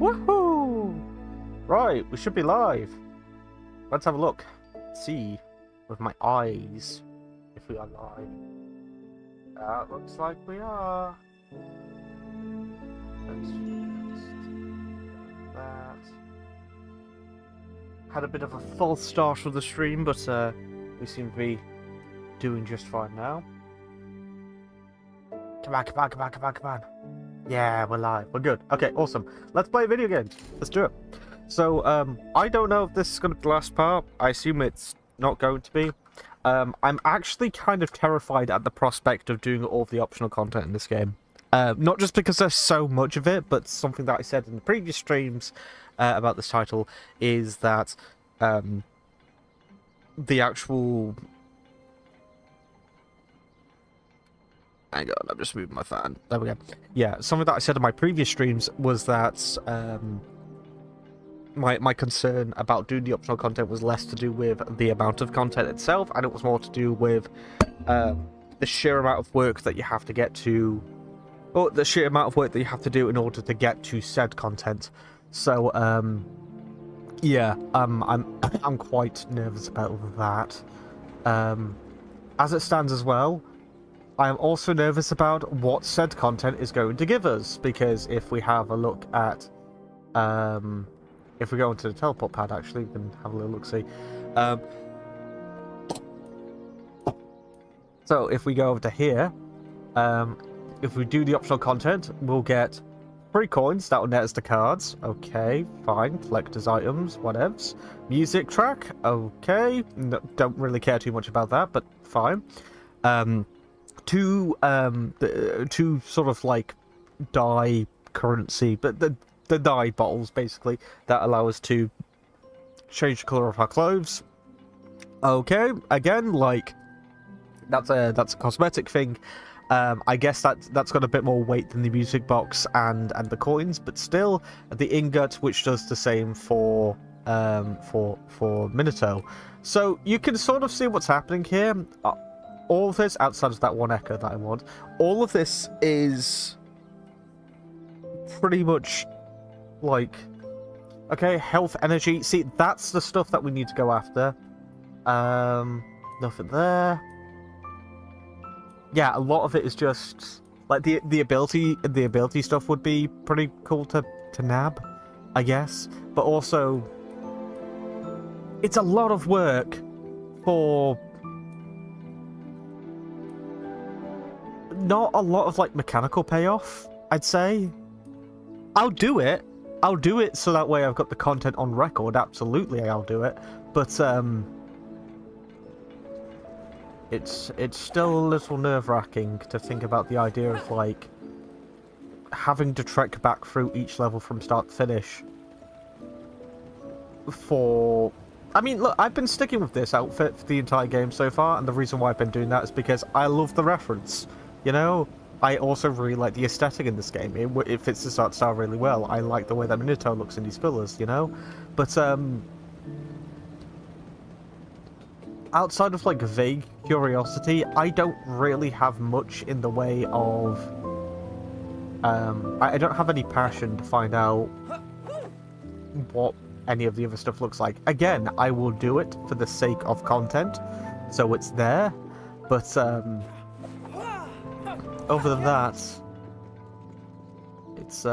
Woohoo! Right, we should be live. Let's have a look. See with my eyes if we are live. That looks like we are. Let's just that. Had a bit of a false start with the stream, but we seem to be doing just fine now. Come on, come on, come on, come on, come on. Yeah, we're live. We're good. Okay, awesome. Let's play video games. Let's do it. So, I don't know if this is going to be the last part. I assume it's not going to be. I'm actually kind of terrified at the prospect of doing all of the optional content in this game. Not just because there's so much of it, but something that I said in the previous streams about this title is that the actual... Hang on, I'm just moving my fan. There we go. Yeah, something that I said in my previous streams was that my concern about doing the optional content was less to do with the amount of content itself, and it was more to do with the sheer amount of work that you have to get to, or the sheer amount of work that you have to do in order to get to said content. So, yeah, I'm quite nervous about that. As it stands as well, I am also nervous about what said content is going to give us, because if we have a look at, if we go into the teleport pad, actually, we can have a little look-see. So if we go over to here, if we do the optional content, we'll get 3 coins, that will net us the cards. Okay, fine. Collector's items, whatevs. Music track, okay. No, don't really care too much about that, but fine. Two sort of like dye currency, but the dye bottles basically that allow us to change the color of our clothes. Okay, again, like that's a cosmetic thing. I guess that's got a bit more weight than the music box and the coins, but still the ingot, which does the same for Minato. So you can sort of see what's happening here. All of this, outside of that one echo that I want, all of this is pretty much like, okay, health, energy. See, that's the stuff that we need to go after. Nothing there. Yeah, a lot of it is just like the ability stuff would be pretty cool to nab, I guess. But also, it's a lot of work for not a lot of like mechanical payoff, I'd say. I'll do it so that way I've got the content on record. Absolutely, I'll do it. But it's still a little nerve-wracking to think about the idea of like having to trek back through each level from start to finish. I mean, look, I've been sticking with this outfit for the entire game so far, and the reason why I've been doing that is because I love the reference. You know, I also really like the aesthetic in this game. It fits the art style really well. I like the way that Minato looks in these fillers, you know? But, outside of, like, vague curiosity, I don't really have much in the way of... I don't have any passion to find out what any of the other stuff looks like. Again, I will do it for the sake of content, so it's there. But, other than that, it's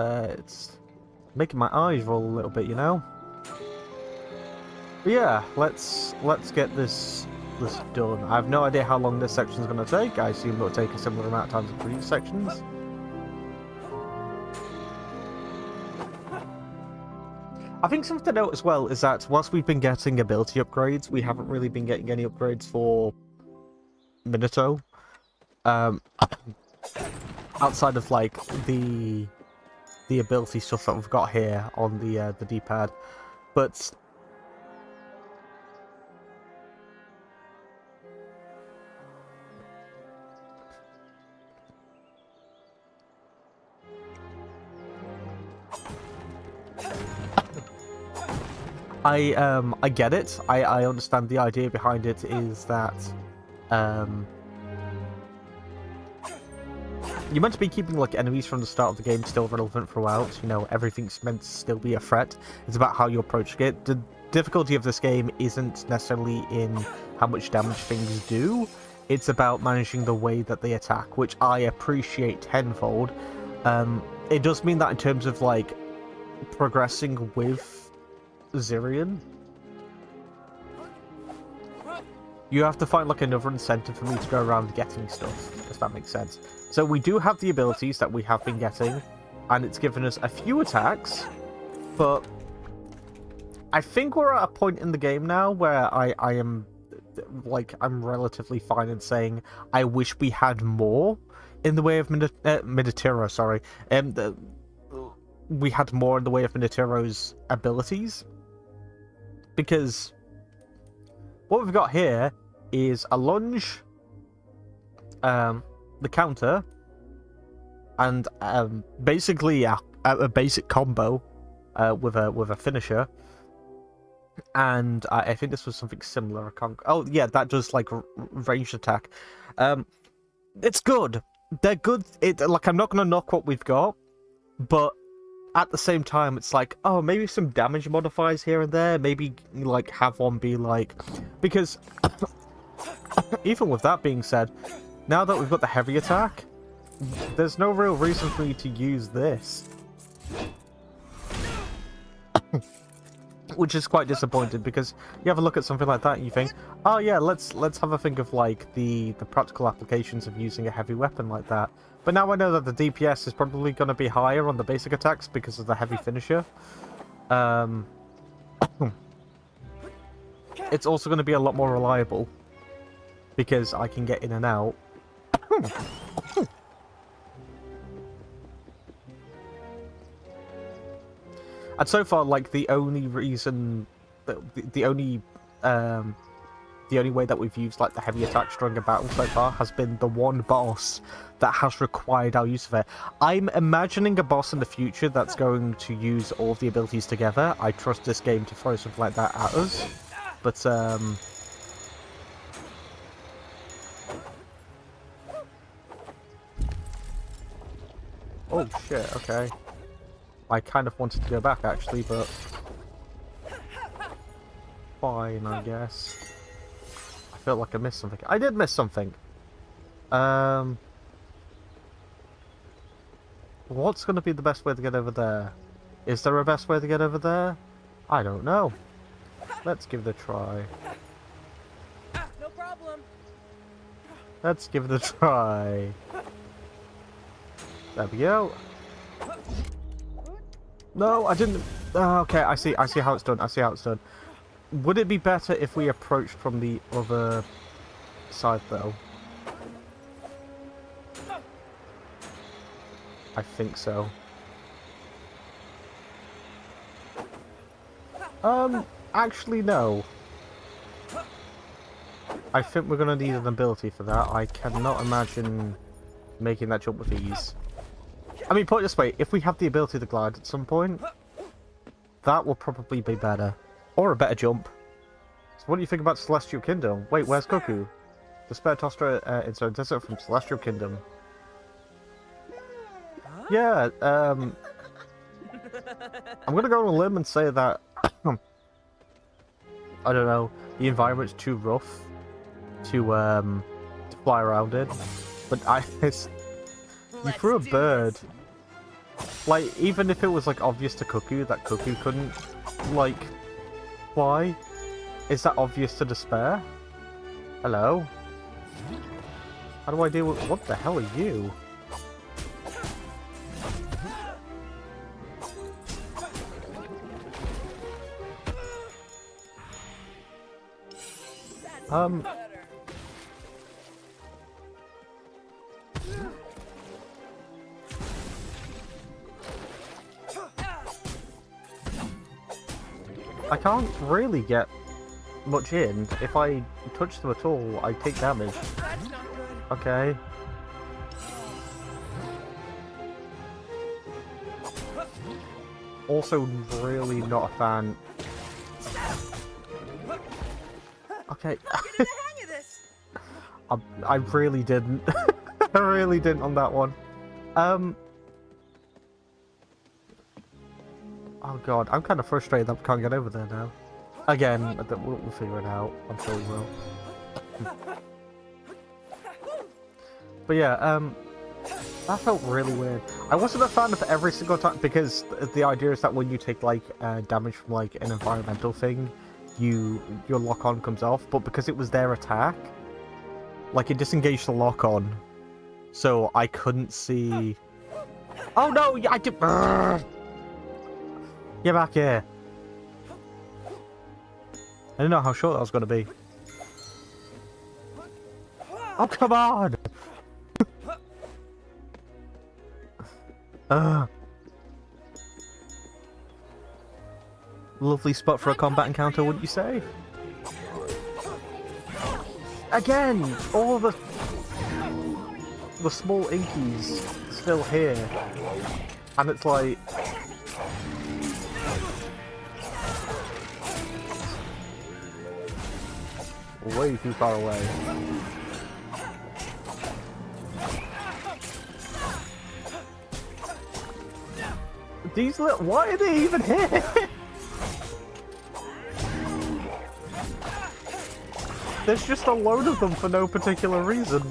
making my eyes roll a little bit, you know. But yeah, let's get this done. I have no idea how long this section is going to take. I assume it'll take a similar amount of time to previous sections. I think something to note as well is that whilst we've been getting ability upgrades, we haven't really been getting any upgrades for Minato. Outside of like the ability stuff that we've got here on the D-pad, but I get it. I understand the idea behind it is that you're meant to be keeping like enemies from the start of the game still relevant throughout. You know, everything's meant to still be a threat. It's about how you approach it. The difficulty of this game isn't necessarily in how much damage things do. It's about managing the way that they attack, which I appreciate tenfold. It does mean that in terms of like progressing with Zirian, you have to find like another incentive for me to go around getting stuff, if that makes sense. So we do have the abilities that we have been getting, and it's given us a few attacks, but I think we're at a point in the game now where I am like, I'm relatively fine in saying I wish we had more in the way of Minotiro, sorry. We had more in the way of Minotiro's abilities, because what we've got here is a lunge, the counter, and basically a basic combo with a finisher. And I think this was something similar. I can't... Oh yeah, that does like ranged attack. It's good. They're good. Like, I'm not gonna knock what we've got, but at the same time, it's like, oh, maybe some damage modifiers here and there. Maybe like have one be like, because even with that being said, now that we've got the heavy attack, there's no real reason for me to use this. Which is quite disappointing, because you have a look at something like that and you think, oh yeah, let's have a think of like the practical applications of using a heavy weapon like that. But now I know that the DPS is probably going to be higher on the basic attacks because of the heavy finisher. It's also going to be a lot more reliable because I can get in and out. And so far, like, the only reason, the only way that we've used like the heavy attacks during a battle so far has been the one boss that has required our use of it. I'm imagining a boss in the future that's going to use all of the abilities together. I trust this game to throw something like that at us, but oh shit, okay. I kind of wanted to go back, actually, but fine, I guess. I feel like I missed something. I did miss something. What's going to be the best way to get over there? Is there a best way to get over there? I don't know. Let's give it a try. No problem. Let's give it a try. There we go. No, I didn't. Oh, okay, I see how it's done. I see how it's done. Would it be better if we approached from the other side, though? I think so. Actually, no. I think we're gonna need an ability for that. I cannot imagine making that jump with ease. I mean, put it this way, if we have the ability to glide at some point, that will probably be better. Or a better jump. So what do you think about Celestial Kingdom? Wait, where's Goku? The spare toaster into a desert from Celestial Kingdom. Yeah, I'm gonna go on a limb and say that, I don't know, the environment's too rough to fly around in. But you threw a bird. Like, even if it was like obvious to Cuckoo that Cuckoo couldn't, like, fly, is that obvious to Despair? Hello? How do I deal with... What the hell are you? I can't really get much in. If I touch them at all, I take damage. Okay. Also, really not a fan. Okay. I really didn't. I really didn't on that one. Oh god, I'm kind of frustrated that we can't get over there now. Again, we'll figure it out. I'm sure we will. But yeah, that felt really weird. I wasn't a fan of every single time because the idea is that when you take like damage from like an environmental thing, your lock-on comes off. But because it was their attack, like it disengaged the lock-on, so I couldn't see. Oh no! I did. Get back here! I didn't know how short that was going to be. Oh come on! Lovely spot for a combat encounter, wouldn't you say? Again, all the small inkies still here, and it's like way too far away. These little, why are they even here? There's just a load of them for no particular reason.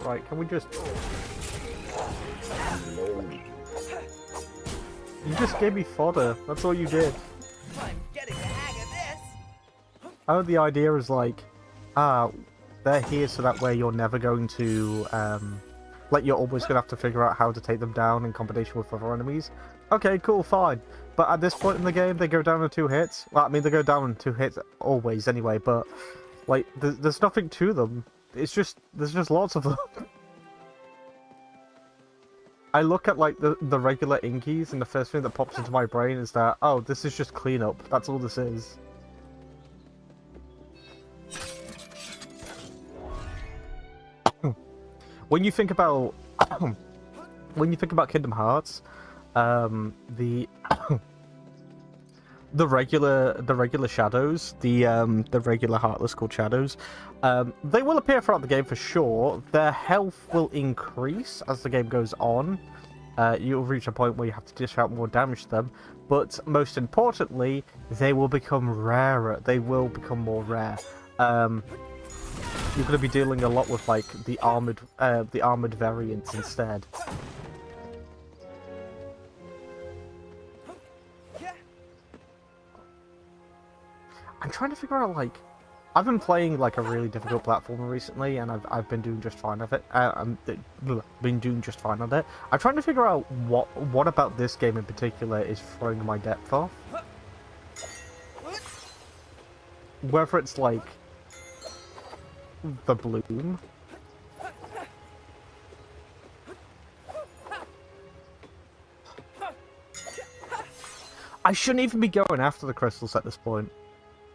Right, can we just... You just gave me fodder, that's all you did. I'm getting the hang of this. Oh, the idea is like, they're here so that way you're never going to, like you're always going to have to figure out how to take them down in combination with other enemies. Okay, cool, fine. But at this point in the game, they go down in 2 hits. Well, I mean, they go down in 2 hits always anyway, but, like, there's nothing to them. It's just, there's just lots of them. I look at, like, the regular inkies, and the first thing that pops into my brain is that, oh, this is just cleanup. That's all this is. When you think about Kingdom Hearts, the regular shadows, the regular Heartless called shadows, they will appear throughout the game for sure. Their health will increase as the game goes on. You'll reach a point where you have to dish out more damage to them, but most importantly, they will become rarer. They will become more rare. You're going to be dealing a lot with like the armored variants instead. I'm trying to figure out, like, I've been playing like a really difficult platformer recently, and I've been doing just fine with it. Been doing just fine on it. I'm trying to figure out what about this game in particular is throwing my depth off. Whether it's like the bloom. I shouldn't even be going after the crystals at this point.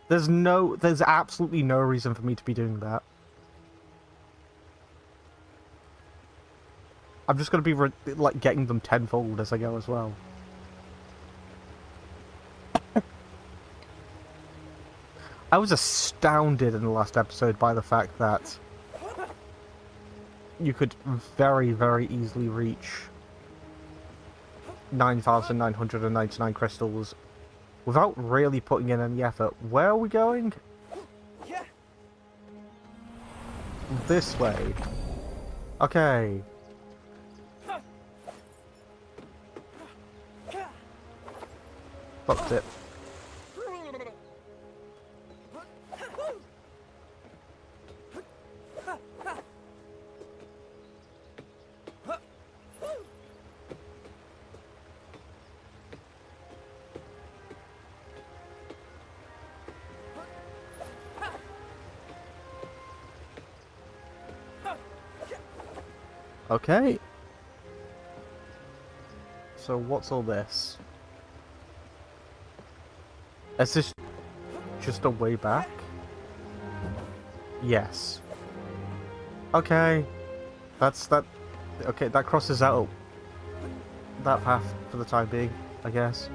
There's absolutely no reason for me to be doing that. I'm just going to be like getting them tenfold as I go as well. I was astounded in the last episode by the fact that you could very, very easily reach 9,999 crystals without really putting in any effort. Where are we going? This way. Okay. Fucked it. Okay. So what's all this? Is this just a way back? Yes. Okay. Okay, that crosses out that path for the time being, I guess.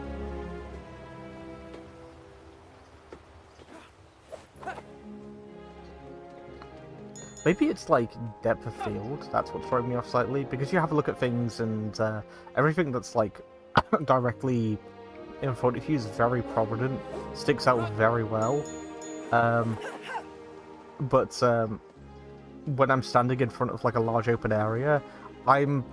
Maybe it's like depth of field. That's what's throwing me off slightly. Because you have a look at things and everything that's like directly in front of you is very prominent, sticks out very well. But when I'm standing in front of like a large open area, I'm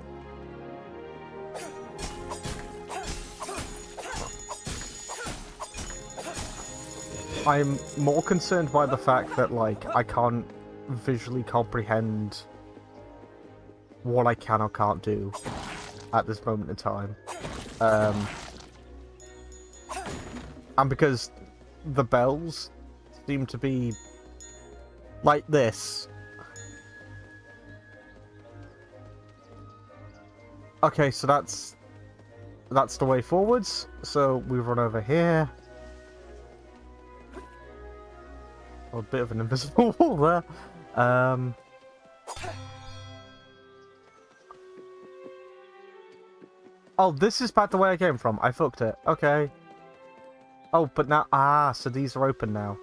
more concerned by the fact that like I can't visually comprehend what I can or can't do at this moment in time. And because the bells seem to be like this. Okay, so that's the way forwards. So we run over here. A bit of an invisible wall there. Oh, this is back the way I came from. I fucked it. Okay. Oh, but now... Ah, so these are open now.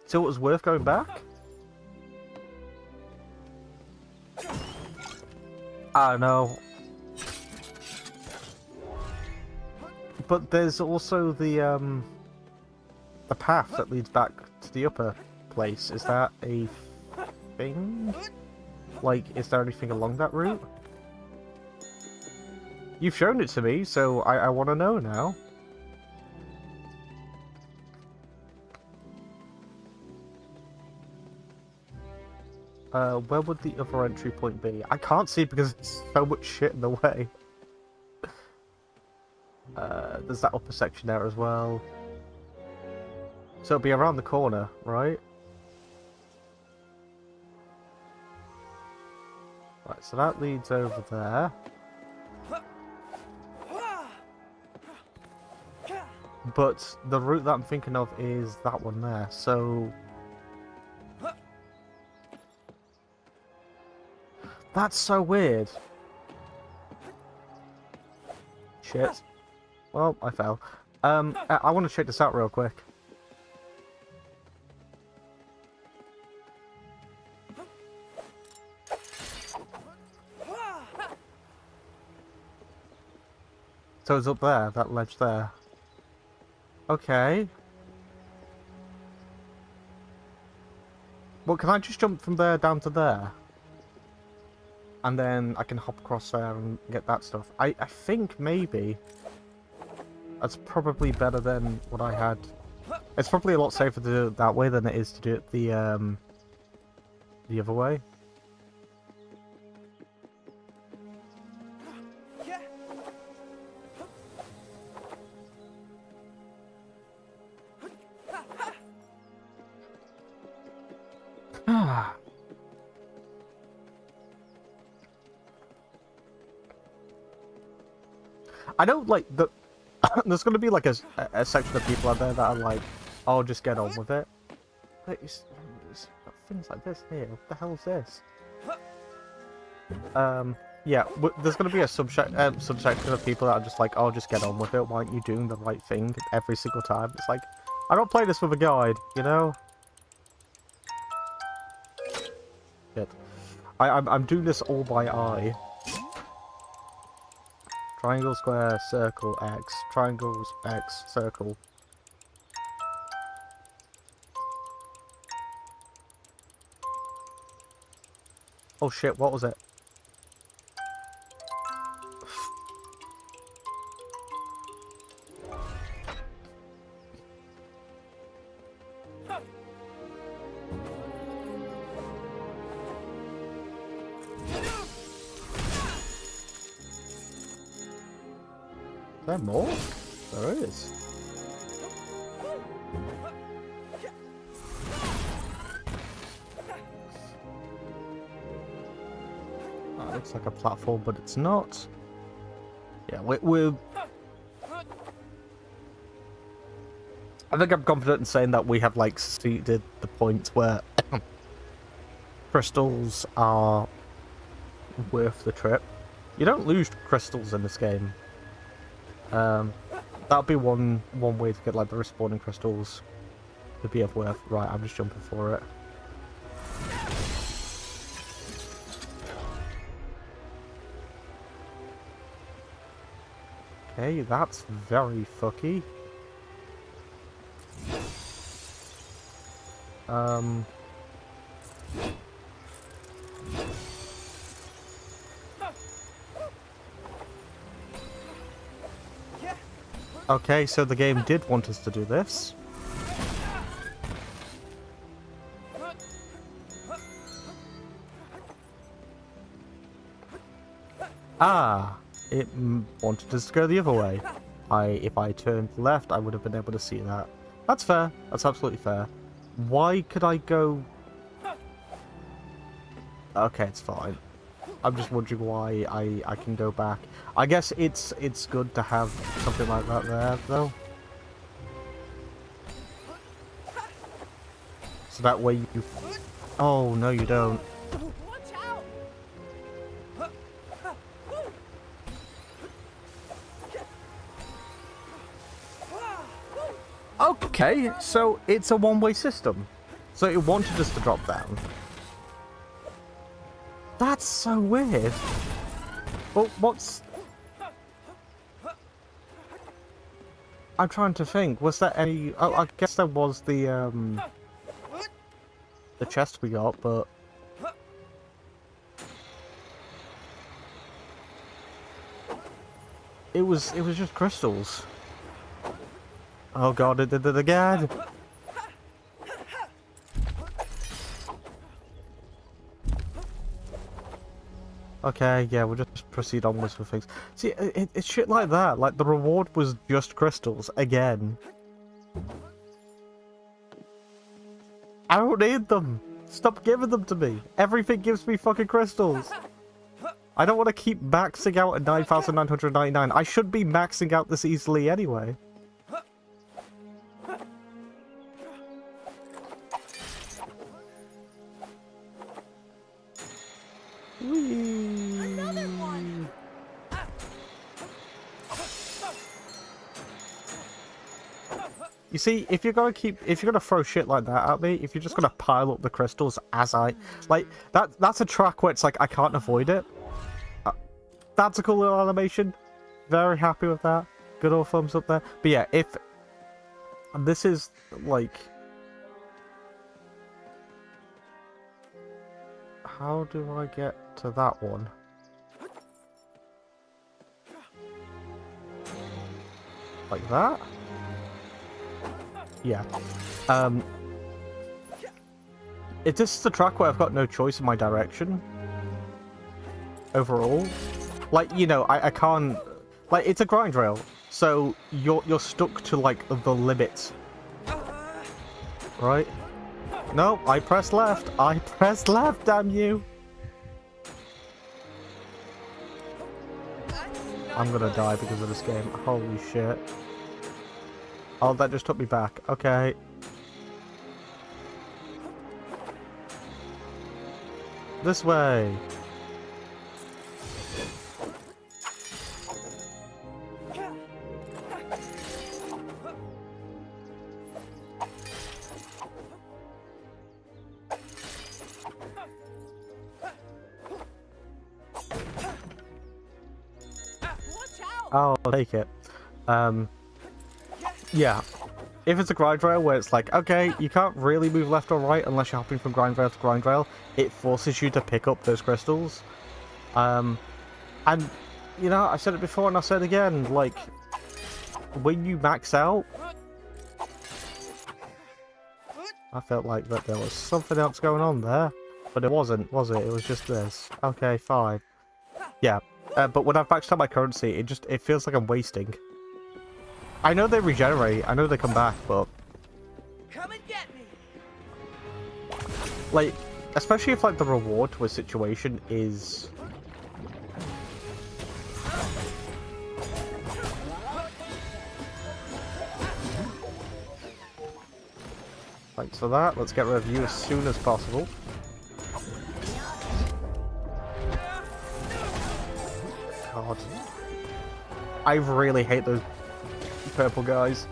So it was worth going back? I know. But there's also the path that leads back to the upper place. Is that a thing? Like, is there anything along that route? You've shown it to me, so I want to know now. Where would the other entry point be? I can't see because there's so much shit in the way. There's that upper section there as well. So it'll be around the corner, right? Right, so that leads over there. But the route that I'm thinking of is that one there, so... That's so weird. Shit. Well, I fell. I want to check this out real quick. So it's up there, that ledge there. Okay. Well, can I just jump from there down to there? And then I can hop across there and get that stuff. I think maybe that's probably better than what I had. It's probably a lot safer to do it that way than it is to do it the other way. I know, like, there's going to be, like, a section of people out there that are like, oh, just get on with it. Like, it's got things like this here. What the hell is this? Yeah, there's going to be a subsection of people that are just like, oh, just get on with it. Why aren't you doing the right thing every single time? It's like, I don't play this with a guide, you know? Shit. I'm doing this all by eye. Triangle, square, circle, X. Triangles, X, circle. Oh shit, what was it? Is there more? There is. That looks like a platform, but it's not. Yeah, we're... I think I'm confident in saying that we have, like, succeeded the point where crystals are worth the trip. You don't lose crystals in this game. That'll be one way to get, like, the respawning crystals to be of worth. Right, I'm just jumping for it. Okay, that's very fucky. Okay, so the game did want us to do this. Ah, it wanted us to go the other way. If I turned left, I would have been able to see that. That's fair. That's absolutely fair. Why could I go... Okay, it's fine. I'm just wondering why I can go back. I guess it's good to have something like that there, though. So that way you... Oh, no you don't. Watch out! Okay, so it's a one-way system. So it wanted us to drop down. That's so weird. Well, what's... I'm trying to think. Was there any... Oh, I guess there was the chest we got, but... It was just crystals. Oh god, it did it again! Okay, yeah, we'll just proceed onwards with things. See, it's shit like that. Like, the reward was just crystals, again. I don't need them! Stop giving them to me! Everything gives me fucking crystals! I don't want to keep maxing out at 9,999. I should be maxing out this easily anyway. Another one. You see, if you're gonna throw shit like that at me, if you're just gonna pile up the crystals as that's a track where it's like I can't avoid it. That's a cool little animation. Very happy with that. Good old thumbs up there. But yeah, if this is like, how do I get to that one? Like that? Yeah. If this is the track where I've got no choice in my direction overall, like, you know, I can't, like, it's a grind rail, so you're stuck to like the limit, right? No, I pressed left. I pressed left, damn you! I'm gonna die because of this game. Holy shit. Oh, that just took me back. Okay. This way. I'll take it. Yeah. If it's a grind rail where it's like, okay, you can't really move left or right unless you're hopping from grind rail to grind rail, it forces you to pick up those crystals. And, you know, I said it before and I'll say it again, like, when you max out, I felt like that there was something else going on there, but it wasn't, was it? It was just this. Okay, fine. Yeah. But when I've maxed out my currency, it feels like I'm wasting. I know they regenerate, I know they come back, but... Come and get me. Like, especially if, like, the reward to a situation is... Thanks for that, let's get rid of you as soon as possible. God. I really hate those purple guys.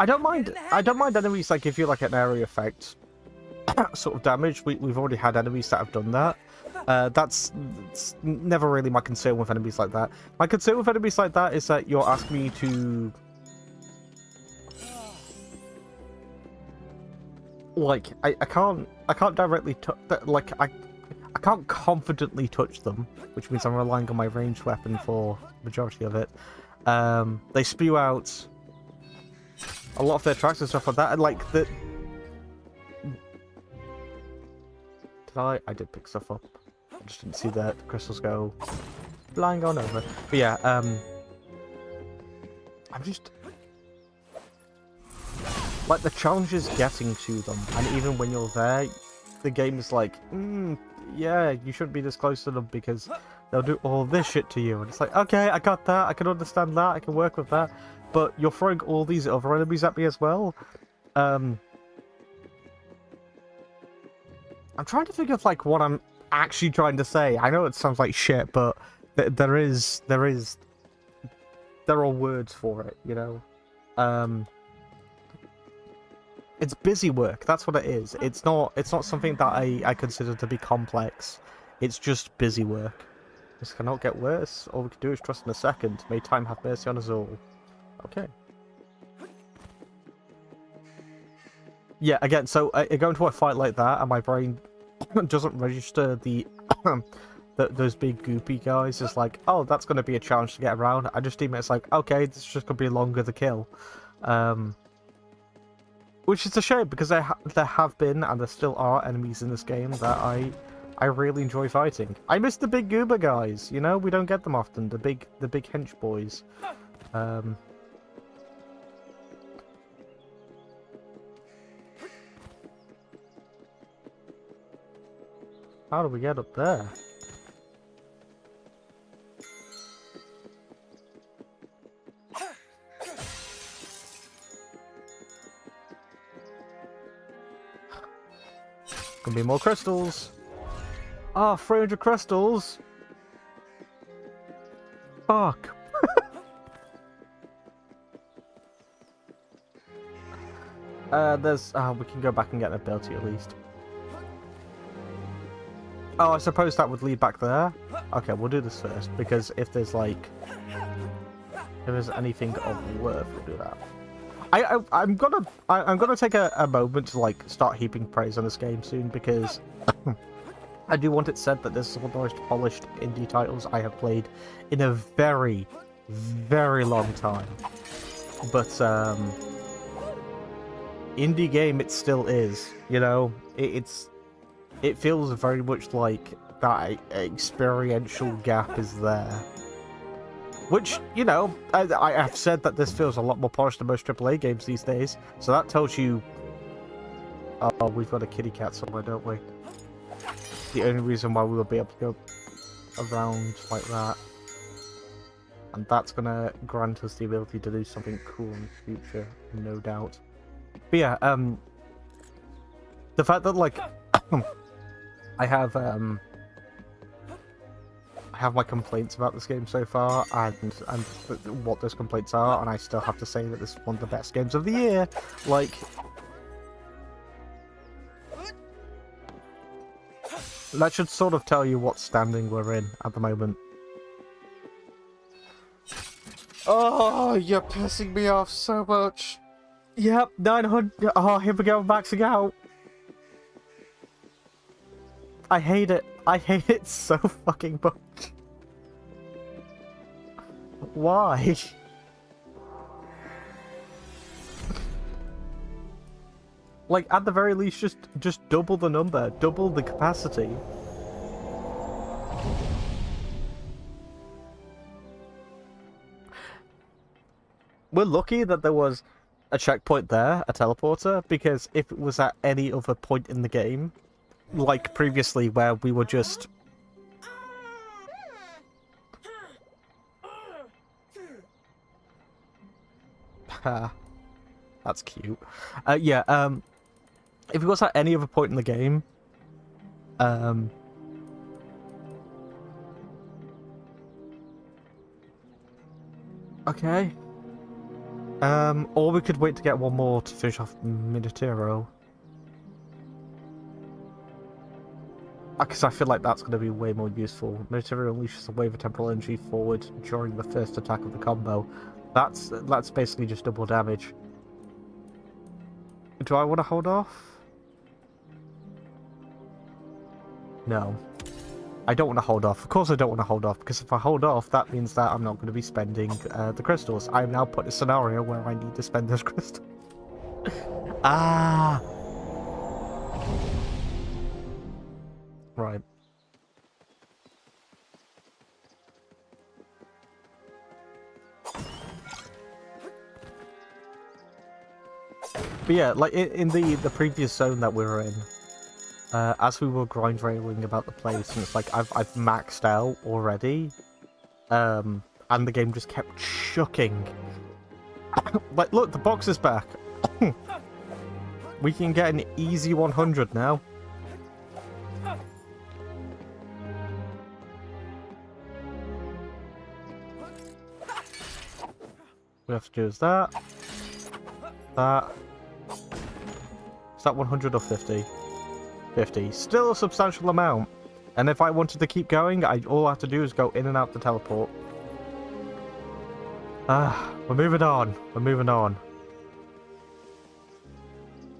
I don't mind enemies that give you like an area effect sort of damage. We've already had enemies that have done that. That's never really my concern with enemies like that. My concern with enemies like that is that you're asking me to like I can't directly touch like I can't confidently touch them, which means I'm relying on my ranged weapon for the majority of it. They spew out a lot of their tracks and stuff like that, and like the I did pick stuff up. I just didn't see the crystals go flying on over. But yeah, I'm just like the challenge is getting to them, and even when you're there, the game is like, yeah, you shouldn't be this close to them because they'll do all this shit to you. And it's like, okay, I got that, I can understand that, I can work with that, but you're throwing all these other enemies at me as well. I'm trying to think of like what I'm actually trying to say. I know it sounds like shit, but there are words for it, you know. It's busy work. That's what it is. It's not something that I consider to be complex. It's just busy work. This cannot get worse. All we can do is trust in a second. May time have mercy on us all. Okay. Yeah, again, so I go into a fight like that, and my brain doesn't register those big goopy guys. It's like, oh, that's going to be a challenge to get around. I just deem it as like, okay, this is just going to be longer to kill. Which is a shame, because there have been, and there still are, enemies in this game that I really enjoy fighting. I miss the big goober guys, you know? We don't get them often, the big hench boys. How do we get up there? Gonna be more crystals. Ah, 300 crystals. Fuck. We can go back and get the ability at least. Oh, I suppose that would lead back there. Okay, we'll do this first, because if there's anything of worth, we'll do that. I'm gonna take a moment to like start heaping praise on this game soon, because I do want it said that this is one of the most polished indie titles I have played in a very, very long time. But indie game it still is, you know. It feels very much like that experiential gap is there. Which, you know, I have said that this feels a lot more polished than most AAA games these days. So that tells you... Oh, we've got a kitty cat somewhere, don't we? The only reason why we will be able to go around like that. And that's going to grant us the ability to do something cool in the future, no doubt. But yeah, the fact that, like... I have my complaints about this game so far, and what those complaints are, and I still have to say that this is one of the best games of the year. Like, that should sort of tell you what standing we're in at the moment. Oh, you're pissing me off so much. Yep, 900. Oh, here we go, maxing out. I hate it. I hate it so fucking much. Why? Like, at the very least, just double the number, double the capacity. We're lucky that there was a checkpoint there, a teleporter, because if it was at any other point in the game, like previously where we were just... That's cute. Yeah, if it was at any other point in the game, okay. Or we could wait to get one more to finish off Minotero. Because I feel like that's going to be way more useful. Minotero unleashes a wave of temporal energy forward during the first attack of the combo. That's basically just double damage. Do I want to hold off? No. I don't want to hold off. Of course I don't want to hold off, because if I hold off, that means that I'm not going to be spending the crystals. I'm now put in a scenario where I need to spend those crystals. Ah! Right. But yeah, like in the previous zone that we were in, as we were grind railing about the place, and it's like I've maxed out already, and the game just kept chucking. Like, look, the box is back. We can get an easy 100 now. We have to do is that. Is that 100 or 50? 50. Still a substantial amount. And if I wanted to keep going, all I have to do is go in and out the teleport. We're moving on. We're moving on.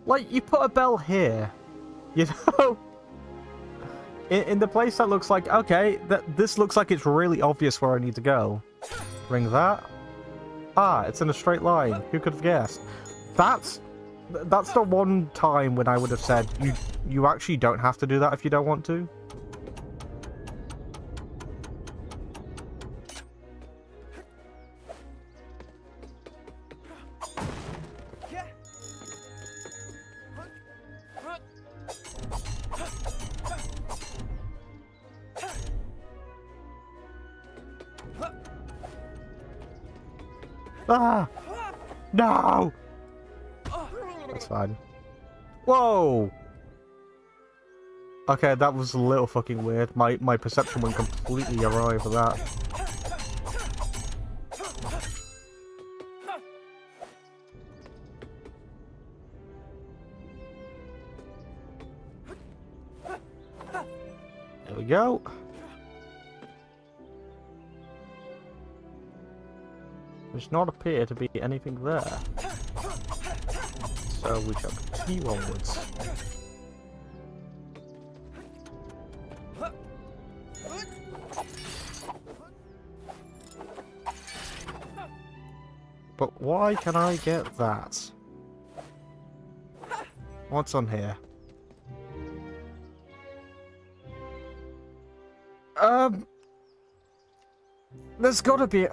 Like, you put a bell here, you know? In the place that looks like, okay, this looks like it's really obvious where I need to go. Ring that. Ah, it's in a straight line. Who could have guessed? That's the one time when I would have said, you actually don't have to do that if you don't want to. Ah! No! That's fine. Whoa! Okay, that was a little fucking weird. My perception went completely awry for that. There we go. Does not appear to be anything there. So we shall continue onwards. But why can I get that? What's on here? There's gotta be...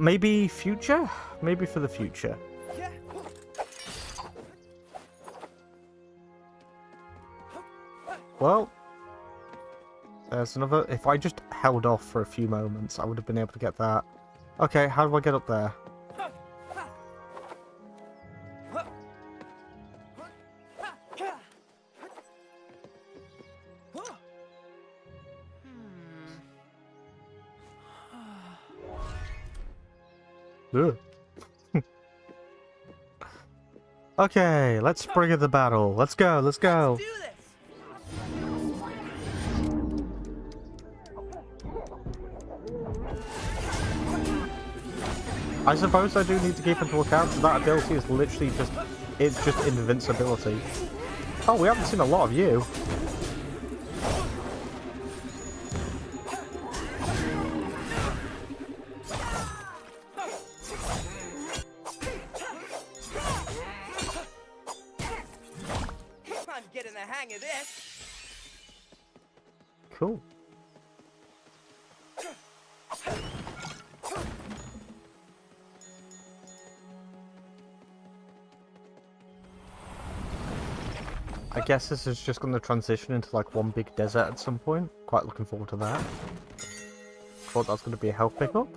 Maybe future? Maybe for the future. Well, there's another... If I just held off for a few moments, I would have been able to get that. Okay, how do I get up there? Ugh. Okay, let's bring in the battle. Let's go, let's go. Do this. I suppose I do need to keep into account that ability is literally just... It's just invincibility. Oh, we haven't seen a lot of you. I'm getting the hang of this. Cool. I guess this is just going to transition into like one big desert at some point. Quite looking forward to that. Thought that's going to be a health pickup.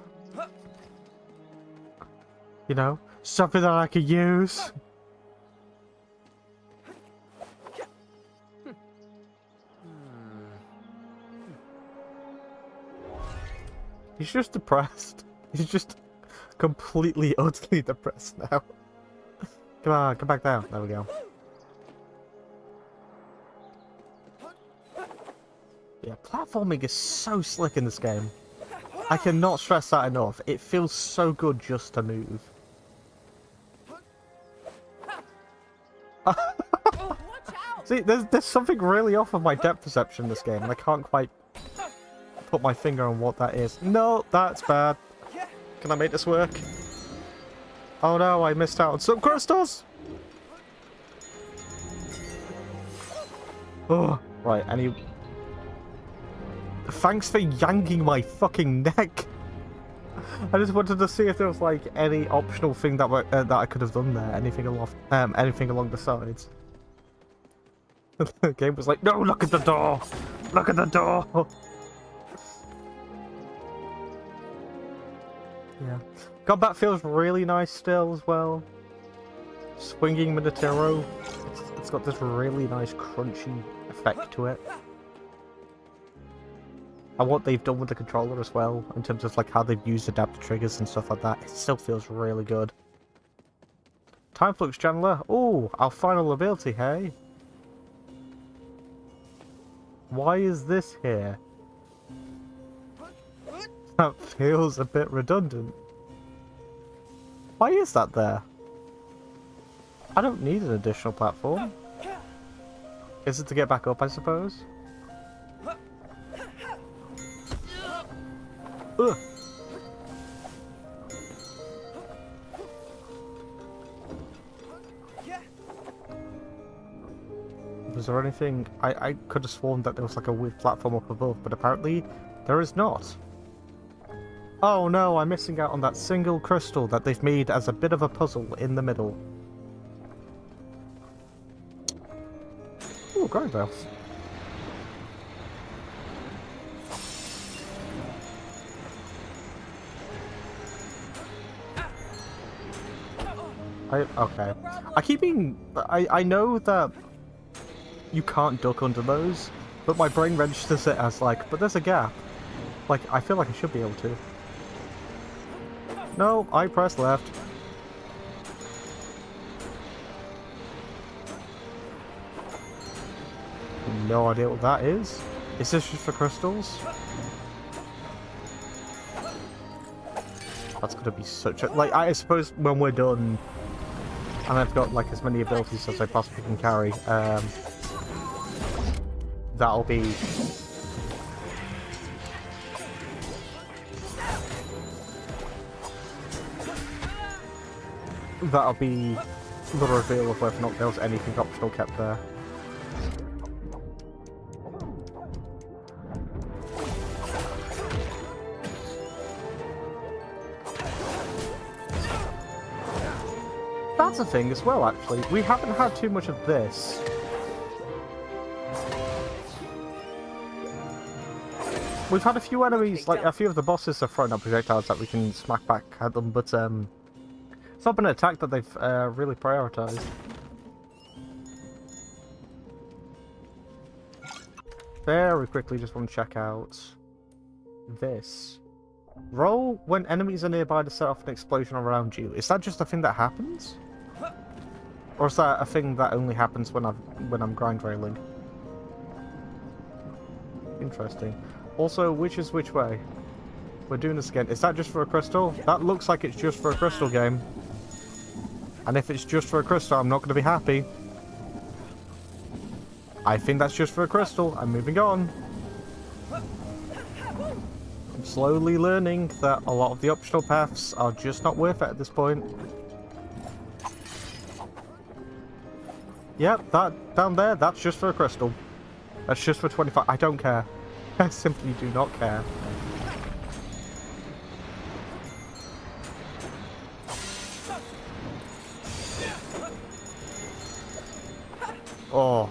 You know, something that I could use. He's just depressed. He's just completely, utterly depressed now. Come on, come back down. There we go. Yeah, platforming is so slick in this game. I cannot stress that enough. It feels so good just to move. See, there's something really off of my depth perception in this game, and I can't quite put my finger on what that is. No, that's bad. Can I make this work? Oh no, I missed out on some crystals! Oh, right, any... Thanks for yanking my fucking neck! I just wanted to see if there was, like, any optional thing that that I could have done there. Anything along the sides. The game was like, no, look at the door! Look at the door! Yeah. Combat feels really nice still as well. Swinging Minotero, it's got this really nice crunchy effect to it. And what they've done with the controller as well, in terms of like how they've used adaptive triggers and stuff like that, it still feels really good. Time Flux Channeler, oh, our final ability, hey? Why is this here? That feels a bit redundant. Why is that there? I don't need an additional platform. Is it to get back up, I suppose? Ugh. Was there anything... I could have sworn that there was like a weird platform up above, but apparently there is not. Oh no, I'm missing out on that single crystal that they've made as a bit of a puzzle in the middle. Ooh, grind bells. Okay. I keep being... I know that you can't duck under those, but my brain registers it as like, but there's a gap. Like, I feel like I should be able to. No, I pressed left. No idea what that is. Is this just for crystals? That's gonna be such a... Like, I suppose when we're done, and I've got like as many abilities as I possibly can carry, that'll be... That'll be the reveal of whether or not there was anything optional kept there. That's a thing as well, actually. We haven't had too much of this. We've had a few enemies, like a few of the bosses have thrown up projectiles that we can smack back at them, but it's not been an attack that they've really prioritized. Very quickly, just want to check out this. Roll when enemies are nearby to set off an explosion around you. Is that just a thing that happens? Or is that a thing that only happens when I'm grind railing? Interesting. Also, which is which way? We're doing this again. Is that just for a crystal? That looks like it's just for a crystal game. And if it's just for a crystal, I'm not going to be happy. I think that's just for a crystal. I'm moving on. I'm slowly learning that a lot of the optional paths are just not worth it at this point. Yep, that down there, that's just for a crystal. That's just for 25. I don't care. I simply do not care. Oh.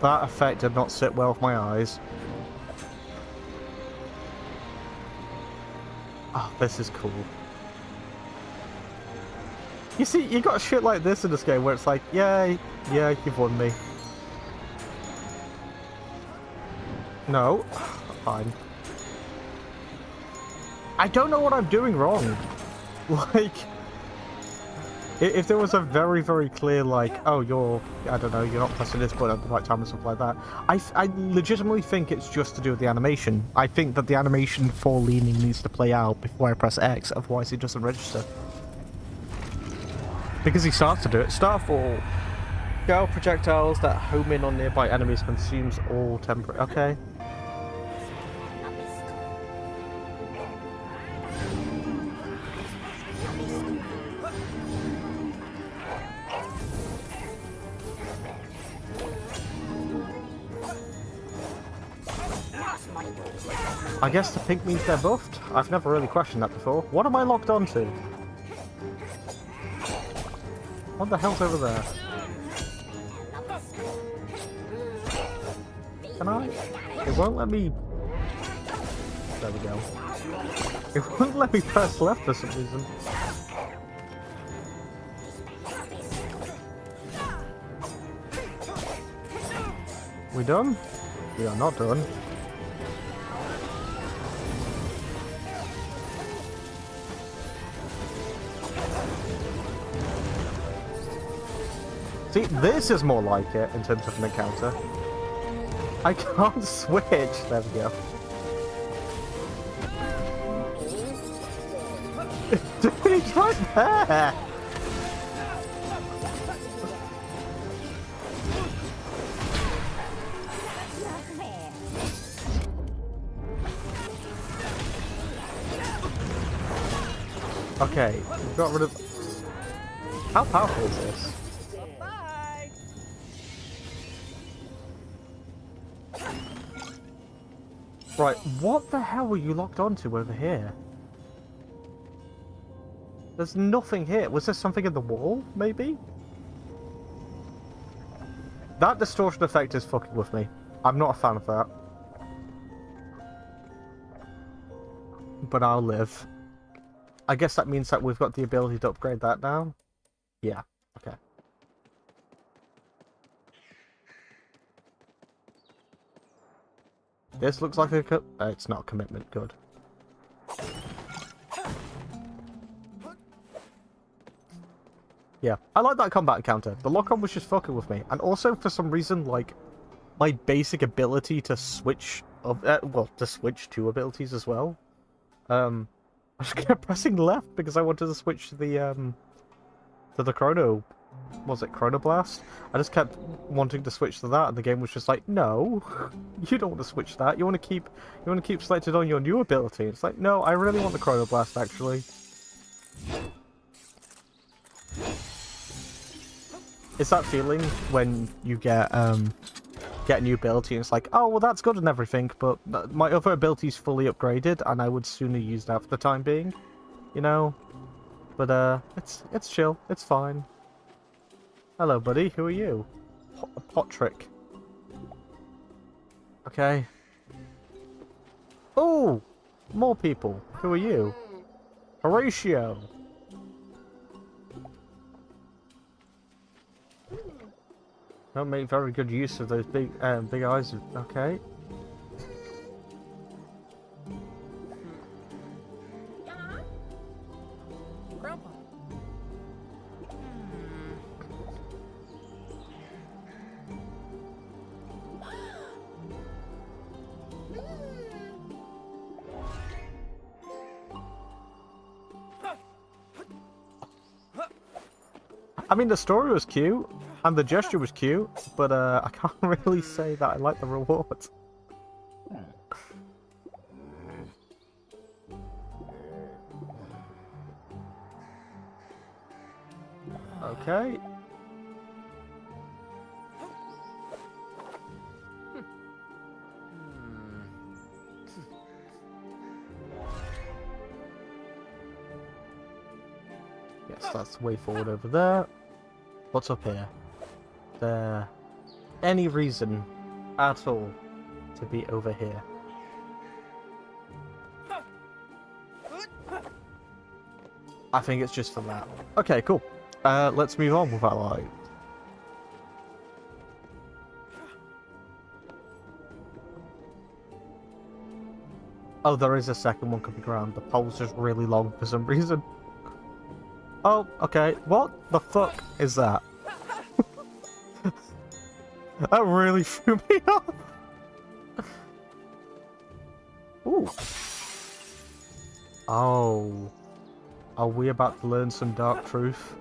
That effect did not sit well with my eyes. Oh, this is cool. You see, you got shit like this in this game where it's like, yay, yeah, you've won me. No. Fine. I don't know what I'm doing wrong. Like, if there was a very, very clear, like, oh, I don't know, you're not pressing this button at the right time and stuff like that, I legitimately think it's just to do with the animation. I think that the animation for leaning needs to play out before I press X, otherwise it doesn't register. Because he starts to do it. Starfall. Gale projectiles that home in on nearby enemies consumes all temporary. Okay. I guess the pink means they're buffed? I've never really questioned that before. What am I locked onto? What the hell's over there? Can I? It won't let me... There we go. It won't let me press left for some reason. We done? We are not done. See, this is more like it in terms of an encounter. I can't switch. There we go. Dude, he's right there! Okay, we've got rid of... How powerful is this? Bye. Right, what the hell were you locked onto over here? There's nothing here. Was there something in the wall, maybe? That distortion effect is fucking with me. I'm not a fan of that. But I'll live. I guess that means that we've got the ability to upgrade that now? Yeah, okay. This looks like a it's not a commitment, good. Yeah, I like that combat encounter. The lock-on was just fucking with me. And also, for some reason, like, my basic ability to switch... well, to switch two abilities as well. I just kept pressing left because I wanted to switch to the Chrono... Was it Chrono Blast? I just kept wanting to switch to that, and the game was just like, no, you don't want to switch that. You want to keep selected on your new ability. It's like, no, I really want the Chrono Blast actually. It's that feeling when you get a new ability and it's like, oh well, that's good and everything, but my other ability's fully upgraded, and I would sooner use that for the time being, you know. But it's chill. It's fine. Hello, buddy. Who are you? Pot trick. Okay. Oh, more people. Who are you? Horatio. Don't make very good use of those big eyes. Okay. Grandpa. I mean, the story was cute, and the gesture was cute, but I can't really say that I like the reward. Okay. Yes, that's the way forward over there. What's up here? There any reason at all to be over here? I think it's just for that. Okay, cool. Let's move on with our life. Oh, there is a second one coming around. The pole's just really long for some reason. Oh, okay. What the fuck is that? That really threw me off. Ooh. Oh. Are we about to learn some dark truth?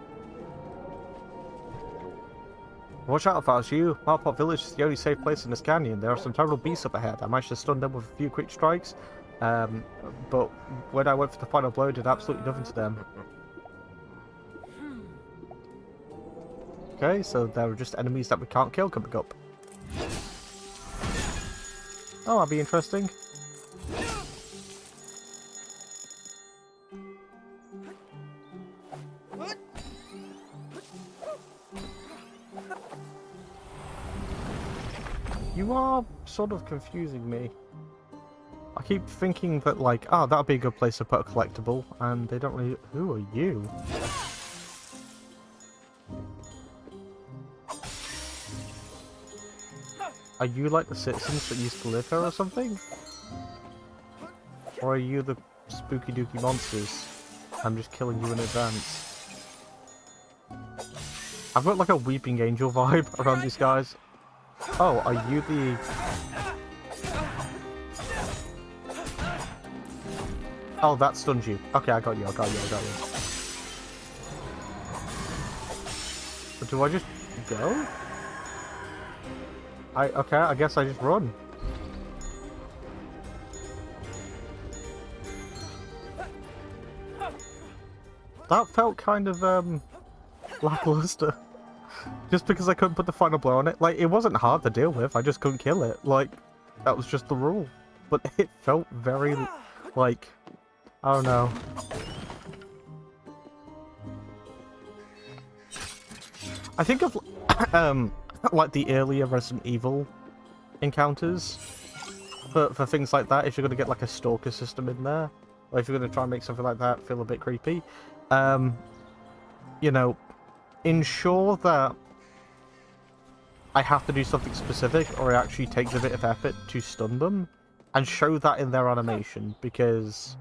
Watch out if I was you. Marpot Village is the only safe place in this canyon. There are some terrible beasts up ahead. I managed to stun them with a few quick strikes. But when I went for the final blow, it did absolutely nothing to them. Okay, so there are just enemies that we can't kill coming up. Oh, that'll be interesting. You are sort of confusing me. I keep thinking that, like, oh, that'd be a good place to put a collectible, and they don't really... Who are you? Are you like the citizens that used to live here or something? Or are you the spooky dooky monsters? I'm just killing you in advance. I've got like a weeping angel vibe around these guys. Oh, are you the... Oh, that stuns you. Okay, I got you. But do I just go? Okay, I guess I just run. That felt kind of, lackluster. Just because I couldn't put the final blow on it. Like, it wasn't hard to deal with, I just couldn't kill it. Like, that was just the rule. But it felt very, like, I don't know. I think of, like the earlier Resident Evil encounters for things like that, if you're going to get like a stalker system in there, or if you're going to try and make something like that feel a bit creepy, you know, ensure that I have to do something specific, or it actually takes a bit of effort to stun them, and show that in their animation, because...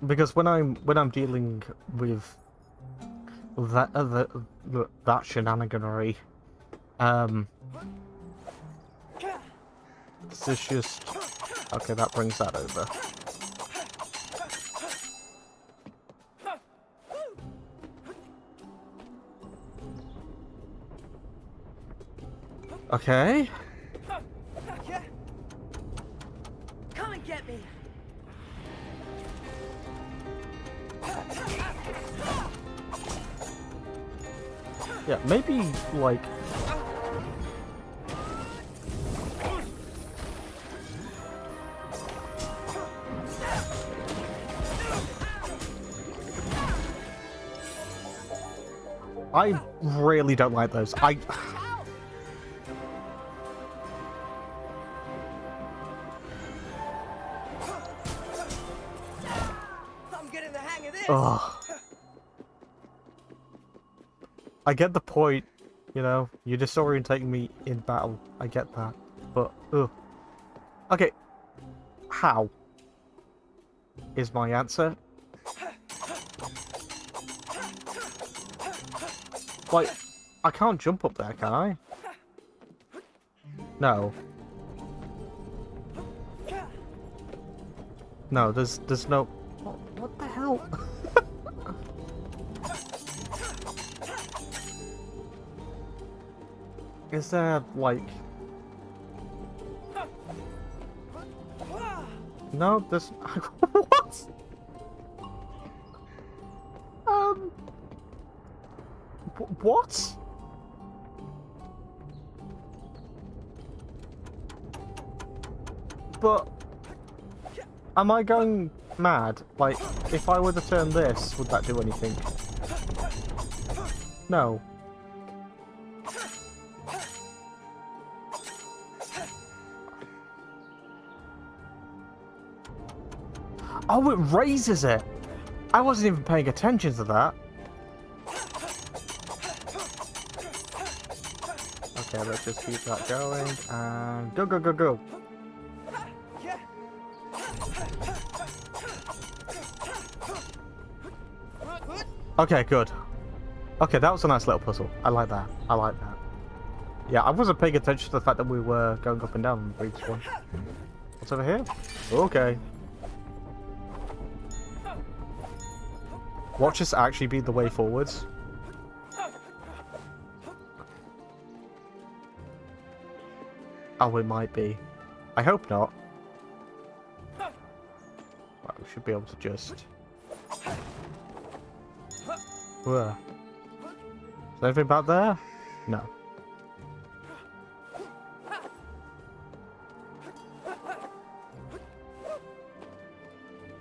Because when I'm dealing with that that shenaniganery, this is just okay. That brings that over. Okay. Come and get me. Yeah, maybe, like... I really don't like those. I'm getting the hang of this. Ugh. I get the point, you know, you're disorientating me in battle. I get that, but ugh. Okay, how is my answer? Like, I can't jump up there, can I? No. No, there's no... What the hell? Is there, like... No, there's... What? What? But... Am I going mad? Like, if I were to turn this, would that do anything? No. Oh, it raises it! I wasn't even paying attention to that. Okay, let's just keep that going and go, go, go, go. Okay, good. Okay, that was a nice little puzzle. I like that. I like that. Yeah, I wasn't paying attention to the fact that we were going up and down on the previous one. What's over here? Okay. Watch this actually be the way forwards. Oh, it might be. I hope not. Right, we should be able to just... Whoa. Is there anything back there? No.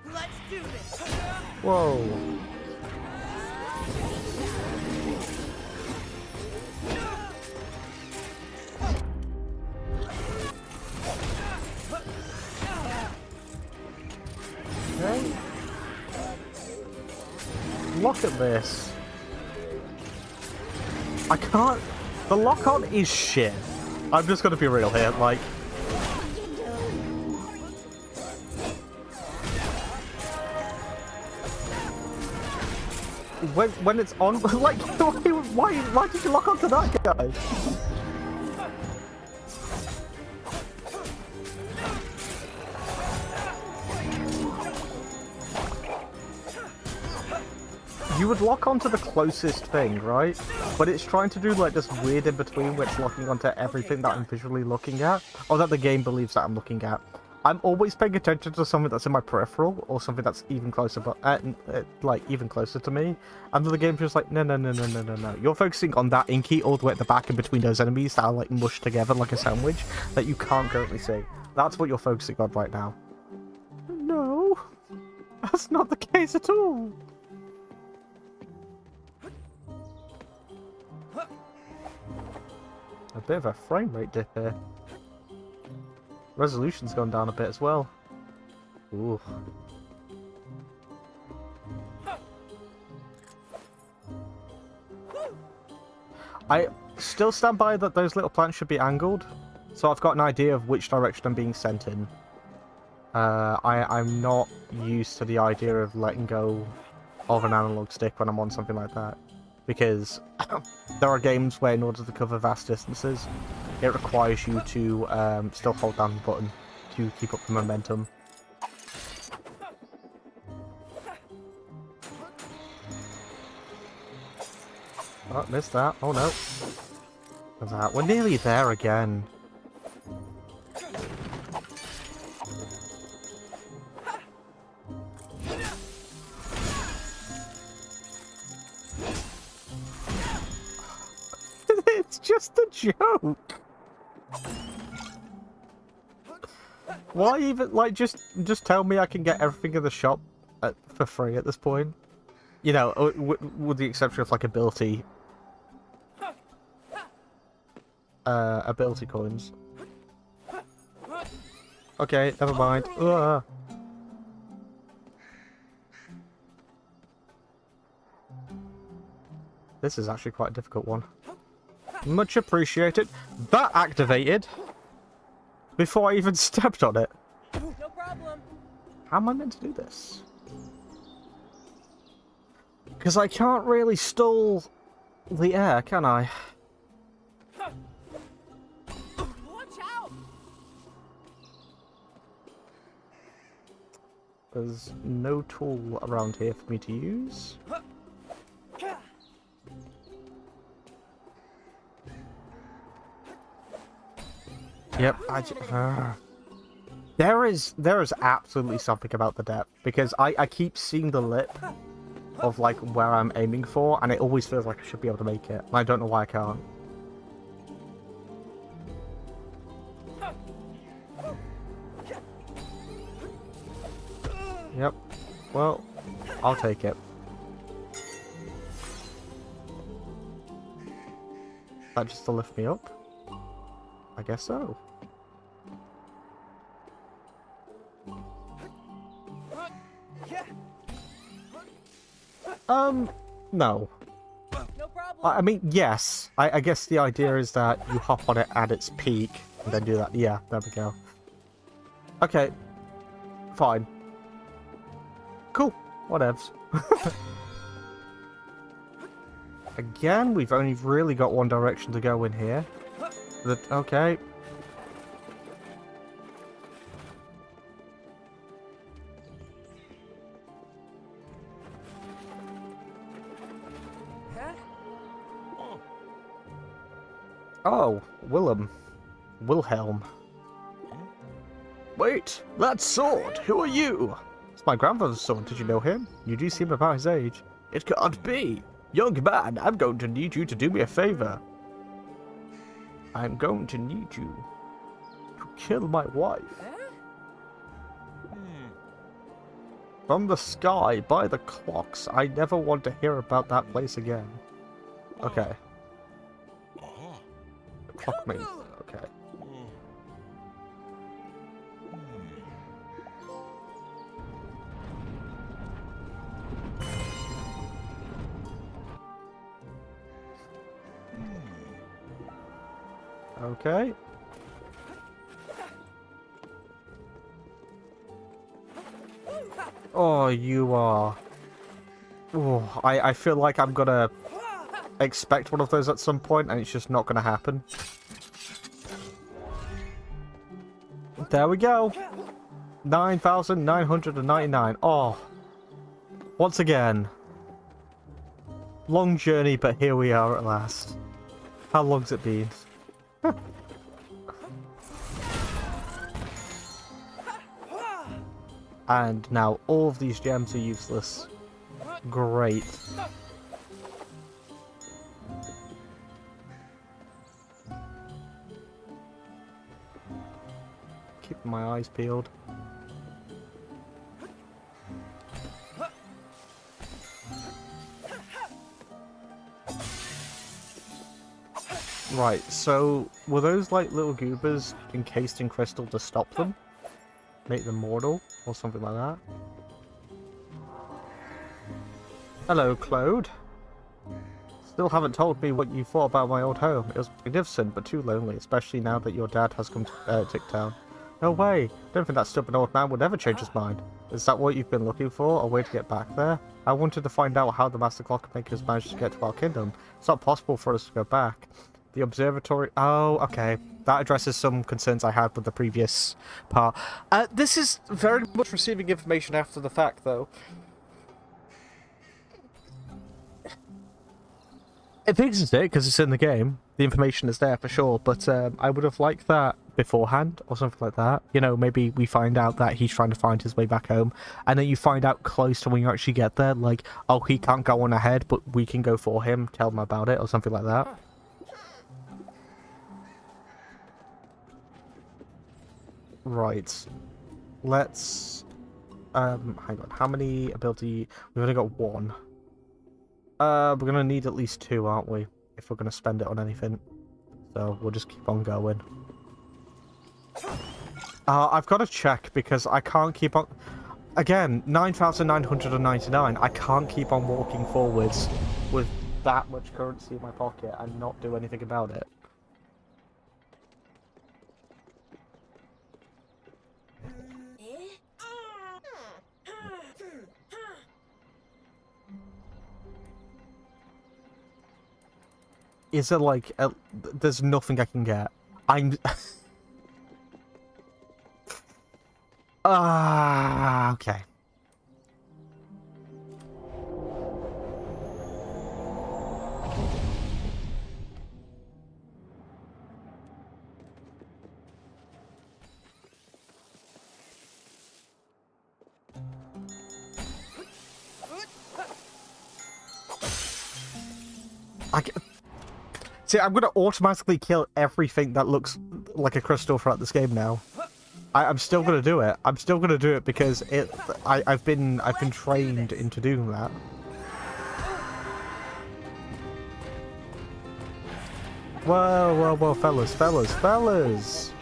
Let's do this. Whoa. Okay. Look at this. I can't... The lock-on is shit. I'm just gonna be real here, like... When it's on... Like, why did you lock onto that guy? You would lock onto the closest thing, right? But it's trying to do like this weird in between where it's locking onto everything that I'm visually looking at, or that the game believes that I'm looking at. I'm always paying attention to something that's in my peripheral, or something that's even closer, but like even closer to me. And then the game's just like, no, no, no, no, no, no, no. You're focusing on that inky all the way at the back in between those enemies that are like mushed together like a sandwich that you can't currently see. That's what you're focusing on right now. No, that's not the case at all. A bit of a frame rate dip here. Resolution's gone down a bit as well. Ooh. I still stand by that those little plants should be angled, so I've got an idea of which direction I'm being sent in. I'm not used to the idea of letting go of an analog stick when I'm on something like that. Because there are games where in order to cover vast distances, it requires you to still hold down the button to keep up the momentum. Oh, missed that. Oh no. That. We're nearly there again. It's just a joke. Why even, like, just tell me I can get everything in the shop for free at this point? You know, with the exception of, like, ability coins. Okay, never mind. Ugh. This is actually quite a difficult one. Much appreciated. That activated before I even stepped on it. No problem. How am I meant to do this? Because I can't really stall the air, can I? Watch out! There's no tool around here for me to use. Yep, there is absolutely something about the depth, because I keep seeing the lip of like where I'm aiming for, and it always feels like I should be able to make it, and I don't know why I can't. Yep, well, I'll take it. That just to lift me up? I guess so. No. No problem. I mean, yes. I guess the idea is that you hop on it at its peak and then do that. Yeah, there we go. Okay. Fine. Cool. Whatevs. Again, we've only really got one direction to go in here. Okay. Oh, Wilhelm. Wait, that sword! Who are you? It's my grandfather's sword. Did you know him? You do seem about his age. It can't be. Young man, I'm going to need you to do me a favor. I'm going to need you to kill my wife. From the sky, by the clocks. I never want to hear about that place again. Okay. Clock me. Okay. Okay. Oh, you are... Oh, I feel like I'm gonna expect one of those at some point, and it's just not gonna happen. There we go. 9,999. Oh. Once again. Long journey, but here we are at last. How long's it been? And now all of these gems are useless. Great. Keeping my eyes peeled. Right, so were those like little goobers encased in crystal to stop them? Make them mortal? Or something like that? Hello, Claude. Still haven't told me what you thought about my old home. It was magnificent, but too lonely, especially now that your dad has come to Ticktown. No way! Don't think that stubborn old man would ever change his mind. Is that what you've been looking for? A way to get back there? I wanted to find out how the Master Clockmakers managed to get to our kingdom. It's not possible for us to go back. The observatory... Oh, okay. That addresses some concerns I had with the previous part. This is very much receiving information after the fact, though. It fixes it, because it's in the game. The information is there for sure, but I would have liked that beforehand, or something like that. You know, maybe we find out that he's trying to find his way back home, and then you find out close to when you actually get there, like, oh, he can't go on ahead, but we can go for him, tell him about it, or something like that. Right. Let's... hang on. How many ability... We've only got one. We're gonna need at least two, aren't we? If we're gonna spend it on anything. So, we'll just keep on going. I've got to check, because I can't keep on... Again, 9,999. I can't keep on walking forwards with that much currency in my pocket and not do anything about it. Is there like there's nothing I can get? I'm okay. See, I'm gonna automatically kill everything that looks like a crystal throughout this game now. I'm still gonna do it. I'm still gonna do it because I've been trained into doing that. Whoa, whoa, whoa, fellas.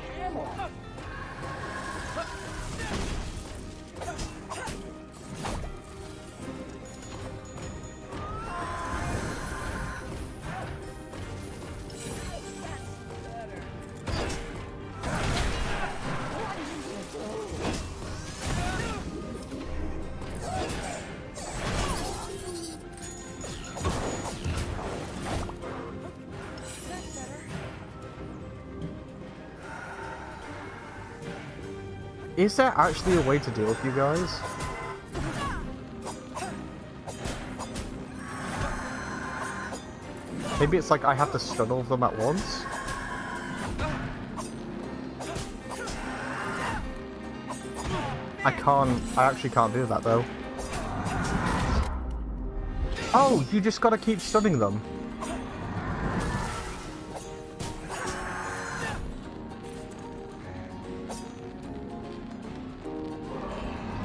Is there actually a way to deal with you guys? Maybe it's like I have to stun all of them at once? I actually can't do that though. Oh, you just gotta keep stunning them.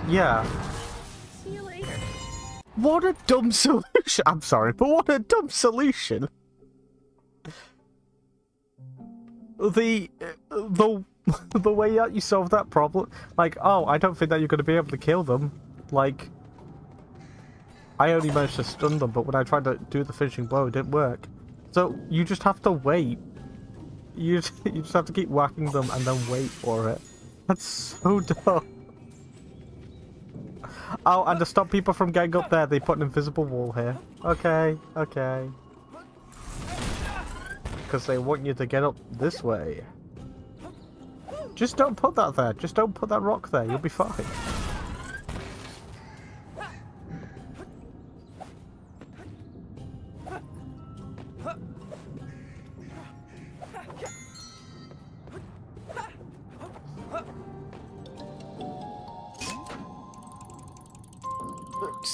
Yeah. See you later. What a dumb solution! I'm sorry, but what a dumb solution! The way that you solve that problem, like, oh, I don't think that you're going to be able to kill them. Like, I only managed to stun them, but when I tried to do the finishing blow, it didn't work. So you just have to wait. You just have to keep whacking them and then wait for it. That's so dumb. Oh, and to stop people from getting up there, they put an invisible wall here. Okay, okay. Because they want you to get up this way. Just don't put that there. Just don't put that rock there. You'll be fine.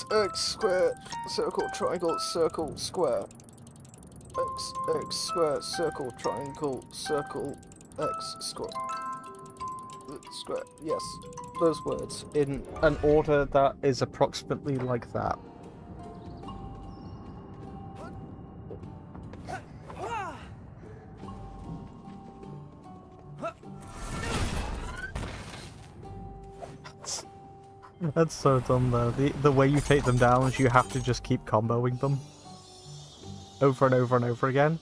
X square, circle, triangle, circle, square. X square, circle, triangle, circle, X square. Square. Yes, those words in an order that is approximately like that. That's so dumb though. The way you take them down is you have to just keep comboing them over and over and over again.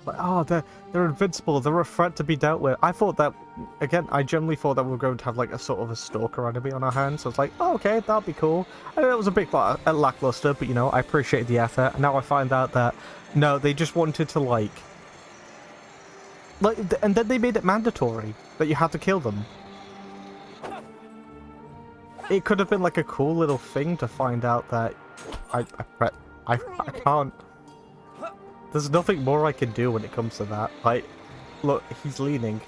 Like, oh, they're invincible. They're a threat to be dealt with. I thought that, again, I generally thought that we were going to have like a sort of a stalker enemy on our hands. So I was like, oh, okay, that'd be cool. And it was a bit lackluster, but you know, I appreciate the effort. And now I find out that no, they just wanted to like, and then they made it mandatory that you had to kill them. It could have been like a cool little thing to find out that I can't. There's nothing more I can do when it comes to that. Like, look, he's leaning.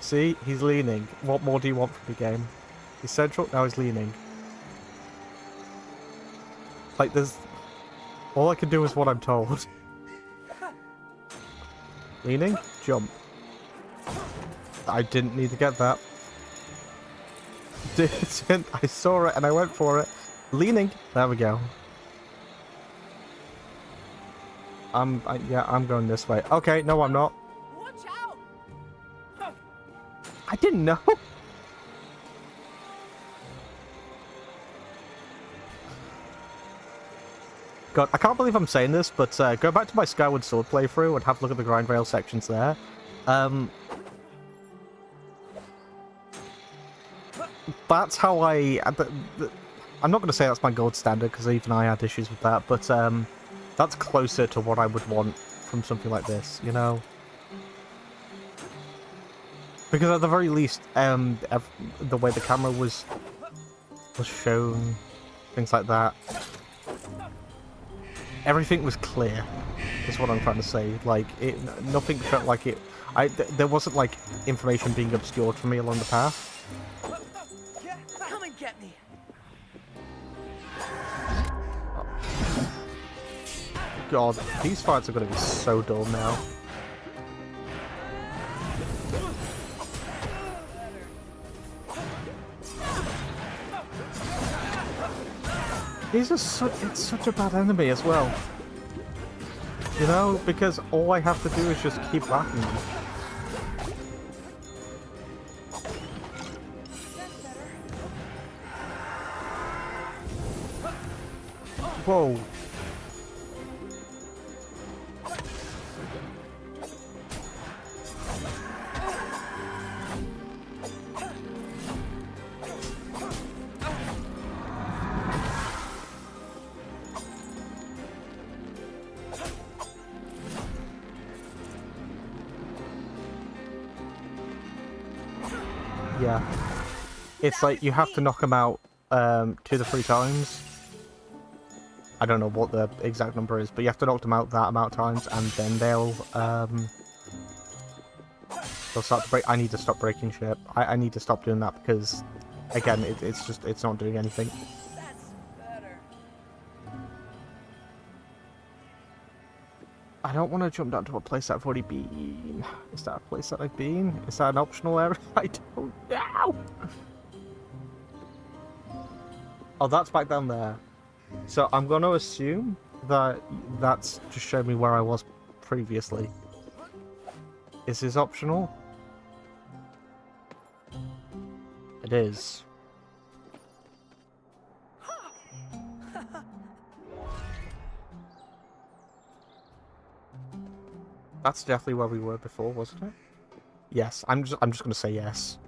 See? He's leaning. What more do you want from the game? He's central, now he's leaning. Like, there's... all I can do is what I'm told. Leaning? Jump. I didn't need to get that. I saw it and I went for it. Leaning. There we go. Yeah, I'm going this way. Okay, no, I'm not. Watch out! I didn't know. God, I can't believe I'm saying this, but go back to my Skyward Sword playthrough and have a look at the grind rail sections there. That's how I'm not going to say that's my gold standard, because even I had issues with that, but that's closer to what I would want from something like this, you know? Because at the very least, the way the camera was shown, things like that, everything was clear, is what I'm trying to say. Like, nothing felt like it... there wasn't, like, information being obscured from me along the path. Come and get me. God, these fights are going to be so dull now. It's such a bad enemy as well. You know, because all I have to do is just keep whacking them. Whoa. Yeah. It's like you have to knock them out 2 to 3 times. I don't know what the exact number is, but you have to knock them out that amount of times, and then they'll start to break. I need to stop breaking shit. I need to stop doing that because, again, it's not doing anything. That's better. I don't want to jump down to a place that I've already been. Is that a place that I've been? Is that an optional area? I don't know. Oh, that's back down there. So I'm going to assume that that's just showed me where I was previously. Is this optional? It is. That's definitely where we were before, wasn't it? Yes, I'm just going to say yes.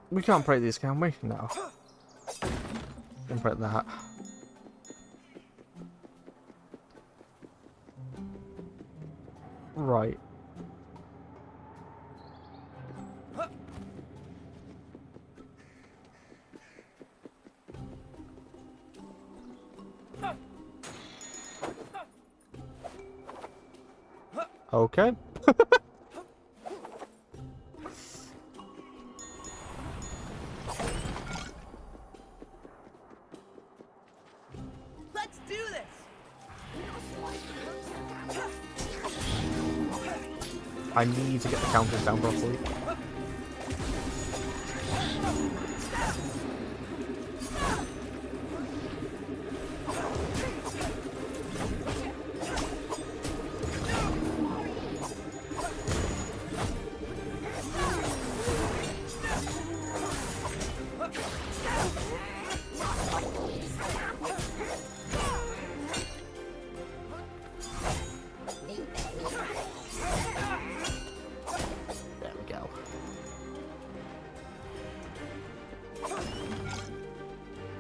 We can't break these, can we? No. We can break that. Right. Okay. Let's do this. I need to get the counters down properly.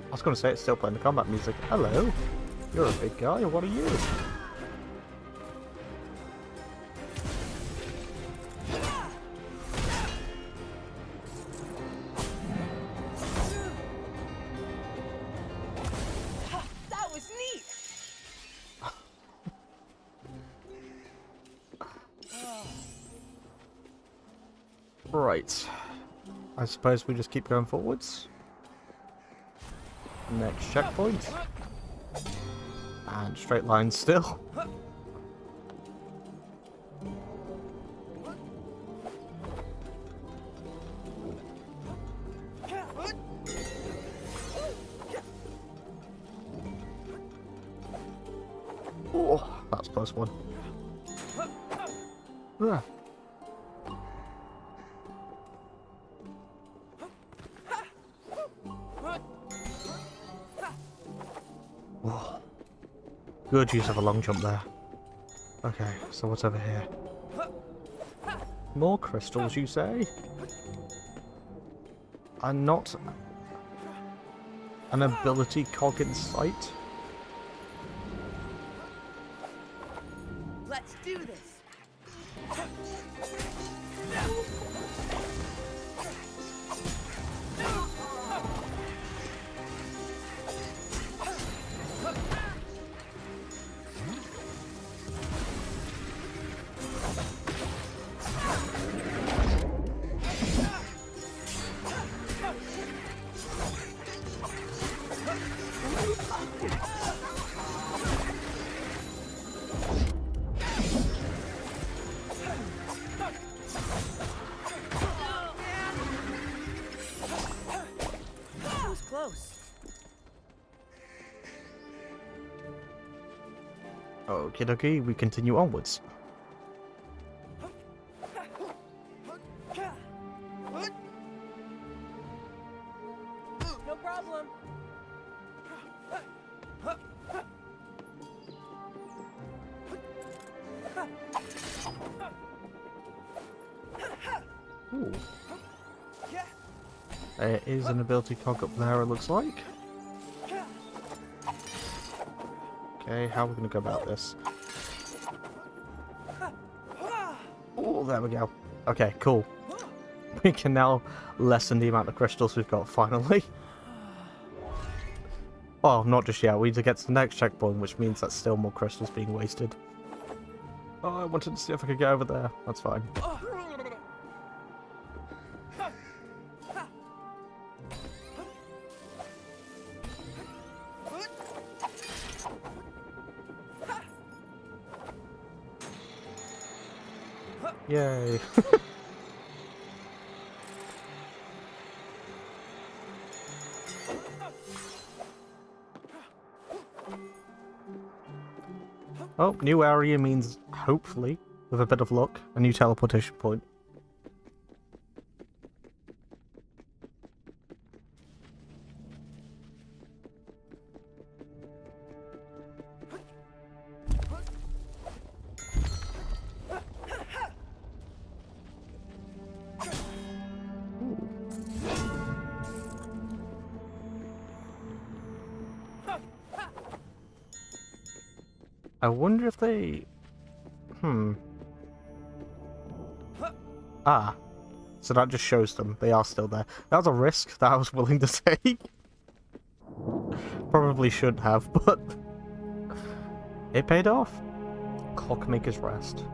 I was going to say it's still playing the combat music. Hello, you're a big guy. What are you? That was neat. Right. I suppose we just keep going forwards. Next checkpoint. And straight line still. Oh, that's a close one. Ah. Oh. Good use of a long jump there. Okay, so what's over here? More crystals, you say? And not an ability cog in sight? Let's do this. That was close. Okie dokie, we continue onwards. No problem. Ooh. There is an ability cog up there, it looks like. Okay, how are we going to go about this? there we go. Okay, cool. We can now lessen the amount of crystals we've got, finally. Well, not just yet. We need to get to the next checkpoint, which means that's still more crystals being wasted. Oh, I wanted to see if I could get over there. That's fine. Yay. Oh, new area means, hopefully, with a bit of luck, a new teleportation point. I wonder if they... Ah. So that just shows them. They are still there. That was a risk that I was willing to take. Probably shouldn't have, but... it paid off. Clockmaker's Rest.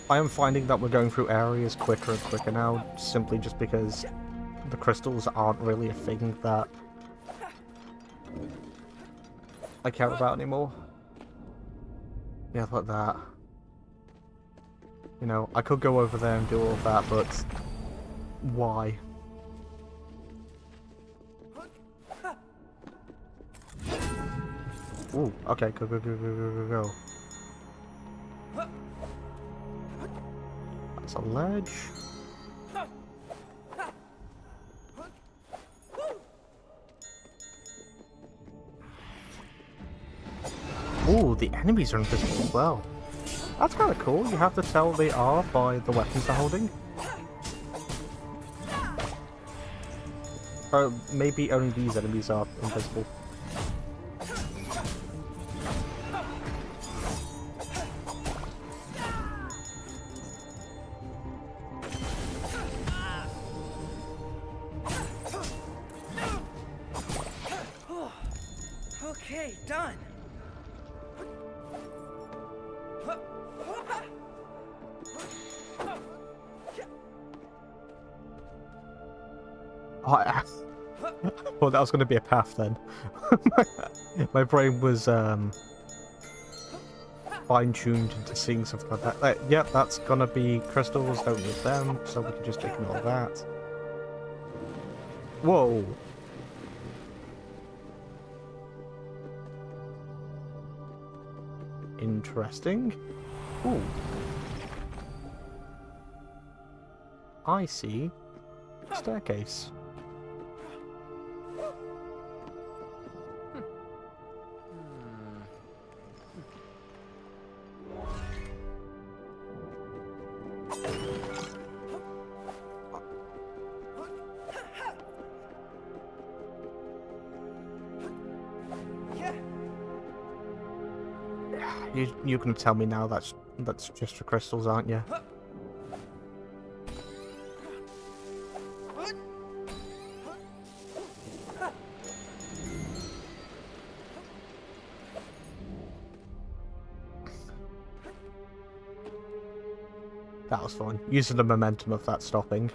I am finding that we're going through areas quicker and quicker now, simply just because the crystals aren't really a thing that I care about anymore. Yeah, like that. You know, I could go over there and do all of that, but why? Ooh, okay, go. That's a ledge. Ooh, the enemies are invisible as well. That's kind of cool. You have to tell they are by the weapons they're holding. Or maybe only these enemies are invisible. Okay, done. Oh, well, that was going to be a path then. My brain was fine-tuned into seeing something like that. Yep, that's going to be crystals, don't need them, so we can just ignore that. Whoa! Interesting. Ooh. I see. Staircase. You're gonna tell me now that's just for crystals, aren't you? That was fun. Using the momentum of that stopping.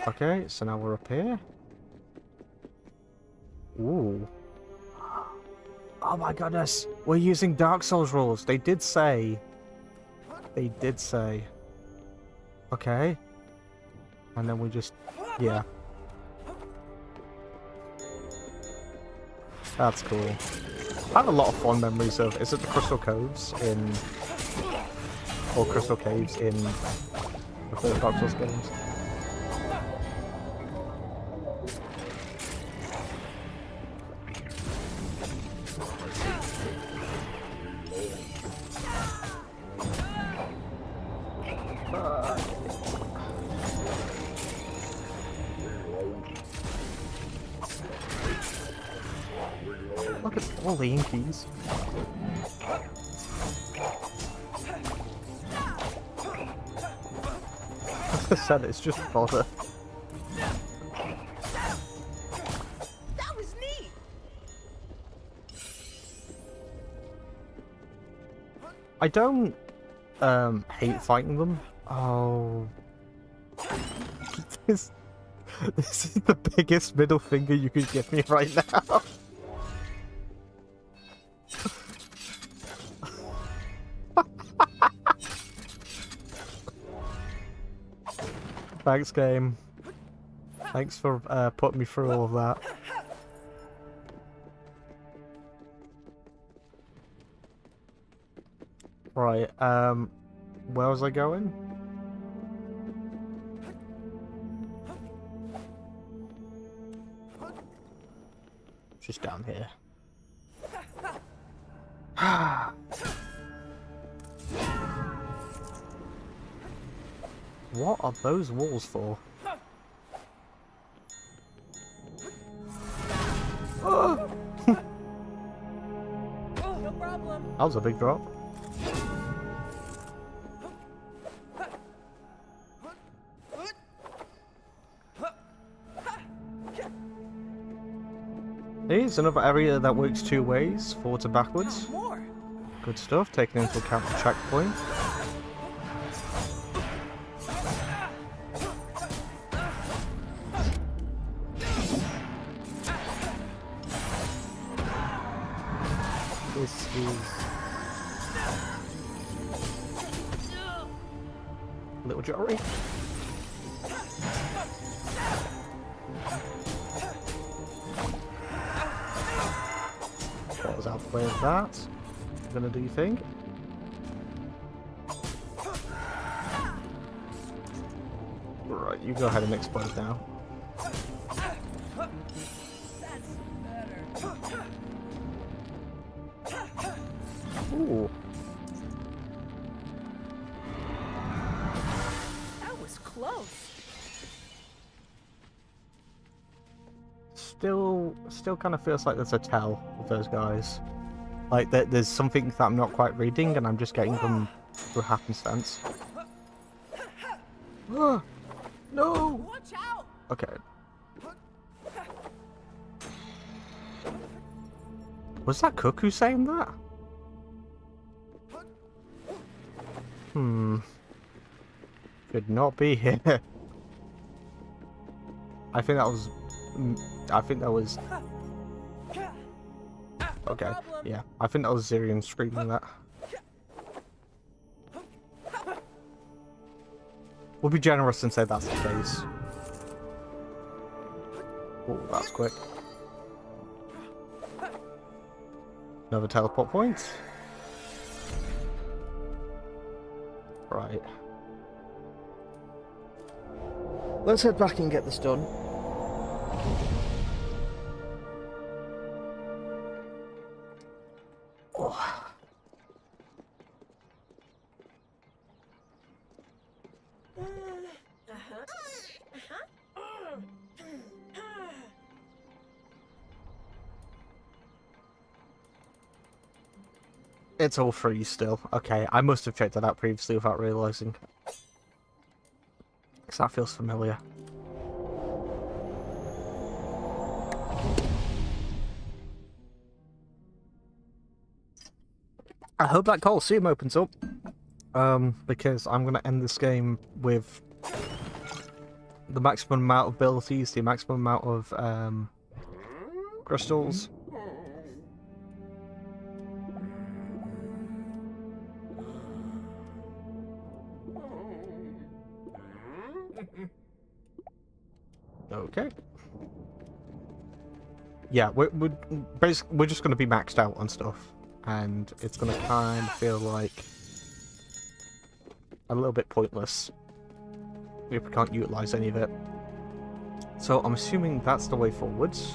Okay, so now we're up here. Ooh. Oh my goodness, we're using Dark Souls rules. They did say. Okay. And then we just, yeah. That's cool. I have a lot of fond memories of, is it the Crystal Coves in, or Crystal Caves in the first Dark Souls games? Look at all the inkies. As I said, it's just fodder. That was neat. I don't hate fighting them. Oh, this is the biggest middle finger you could give me right now. Thanks, game. Thanks for putting me through all of that. Right, where was I going? Just down here. What are those walls for? Oh, no problem. That was a big drop. Here's another area that works two ways, forwards and backwards. More. Good stuff, taking into account the checkpoint. This is a little jittery. What was out the way of that? I'm gonna do your thing. Right, you go ahead and explode now. That's better. Ooh. That was close. Still kind of feels like there's a tell with those guys. Like there's something that I'm not quite reading, and I'm just getting them through happenstance. Ah, no. Watch out. Okay. Was that Cuckoo saying that? Could not be here. I think that was. Okay, yeah. I think that was Zirian screaming that. We'll be generous and say that's the case. Oh, that's quick. Another teleport point. Right. Let's head back and get this done. Oh. It's all free still. Okay, I must have checked that out previously without realising. Because that feels familiar. I hope that Coliseum opens up. Because I'm going to end this game with the maximum amount of abilities, the maximum amount of crystals. Okay. Yeah, we're basically we're just going to be maxed out on stuff, and it's going to kind of feel like a little bit pointless if we can't utilize any of it. So I'm assuming that's the way forwards,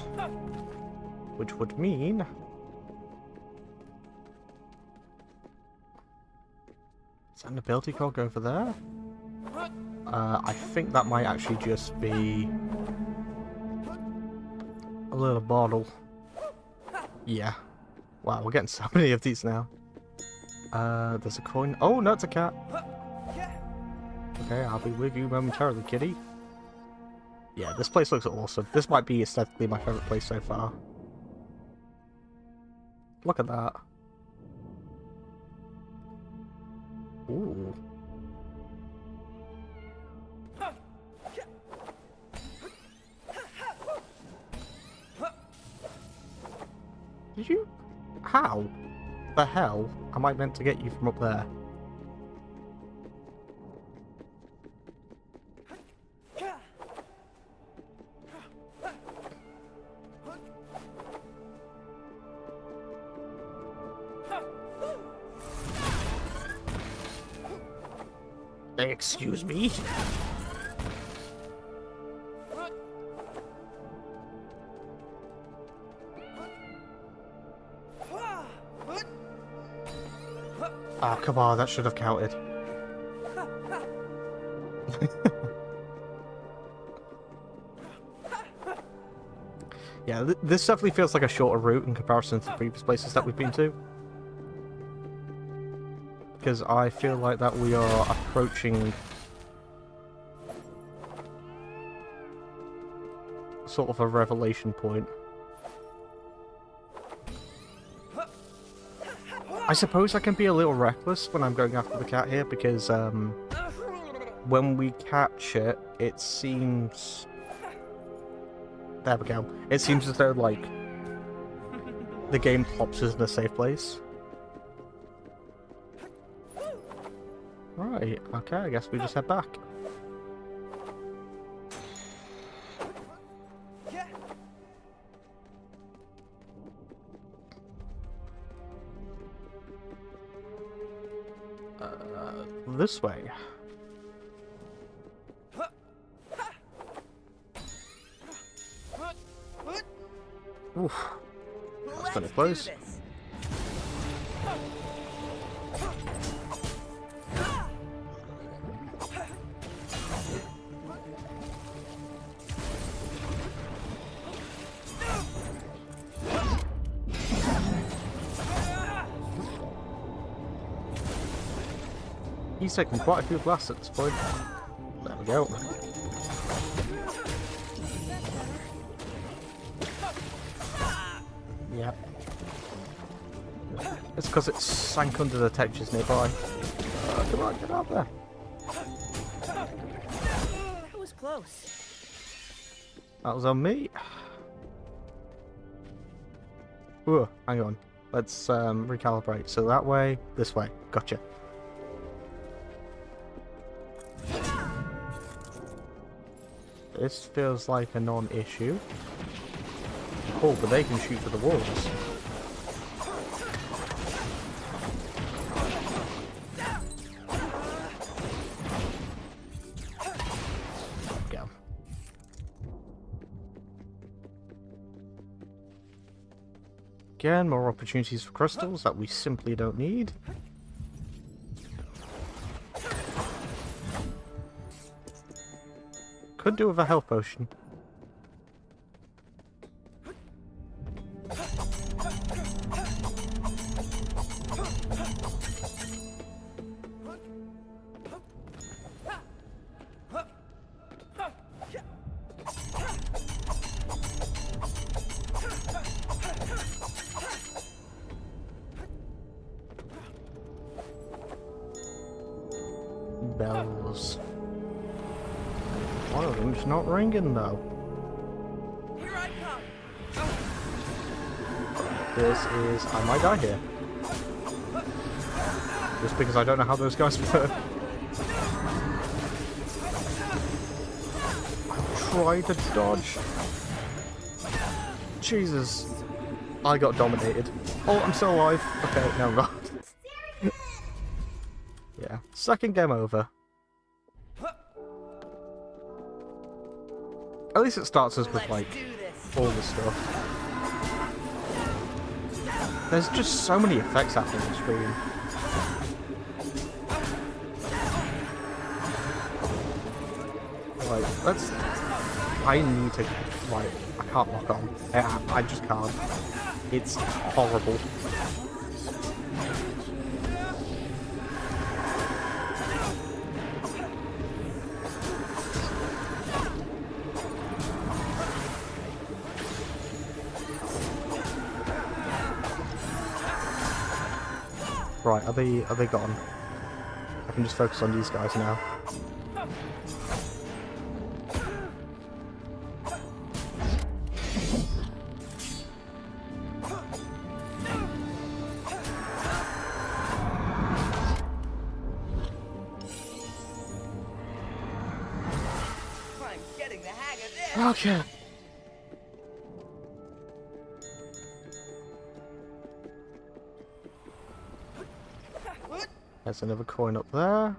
which would mean is that an ability cog over there? I think that might actually just be a little bottle. Yeah. Wow, we're getting so many of these now. There's a coin. Oh, no, it's a cat. Okay, I'll be with you momentarily, kitty. Yeah, this place looks awesome. This might be aesthetically my favorite place so far. Look at that. Ooh. Did you? How the hell am I meant to get you from up there? Excuse me? Oh, come on, that should have counted. Yeah, this definitely feels like a shorter route in comparison to the previous places that we've been to. Because I feel like that we are approaching sort of a revelation point. I suppose I can be a little reckless when I'm going after the cat here, because when we catch it, it seems... There we go. It seems as though, like, the game pops us in a safe place. Right, okay, I guess we just head back. This way. Oof. That's pretty close. He's taking quite a few blasts at this point. There we go. Yeah. It's because it sank under the textures nearby. Come on, get out there. That was close. That was on me. Ooh, hang on. Let's recalibrate. So that way, this way. Gotcha. This feels like a non-issue. Oh, but they can shoot for the walls. Go. Again, more opportunities for crystals that we simply don't need. Could do with a health potion. Bells. One of them's not ringing though. Here I come. This is... I might die here. Just because I don't know how those guys work. Try to dodge. Jesus. I got dominated. Oh, I'm still alive. Okay, no, I'm not. Yeah. Second game over. At least it starts us with, like, all the stuff. There's just so many effects happening on the screen. Like, let's... I need to... Like, I can't lock on. I just can't. It's horrible. Right, are they gone? I can just focus on these guys now. I'm getting the hang of this. Okay. There's another coin up there.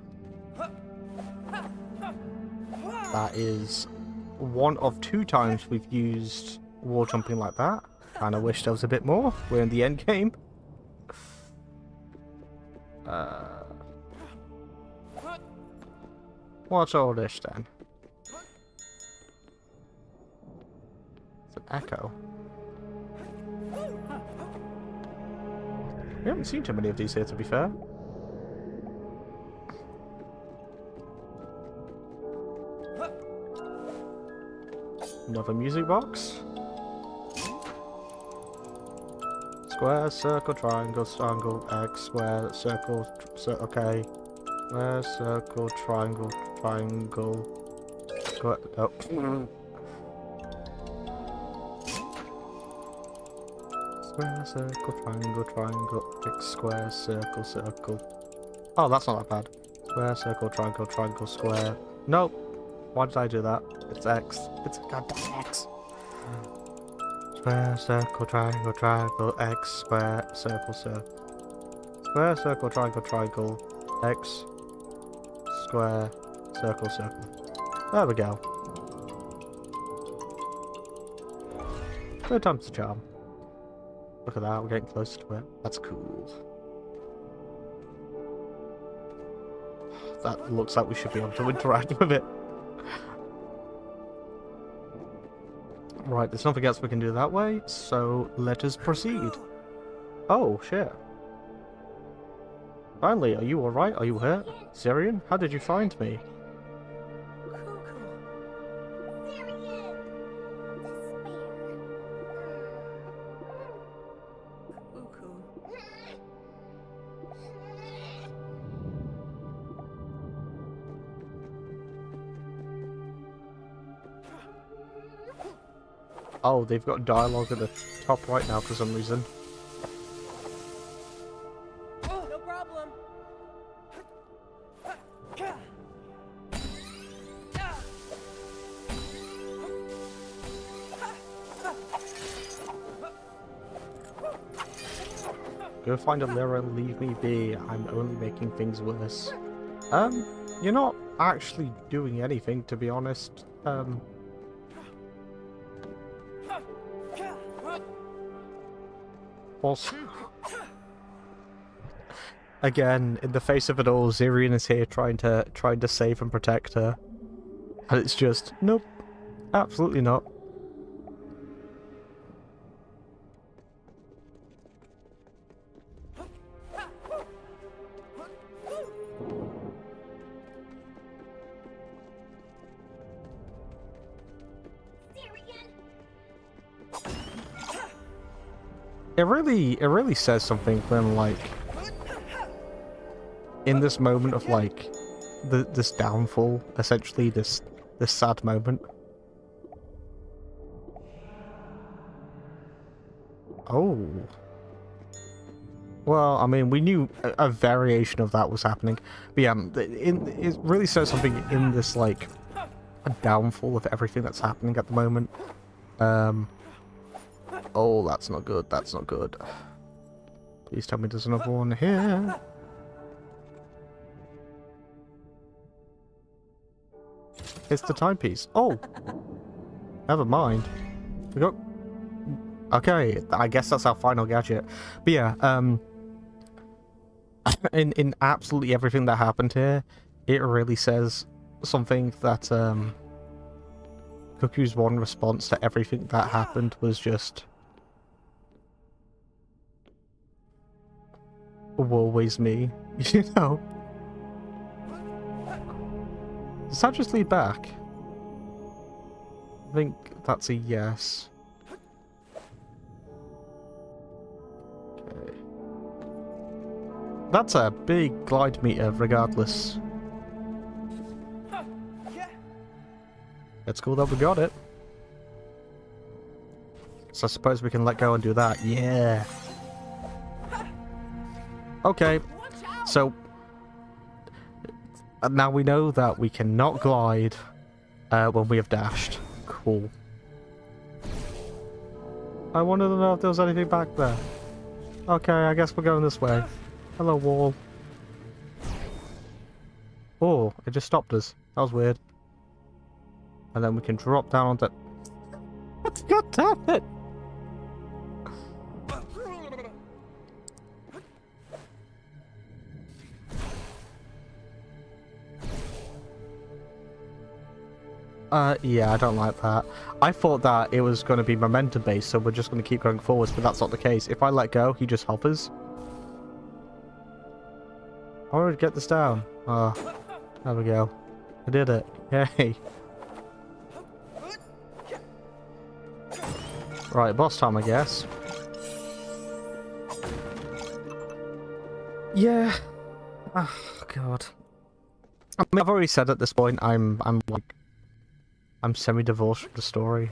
That is one of 2 times we've used wall jumping like that. And I wish there was a bit more. We're in the end game. What's all this then? It's an echo. We haven't seen too many of these here, to be fair. Another music box. Square, circle, triangle, triangle, X, square, circle, okay. Square, circle, triangle, triangle, square, oh. Square, circle, triangle, triangle, X, square, circle, circle. Oh, that's not that bad. Square, circle, triangle, triangle, square. Nope. Why did I do that? It's X. It's a goddamn X. Square, circle, triangle, triangle, X, square, circle, circle. Square, circle, triangle, triangle, X, square, circle, circle. There we go. 3rd time's the charm. Look at that, we're getting closer to it. That's cool. That looks like we should be able to interact with it. Right, there's nothing else we can do that way, so let us proceed. Oh, shit. Finally, are you alright? Are you hurt? Syrian, how did you find me? Oh, they've got dialogue at the top right now for some reason. No problem. Go find a mirror and leave me be. I'm only making things worse. You're not actually doing anything, to be honest. Also, again, in the face of it all, Zirian is here trying to save and protect her, and it's just nope, absolutely not. It really says something when, like, in this moment of, like, this downfall, essentially this sad moment. Oh. Well, I mean, we knew a variation of that was happening, but yeah, it really says something in this, like, a downfall of everything that's happening at the moment. Oh, that's not good, that's not good. Please tell me there's another one here. It's the timepiece. Oh! Never mind. We got... Okay, I guess that's our final gadget. But yeah, in absolutely everything that happened here, it really says something that, Cuckoo's one response to everything that happened was just... always me, you know. Does that just lead back? I think that's a yes. Okay. That's a big glide meter, regardless. It's cool that we got it. So I suppose we can let go and do that. Yeah. Okay. So now we know that we cannot glide when we have dashed. Cool. I wanted to know if there was anything back there. Okay, I guess we're going this way. Hello, wall. Oh, it just stopped us. That was weird. And then we can drop down onto... God damn it! Yeah, I don't like that. I thought that it was going to be momentum based, so we're just going to keep going forwards, but that's not the case. If I let go, he just hovers. I want to get this down. Oh, there we go. I did it. Yay. Right, boss time, I guess. Yeah. Oh, God. I mean, I've already said at this point, I'm semi-divorced from the story.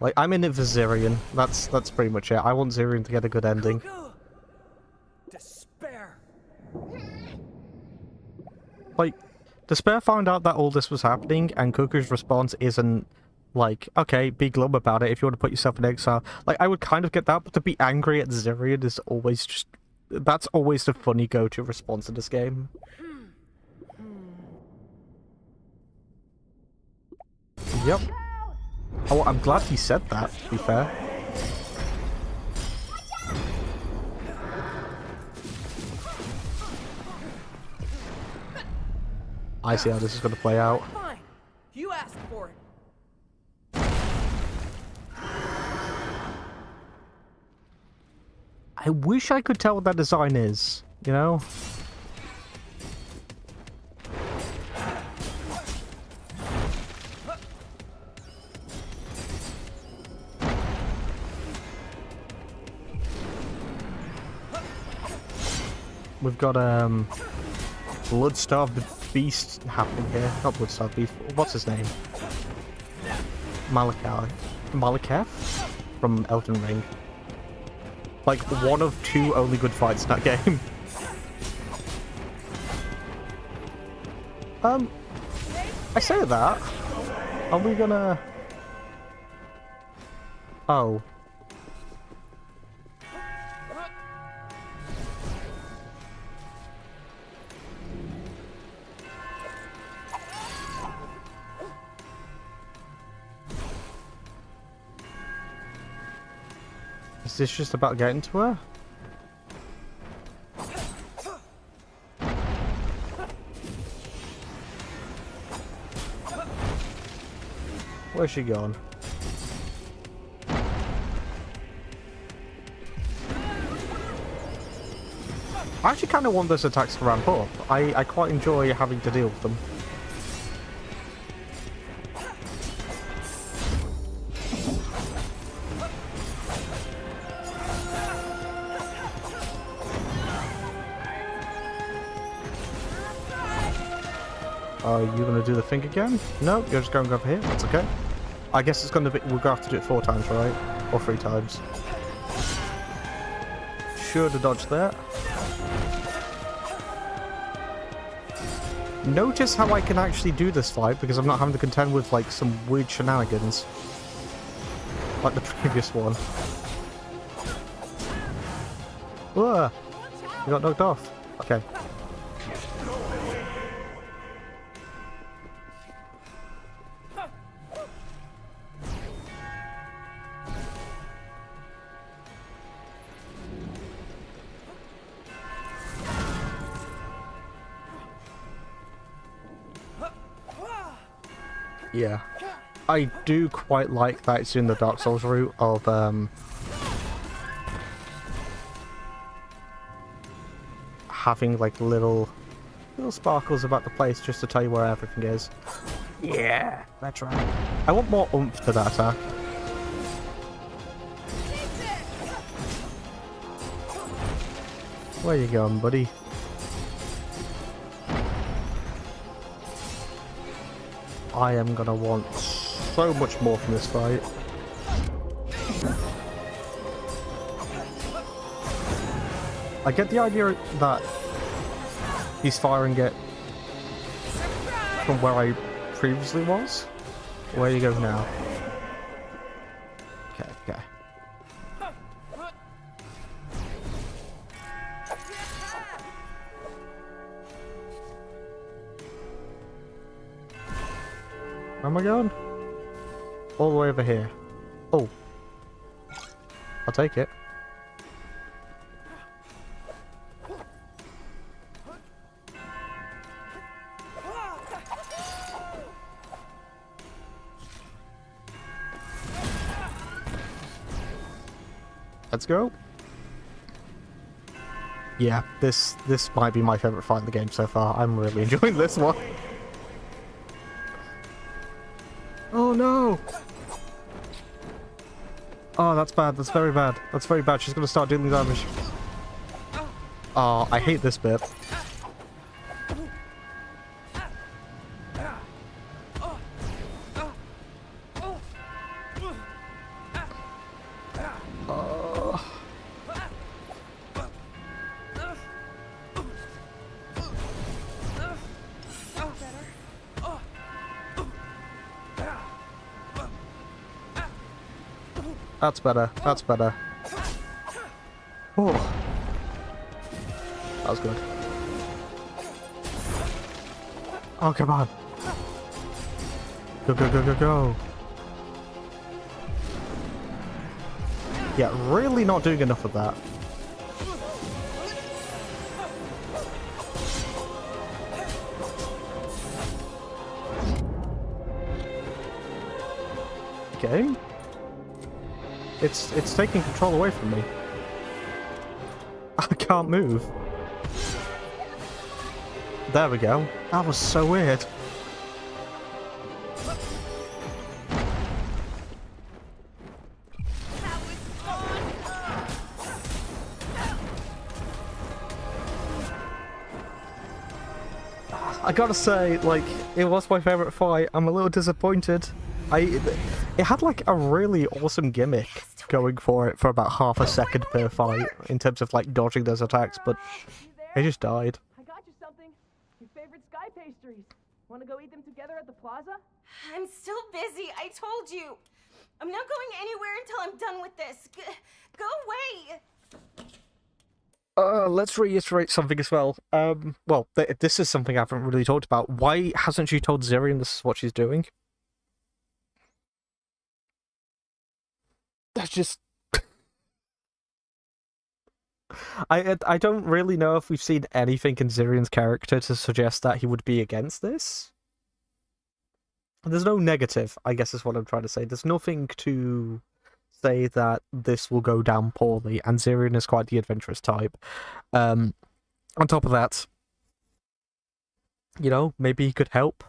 Like, I'm in it for Zirian. That's pretty much it. I want Zirian to get a good ending. Despair. Like, Despair found out that all this was happening, and Cuckoo's response isn't like, okay, be glum about it if you want to put yourself in exile. Like, I would kind of get that, but to be angry at Zirian is always just... That's always the funny go-to response in this game. Yep. Oh, I'm glad he said that, to be fair. I see how this is going to play out. Fine. You asked for it. I wish I could tell what that design is, you know? We've got Blood-Starved Beast happening here. Not Blood-Starved Beast. What's his name? Malekith from Elden Ring. Like, one of two only good fights in that game. I say that. Are we gonna... Oh. Is this just about getting to her? Where's she gone? I actually kind of want those attacks to ramp up. I quite enjoy having to deal with them. Are you gonna do the thing again? No, you're just going over here. That's okay. I guess it's gonna be. We're gonna have to do it 4 times, right? Or 3 times. Should have dodged that. Notice how I can actually do this fight because I'm not having to contend with like some weird shenanigans, like the previous one. Whoa! You got knocked off. Okay. Yeah. I do quite like that it's in the Dark Souls route of having like little sparkles about the place just to tell you where everything is. Yeah, that's right. I want more oomph to that attack. Where you going, buddy? I am gonna want so much more from this fight. I get the idea that he's firing it from where I previously was. Where you go now? Okay, okay. Where am I going? All the way over here. Oh. I'll take it. Let's go. Yeah, this might be my favorite fight in the game so far. I'm really enjoying this one. Oh no! Oh, that's bad. That's very bad. That's very bad. She's gonna start dealing damage. Oh, I hate this bit. That's better. That's better. Oh. That was good. Oh, come on. Go, go, go, go, go. Yeah, really not doing enough of that. Okay. It's taking control away from me. I can't move. There we go. That was so weird. I gotta say, like, it was my favorite fight. I'm a little disappointed. It had like a really awesome gimmick going for it for about half a second per fight in terms of like dodging those attacks, but it just died. I got you something. Your favorite sky pastries. Want to go eat them together at the plaza? I'm still busy. I told you. I'm not going anywhere until I'm done with this. Go away. Let's reiterate something as well. Well, this is something I haven't really talked about. Why hasn't she told Zirian this is what she's doing? That's just... I don't really know if we've seen anything in Zirian's character to suggest that he would be against this. There's no negative, I guess is what I'm trying to say. There's nothing to say that this will go down poorly, and Zirian is quite the adventurous type. On top of that, you know, maybe he could help.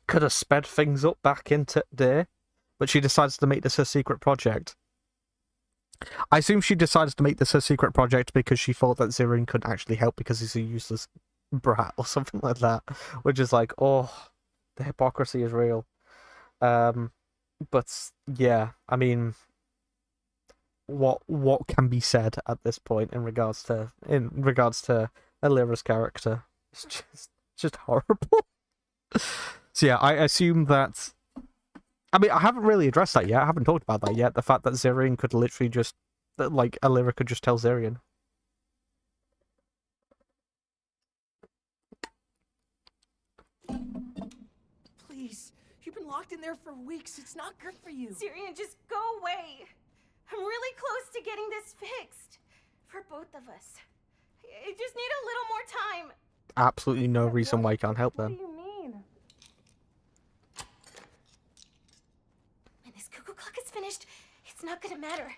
Could have sped things up back into there. But she decides to make this her secret project. I assume she decides to make this her secret project because she thought that Zirian couldn't actually help because he's a useless brat or something like that. Which is like, oh, the hypocrisy is real. But yeah, I mean, what can be said at this point in regards to Alira's character? It's just horrible. So yeah, I assume that. I mean, I haven't really addressed that yet. I haven't talked about that yet. The fact that Zirian could literally just, like, Alira could just tell Zirian. Please. You've been locked in there for weeks. It's not good for you. Zirian, just go away. I'm really close to getting this fixed. For both of us. I just need a little more time. Absolutely no reason why you can't help them. What do you mean? When this cuckoo clock is finished, it's not gonna matter.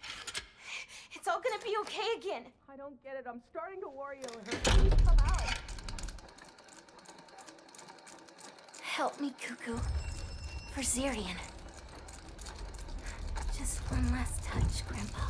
It's all gonna be okay again. I don't get it. I'm starting to worry over her. Please come out. Help me, Cuckoo. For Zirian. Just one last touch, Grandpa.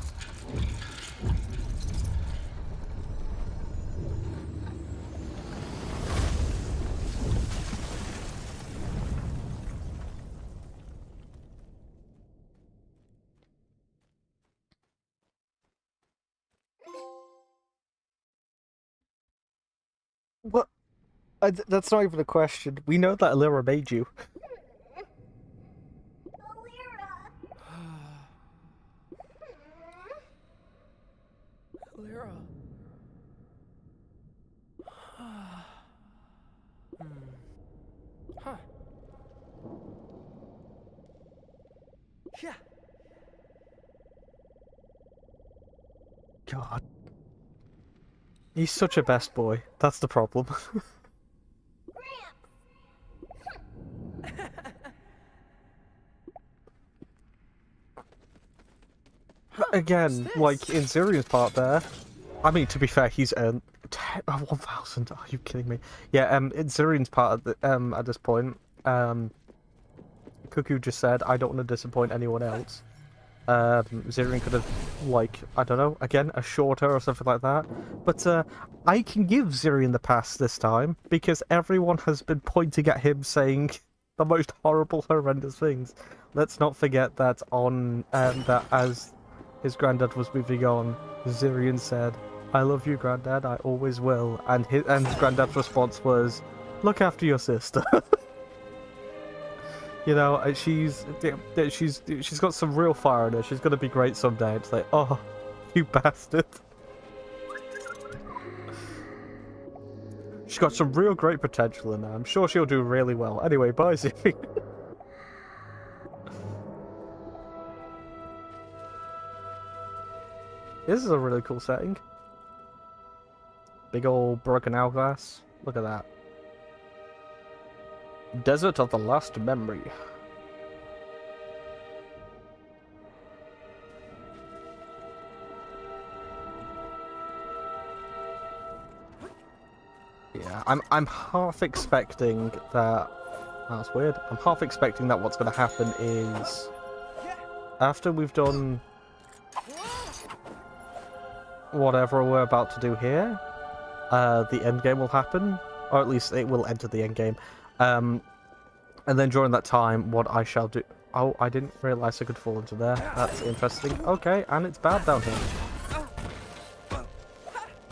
What? That's not even a question. We know that Alira made you. Lyra. Huh. Yeah. God. He's such a best boy. That's the problem. Again, like in Zirian's part there. I mean, to be fair, he's earned 1,000. Are you kidding me? Yeah, in Zirian's part at this point, Cuckoo just said, "I don't want to disappoint anyone else." Zirian could have, like, I don't know, again, assured her or something like that. But I can give Zirian the pass this time because everyone has been pointing at him saying the most horrible, horrendous things. Let's not forget that that as his granddad was moving on, Zirian said, "I love you, Granddad. I always will." And his granddad's response was, "Look after your sister." You know, she's got some real fire in her. She's gonna be great someday. It's like, oh, you bastard. She's got some real great potential in her. I'm sure she'll do really well. Anyway, bye, Zippy. This is a really cool setting. Big old broken hourglass. Look at that. Desert of the Last Memory. Yeah, I'm half expecting that. That's weird. I'm half expecting that what's going to happen is after we've done whatever we're about to do here, the end game will happen, or at least it will enter the end game. And then during that time, what I shall do... Oh, I didn't realise I could fall into there. That's interesting. Okay, and it's bad down here.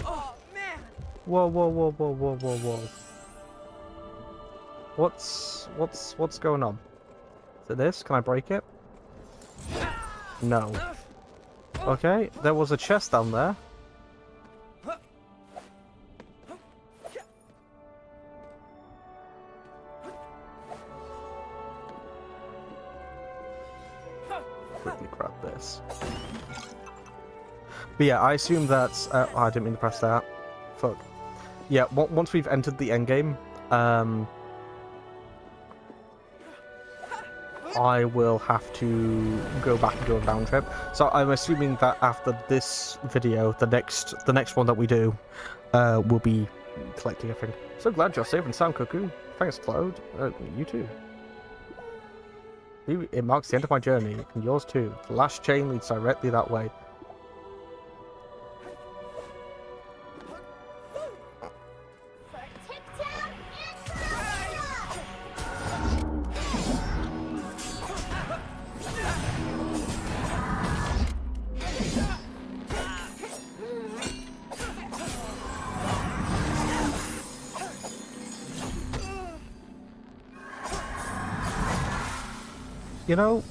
Oh man. Whoa, whoa, whoa, whoa, whoa, whoa, whoa. What's going on? Is it this? Can I break it? No. Okay, there was a chest down there. Quickly grab this. But yeah, I assume that's... oh, I didn't mean to press that. Fuck. Yeah, once we've entered the endgame, I will have to go back and do a round trip. So I'm assuming that after this video, the next one that we do, will be collecting everything. So glad you're safe and sound, Cuckoo. Thanks, Cloud. You too. It marks the end of my journey, and yours too. The last chain leads directly that way. You know,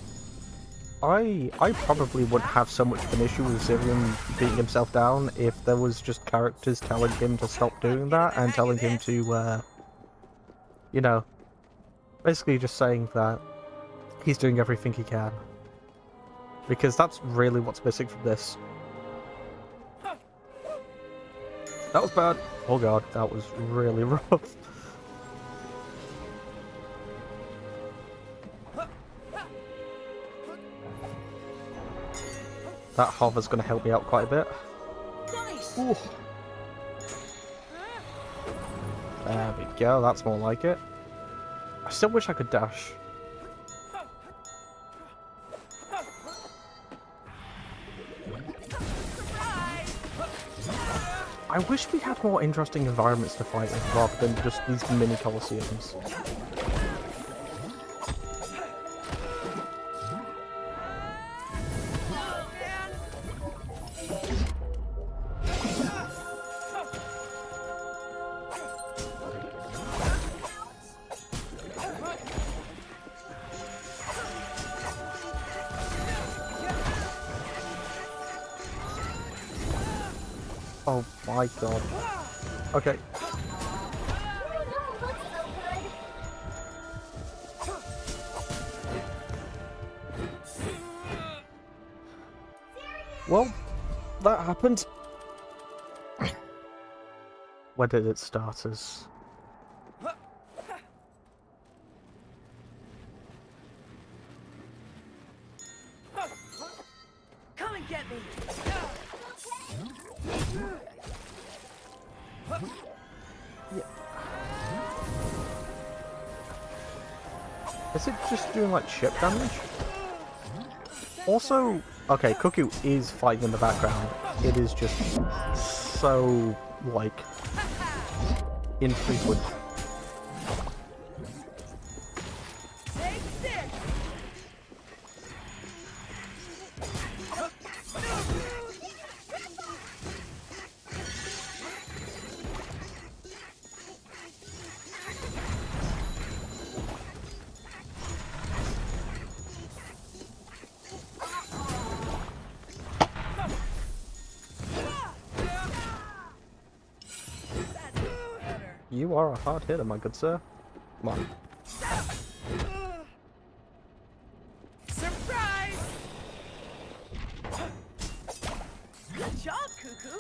I probably wouldn't have so much of an issue with Zirian beating himself down if there was just characters telling him to stop doing that and telling him to, you know, basically just saying that he's doing everything he can. Because that's really what's missing from this. That was bad. Oh god, that was really rough. that hover's going to help me out quite a bit. Nice. Ooh. There we go, that's more like it. I still wish I could dash. I wish we had more interesting environments to fight in rather than just these mini coliseums. Oh my god. Okay. Well, that happened. Where did it start as? Come and get me. Is it just doing like ship damage? Also, okay, Cuckoo is fighting in the background. It is just so, like, infrequent. Take this. You are a hard hitter, my good sir. Come on. Surprise! Good job, Cuckoo.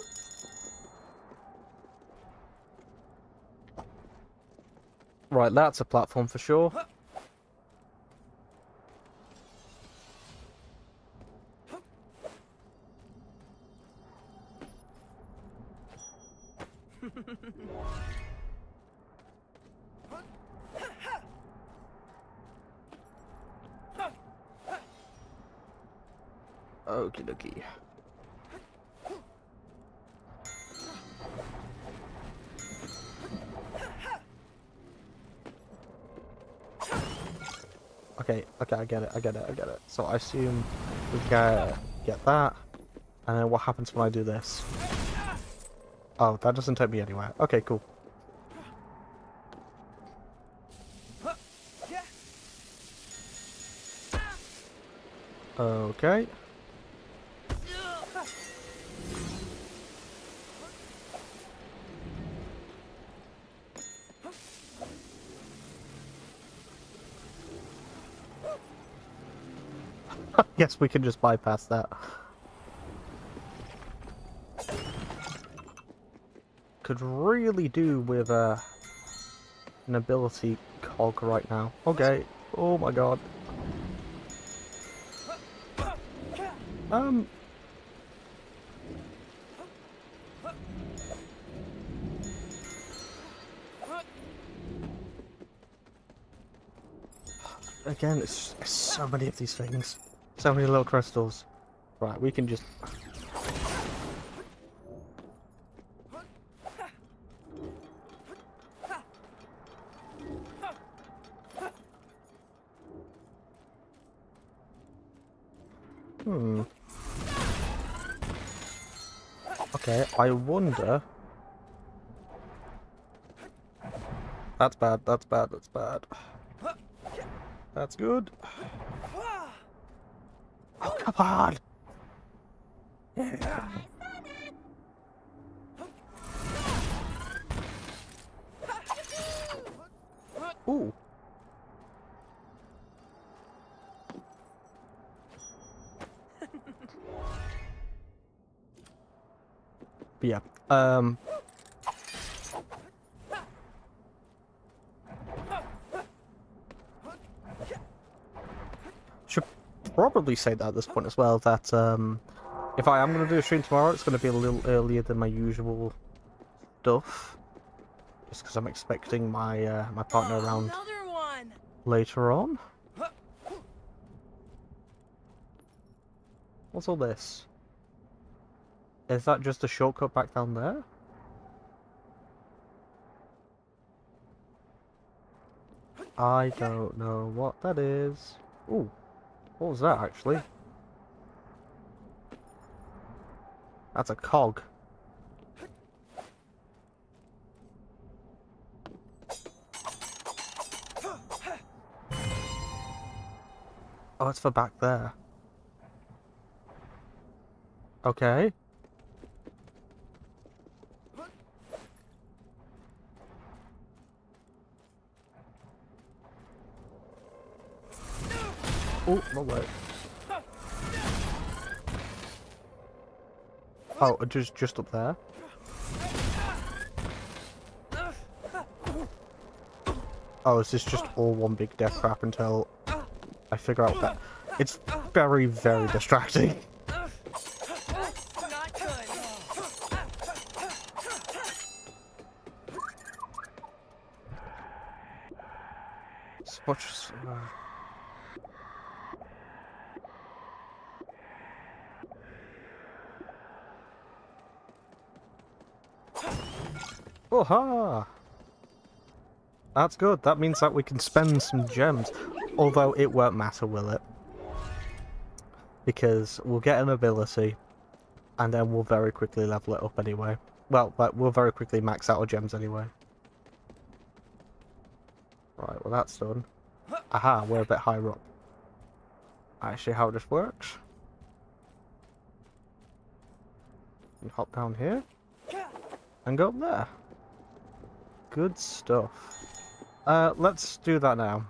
Right, that's a platform for sure. Okie dokie. Okay, I get it. So I assume we get that, and then what happens when I do this? Oh, that doesn't take me anywhere. Okay, cool. Okay. Yes, we can just bypass that. Could really do with an ability cog right now. Okay. Oh my god. Again, it's so many of these things. So many little crystals. Right, we can just... Okay, I wonder... That's bad, that's bad, that's bad. That's good. Oh, come on! Yeah. Ooh. But yeah, should probably say that at this point as well, that If I am going to do a stream tomorrow, it's going to be a little earlier than my usual stuff. Just because I'm expecting my my partner around Another one. later on. What's all this? Is that just a shortcut back down there? I don't know what that is. Ooh, what was that actually? That's a cog. Oh, it's for back there. Okay. Oh, no way. Oh, just up there. Oh, is this just all one big death crap until I figure out that it's very, very distracting. Not good. So much. Oh ha! That's good. That means that we can spend some gems. Although it won't matter, will it? Because we'll get an ability, and then we'll very quickly level it up anyway. Well, we'll very quickly max out our gems anyway. Right, well that's done. Aha, we're a bit higher up. Actually, how this works. You hop down here, and go up there. Good stuff. Let's do that now.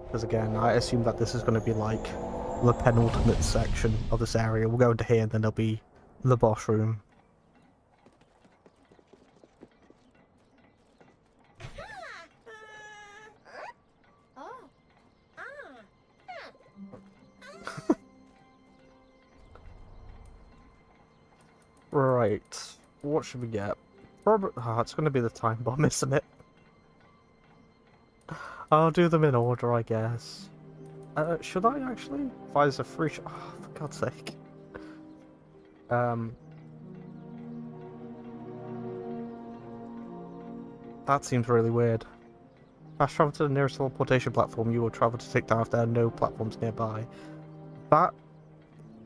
Because again, I assume that this is going to be like the penultimate section of this area. We'll go into here and then there'll be the boss room. Right, what should we get? Probably, it's going to be the time bomb, isn't it? I'll do them in order, I guess. Should I actually? Fire's a free shot. Oh, for God's sake. That seems really weird. Fast travel to the nearest teleportation platform. You will travel to take down if there are no platforms nearby. That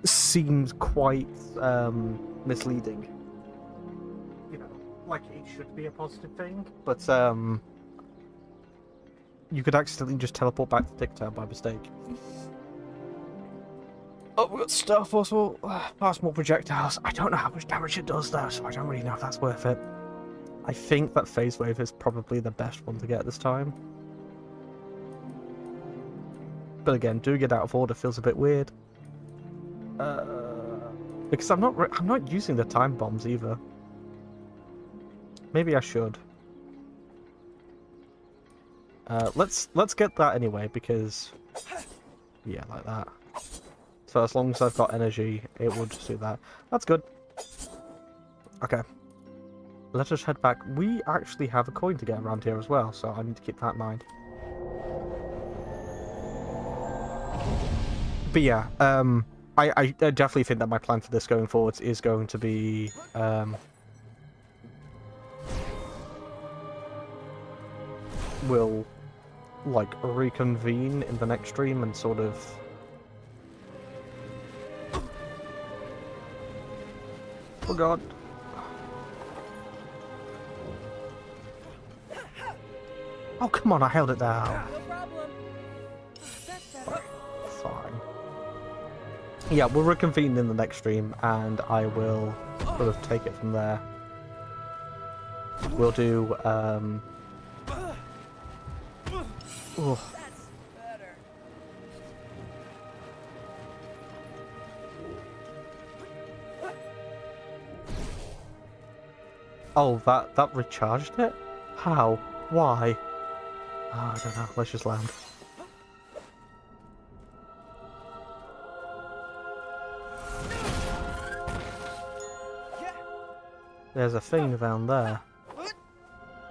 seems quite misleading. You know, like it should be a positive thing, but you could accidentally just teleport back to Ticktown by mistake. Oh, we got Star Force will pass more projectiles. I don't know how much damage it does though, so I don't really know if that's worth it. I think that Phase Wave is probably the best one to get this time. But again, doing it out of order feels a bit weird. Because I'm not using the time bombs either. Maybe I should. Let's get that anyway, because yeah, like that. So as long as I've got energy, it will just do that. That's good. Okay. Let us head back. We actually have a coin to get around here as well, so I need to keep that in mind. But yeah, I definitely think that my plan for this going forwards is going to be we'll like reconvene in the next stream and sort of oh god. Oh come on, I held it down. No problem. That's better. Fine. Yeah, we'll reconvene in the next stream and I will sort of take it from there. We'll do oh. That's better. Oh, that recharged it? How? Why? Oh, I don't know. Let's just land. There's a thing down there.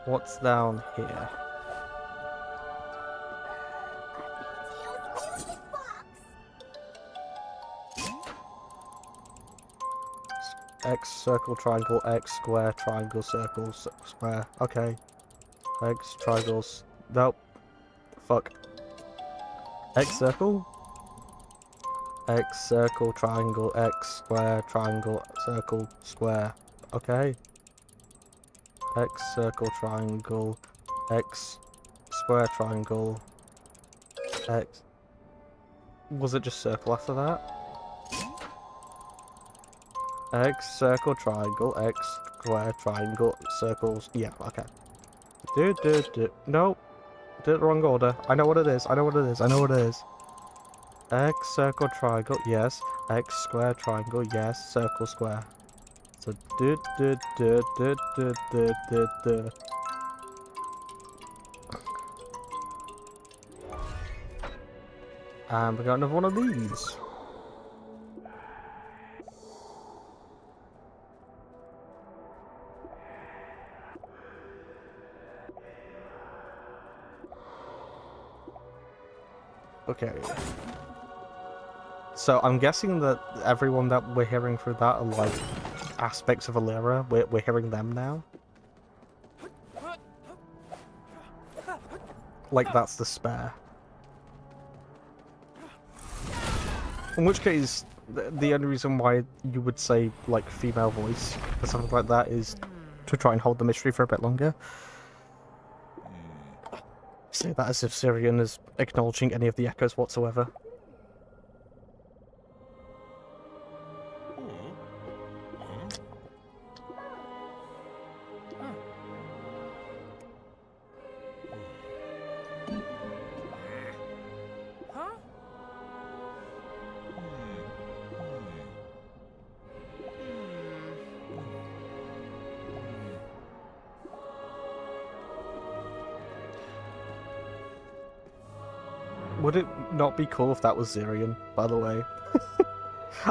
What's down here? X, circle, triangle, X, square, triangle, circle, square. Okay. X, triangles. Nope. Fuck. X, circle. X, circle, triangle, X, square, triangle, circle, square. Okay. X, circle, triangle, X, square, triangle, X. Was it just circle after that? X, circle, triangle, X, square, triangle, circles. Yeah, okay. Nope. Did it the wrong order. I know what it is. I know what it is. I know what it is. X, circle, triangle, yes. X, square, triangle, yes. Circle, square. So, And we got another one of these. Okay. So I'm guessing that everyone that we're hearing through that are like aspects of Alira. We're hearing them now. Like that's the spare. In which case, the only reason why you would say like female voice or something like that is to try and hold the mystery for a bit longer. Say that as if Syrian is acknowledging any of the echoes whatsoever. Would it not be cool if that was Zirian, by the way?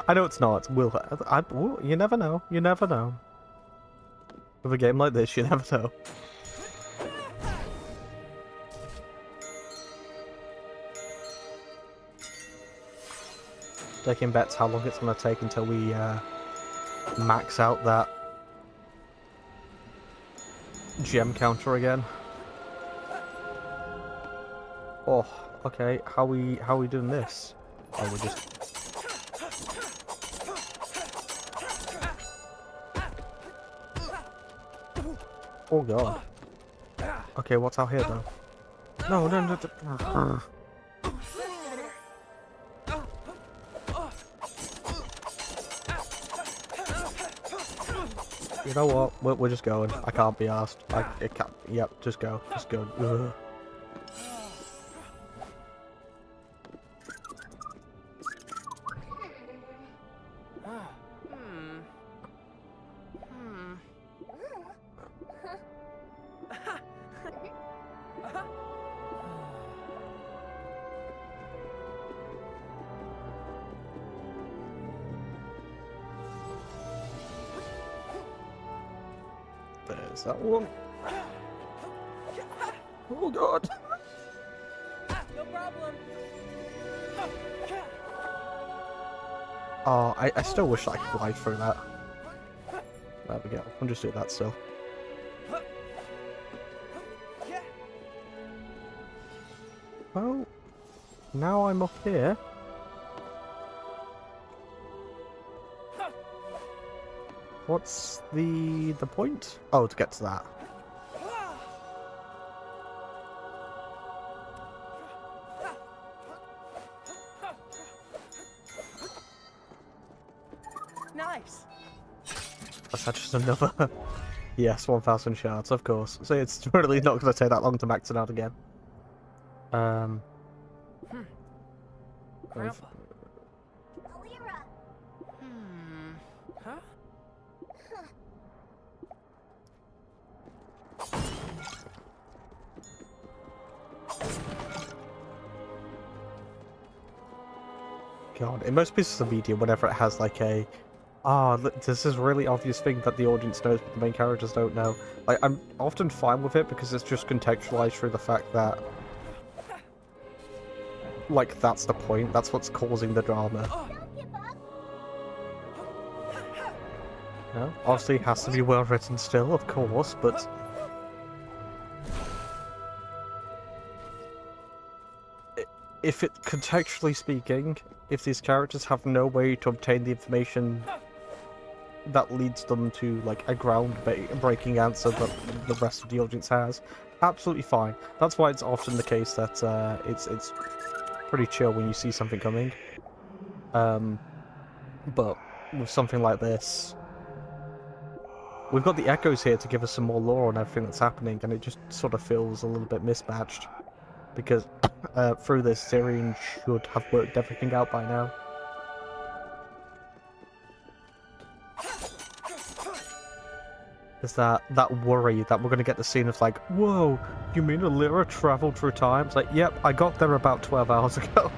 I know it's not. You never know. You never know. With a game like this, you never know. Taking bets how long it's going to take until we max out that gem counter again. Oh. Okay, how we doing this? Oh, we're just... Oh god. Okay, what's out here though? No. You know what? We're just going. I can't be asked. It can't. Yep, just go. Just go. Ugh. There's that one. Oh god. No problem. Oh, I still wish I could glide through that. There we go. I'll just do that still. Well, now I'm up here. What's the point? Oh, to get to that. Nice. That's just another... Yes, 1,000 shards, of course. So it's really not going to take that long to max it out again. Grandpa. Huh? God, in most pieces of media, whenever it has like a Ah, this is a really obvious thing that the audience knows, but the main characters don't know. Like, I'm often fine with it because it's just contextualized through the fact that, like, that's the point. That's what's causing the drama. No, obviously it has to be well written still, of course, but if it, contextually speaking, if these characters have no way to obtain the information that leads them to, like, a ground-breaking answer that the rest of the audience has, absolutely fine. That's why it's often the case that it's pretty chill when you see something coming. But with something like this, we've got the echoes here to give us some more lore on everything that's happening, and it just sort of feels a little bit mismatched. Because through this, Zirian should have worked everything out by now. There's that worry that we're going to get the scene of like, whoa, you mean Alira traveled through time? It's like, yep, I got there about 12 hours ago.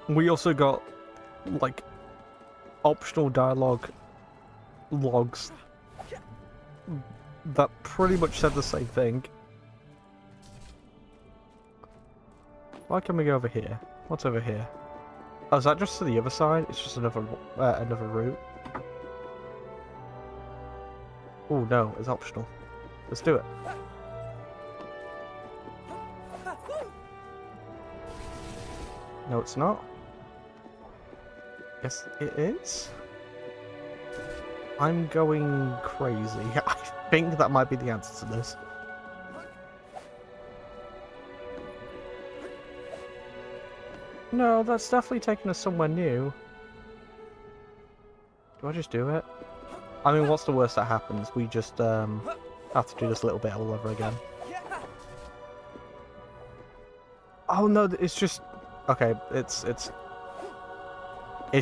We also got, like, optional dialogue logs that pretty much said the same thing. Why can we go over here? What's over here? Oh, is that just to the other side? It's just another route. Oh no, it's optional. Let's do it. No, it's not. Yes, it is. I'm going crazy. I think that might be the answer to this. No, that's definitely taking us somewhere new. Do I just do it? I mean, what's the worst that happens? We just have to do this little bit all over again. Oh no, it's just... Okay, it's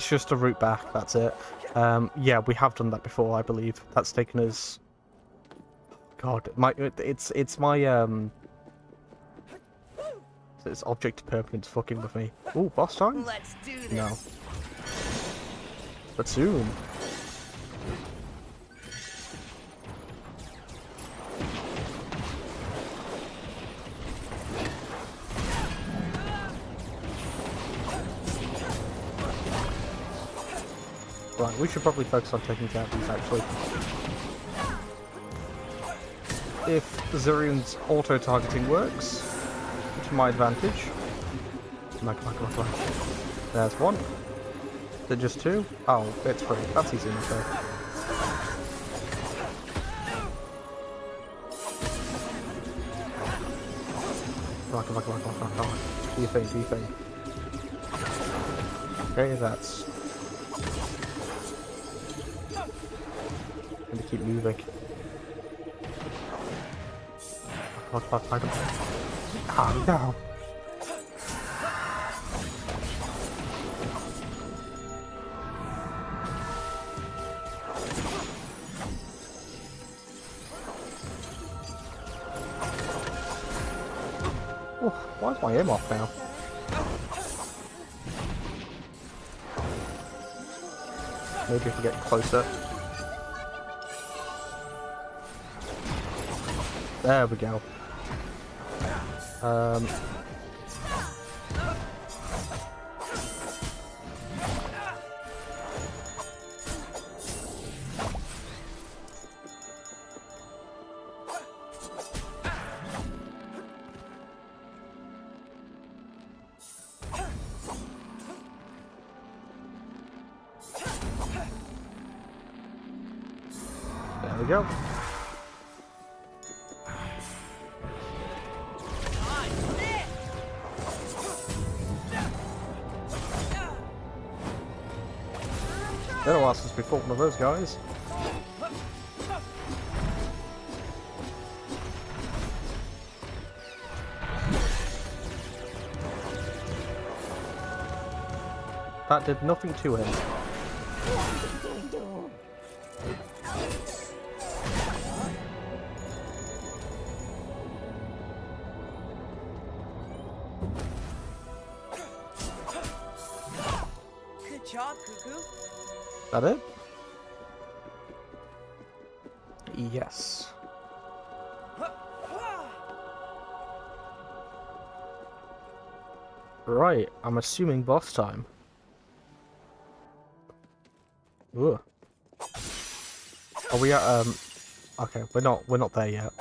just a route back, that's it. Yeah, we have done that before, I believe. That's taken us... God, it's my it's object of permanence fucking with me. Ooh, boss time? Let's do this. No. But soon. Right, we should probably focus on taking care of these, actually. If Zirian's auto-targeting works, to my advantage. Come on. There's one. Is it just two? Oh, it's free. That's easy enough, though. Come on. Do your thing. Okay, that's... I'm gonna keep moving. Oh no! Oh, why is my aim off now? Maybe if we get closer. There we go. There we go. Been a while since we fought one of those guys. That did nothing to him. job, Cuckoo. That it? Yes. Right, I'm assuming boss time. Ugh. Are we at okay, we're not there yet.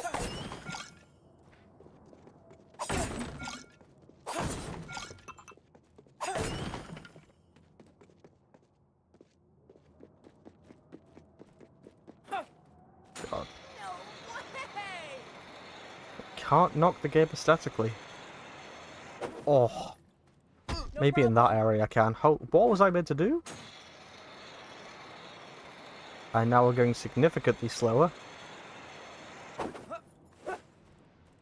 God. Can't knock the game aesthetically. Oh. Maybe in that area I can. What was I meant to do? And now we're going significantly slower.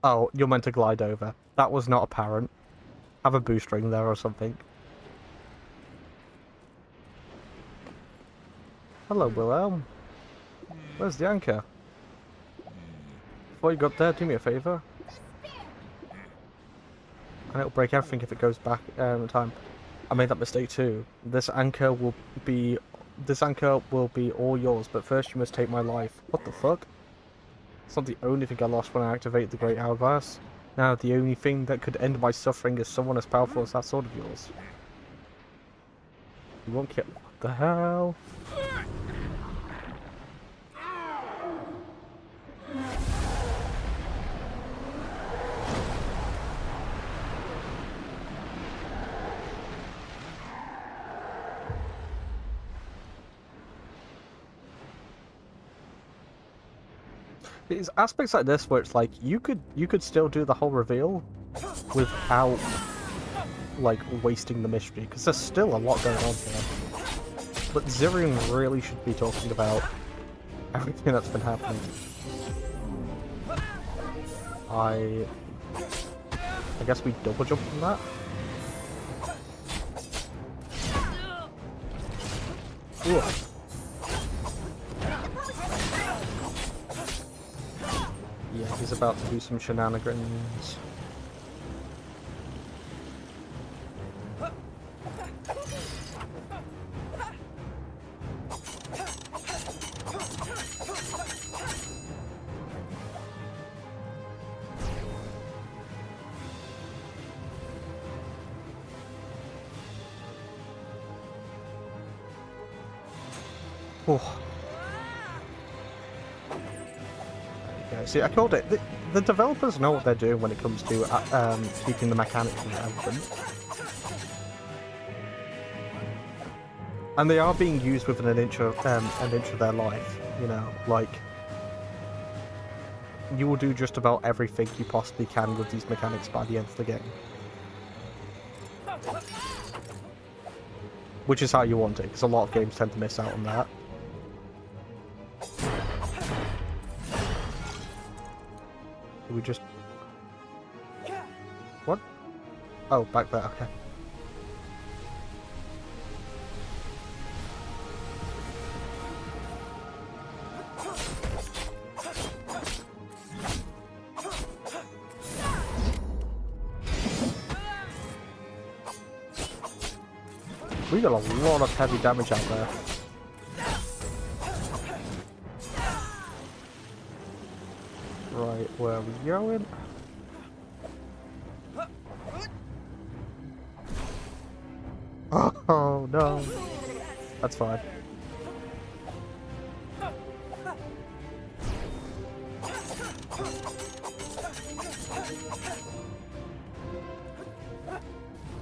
Oh, you're meant to glide over. That was not apparent. Have a boost ring there or something. Hello, Wilhelm. Where's the anchor? Before you got there, do me a favour. And it'll break everything if it goes back in time. I made that mistake too. This anchor will be all yours, but first you must take my life. What the fuck? It's not the only thing I lost when I activated the Great Hourglass. Now the only thing that could end my suffering is someone as powerful as that sword of yours. You won't kill. What the hell? There's aspects like this where it's like you could still do the whole reveal without like wasting the mystery, because there's still a lot going on here. But Zirian really should be talking about everything that's been happening. I guess we double jump from that. Ooh. Yeah, he's about to do some shenanigans. Oh. See, I called it. The developers know what they're doing when it comes to keeping the mechanics relevant. And they are being used within an inch of their life, you know, like you will do just about everything you possibly can with these mechanics by the end of the game. Which is how you want it, because a lot of games tend to miss out on that. We just... What? Oh, back there, okay. We got a lot of heavy damage out there. Right, where are we going? Oh no. That's fine.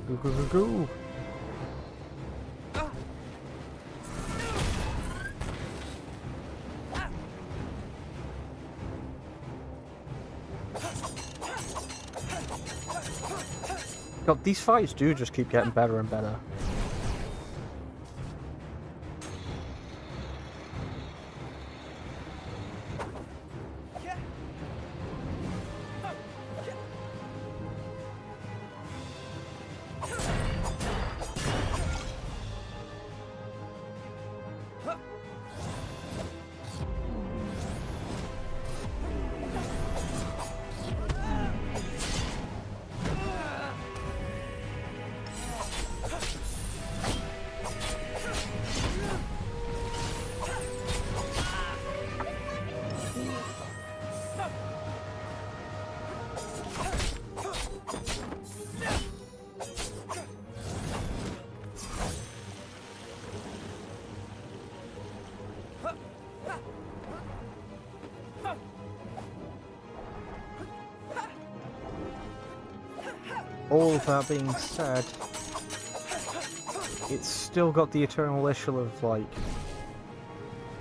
Go, go, go, go. God, these fights do just keep getting better and better. all that being said, it's still got the eternal issue of like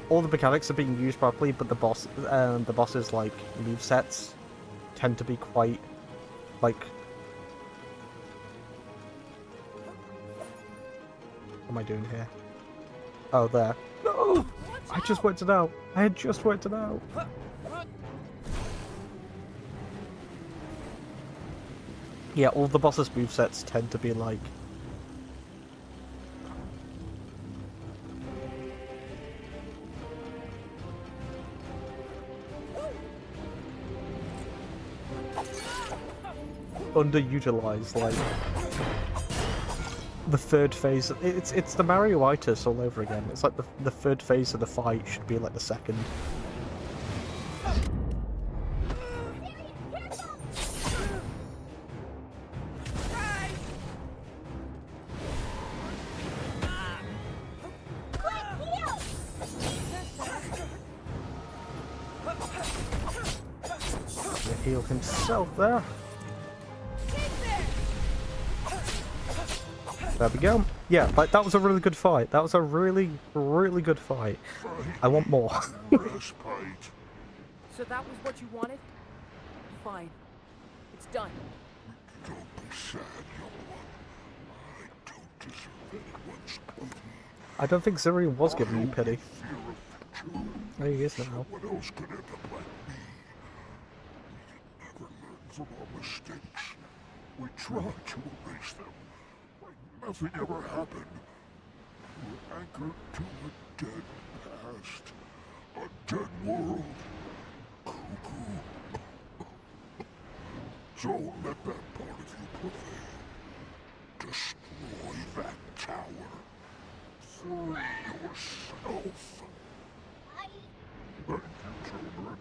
all the mechanics are being used properly, but the bosses like movesets tend to be quite like. What am I doing here? Oh, there. No! I just worked it out. I had just worked it out. Yeah, all the bosses' movesets tend to be like. Underutilized, like. The third phase, it's the Mario-itis all over again. It's like the third phase of the fight should be like the second. Gonna heal himself there. There we go. Yeah, like that was a really good fight. That was a really, really good fight. I want more. So that was what you wanted? Fine. It's done. Don't be sad, young one. I don't deserve anyone's pity. I don't think Zirian was giving you pity. Fear of the future. There he is now. Someone else could end up like me. We never learn from our mistakes. We try to erase them. Like nothing ever happened. We're anchored to a dead past. A dead world. Cuckoo. Don't let that part of you prevail. Destroy that tower. Free yourself. Thank you, children.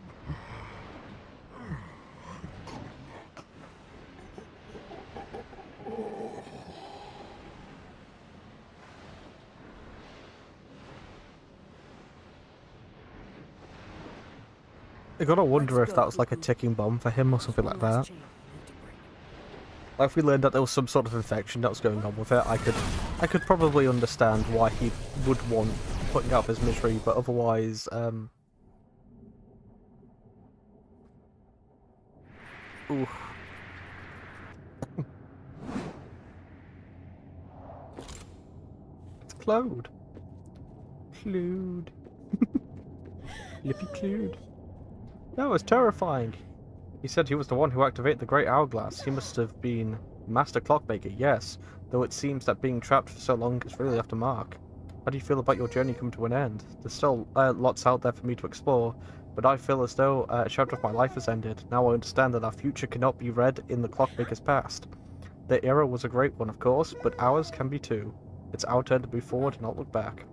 I gotta wonder if that was like a ticking bomb for him or something like that. Like if we learned that there was some sort of infection that was going on with it, I could probably understand why he would want putting out his misery, but otherwise, ooh. It's Claude. Claude. Lippy Claude. That was terrifying. He said he was the one who activated the Great Hourglass. He must have been Master Clockmaker, yes. Though it seems that being trapped for so long is really left a mark. How do you feel about your journey coming to an end? There's still lots out there for me to explore, but I feel as though a chapter of my life has ended. Now I understand that our future cannot be read in the Clockmaker's past. Their era was a great one, of course, but ours can be too. It's our turn to move forward and not look back.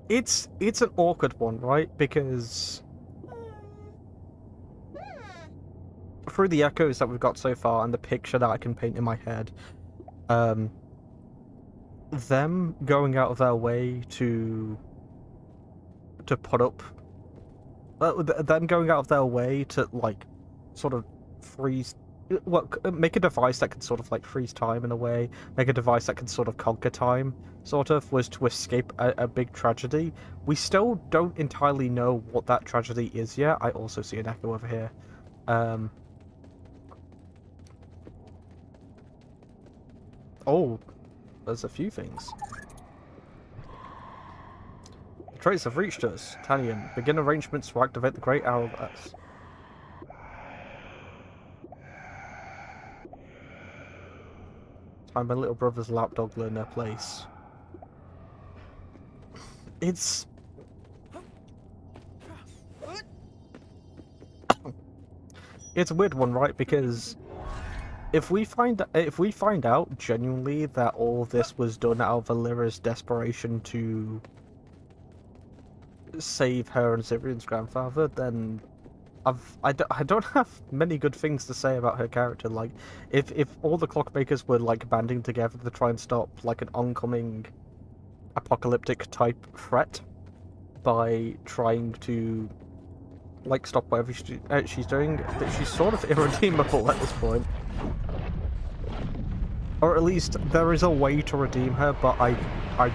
It's an awkward one, right? Because through the echoes that we've got so far and the picture that I can paint in my head, them going out of their way to put up, them going out of their way to like sort of freeze. Well, make a device that can sort of like freeze time in a way, make a device that can sort of conquer time, sort of, was to escape a big tragedy. We still don't entirely know what that tragedy is yet. I also see an echo over here. Oh, there's a few things. The traits have reached us. Tanian, begin arrangements to activate the Great Hourglass. Find my little brother's lapdog learn their place. It's a weird one, right? Because if we find out genuinely that all of this was done out of Alira's desperation to save her and Zirian's grandfather, then I don't have many good things to say about her character. Like, if all the Clockmakers were like banding together to try and stop like an oncoming apocalyptic type threat by trying to like stop whatever she's doing, that she's sort of irredeemable at this point. Or at least there is a way to redeem her, but I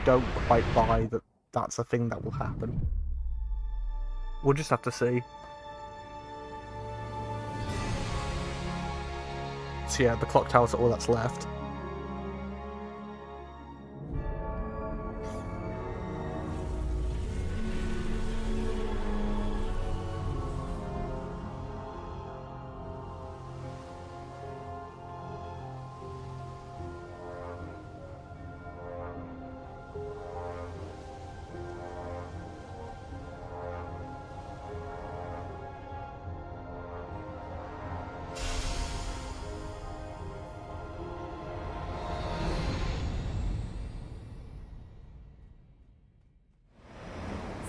don't quite buy that that's a thing that will happen. We'll just have to see. So yeah, the clock tower's all that's left.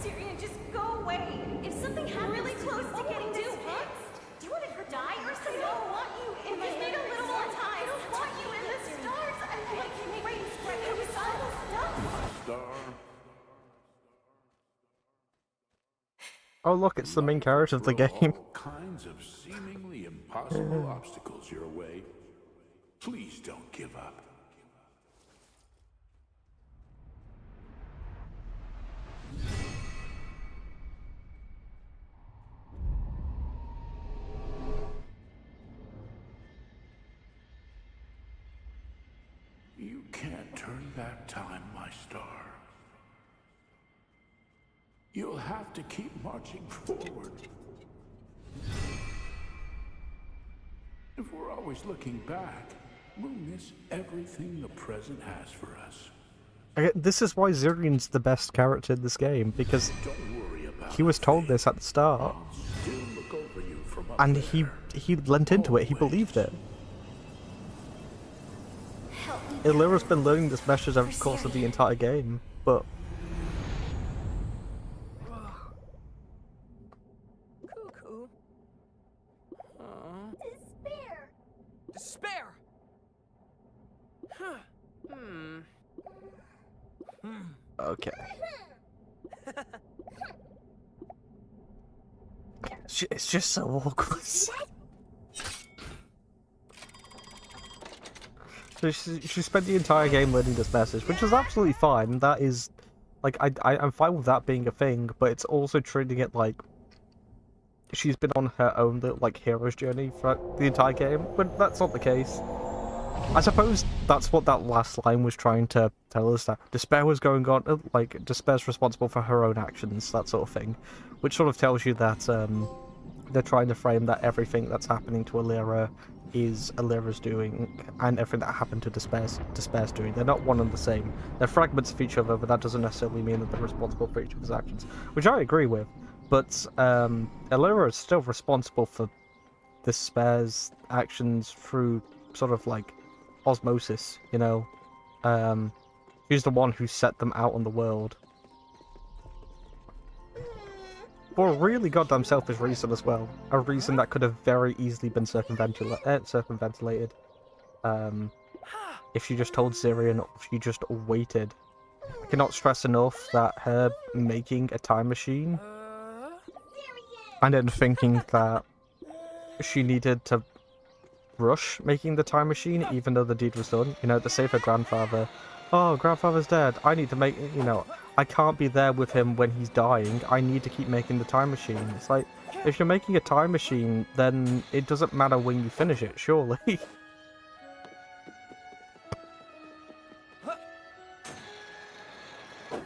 Syrian, just go away. If something happens, really close to getting this fixed. Do you want her to die or something? I don't want you in the. Just need a little more time. I don't want you in the stars. I can't wait. I was almost done. Star. Oh look, it's the main character of the game. All kinds of seemingly impossible obstacles your way. Please don't give up. You can't turn back time, my star. You'll have to keep marching forward. If we're always looking back, we'll miss everything the present has for us. This is why Zirian's the best character in this game, because Don't worry about he was told this at the start, I'll still look over you from up and there. he lent into it, he believed it. Help me. Illyra's been learning this message over the course of the entire game, but Cuckoo. Aw. Despair. Despair! Huh. okay. It's just so awkward. So she spent the entire game learning this message, which is absolutely fine. That is, like, I'm fine with that being a thing, but it's also treating it like she's been on her own little, like, hero's journey for the entire game, when that's not the case. I suppose that's what that last line was trying to tell us, that Despair was going on, like, Despair's responsible for her own actions, that sort of thing. Which sort of tells you that, they're trying to frame that everything that's happening to Illyra is Illyra's doing, and everything that happened to Despair's doing. They're not one and the same. They're fragments of each other, but that doesn't necessarily mean that they're responsible for each other's actions, which I agree with. But Illyra is still responsible for Despair's actions through sort of like osmosis, you know. She's the one who set them out on the world. For a really goddamn selfish reason as well. A reason that could have very easily been circumventilated. If she just told Zirian, or if she just waited. I cannot stress enough that her making a time machine and then thinking that she needed to rush making the time machine even though the deed was done, you know, to save her grandfather. Oh, grandfather's dead. I need to make, you know, I can't be there with him when he's dying. I need to keep making the time machine. It's like, if you're making a time machine, then it doesn't matter when you finish it, surely.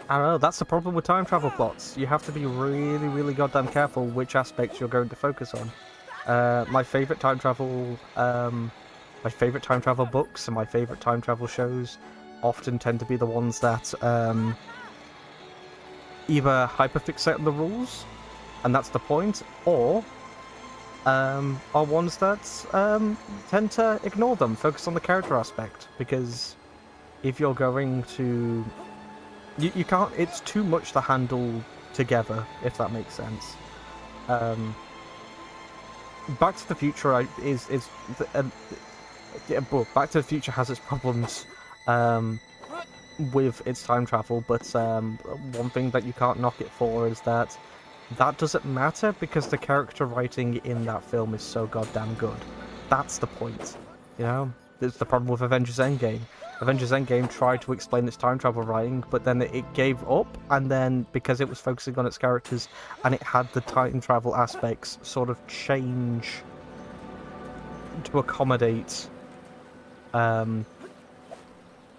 I don't know, that's the problem with time travel plots. You have to be really, really goddamn careful which aspects you're going to focus on. My favourite time travel books and my favourite time travel shows often tend to be the ones that either hyperfixate on the rules, and that's the point, or are ones that tend to ignore them, focus on the character aspect, because if you're going to... You can't... It's too much to handle together, if that makes sense. Back to the Future Back to the Future has its problems with its time travel, but one thing that you can't knock it for is that that doesn't matter because the character writing in that film is so goddamn good. That's the point, you know? It's the problem with Avengers Endgame. Avengers Endgame tried to explain its time travel writing, but then it gave up, and then because it was focusing on its characters and it had the time travel aspects sort of change to accommodate all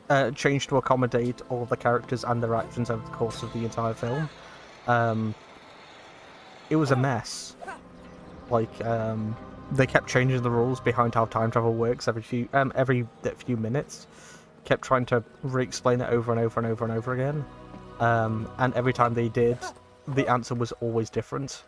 the characters and their actions over the course of the entire film. It was a mess. Like, they kept changing the rules behind how time travel works every few minutes. Kept trying to re-explain it over and over and over and over again. And every time they did, the answer was always different.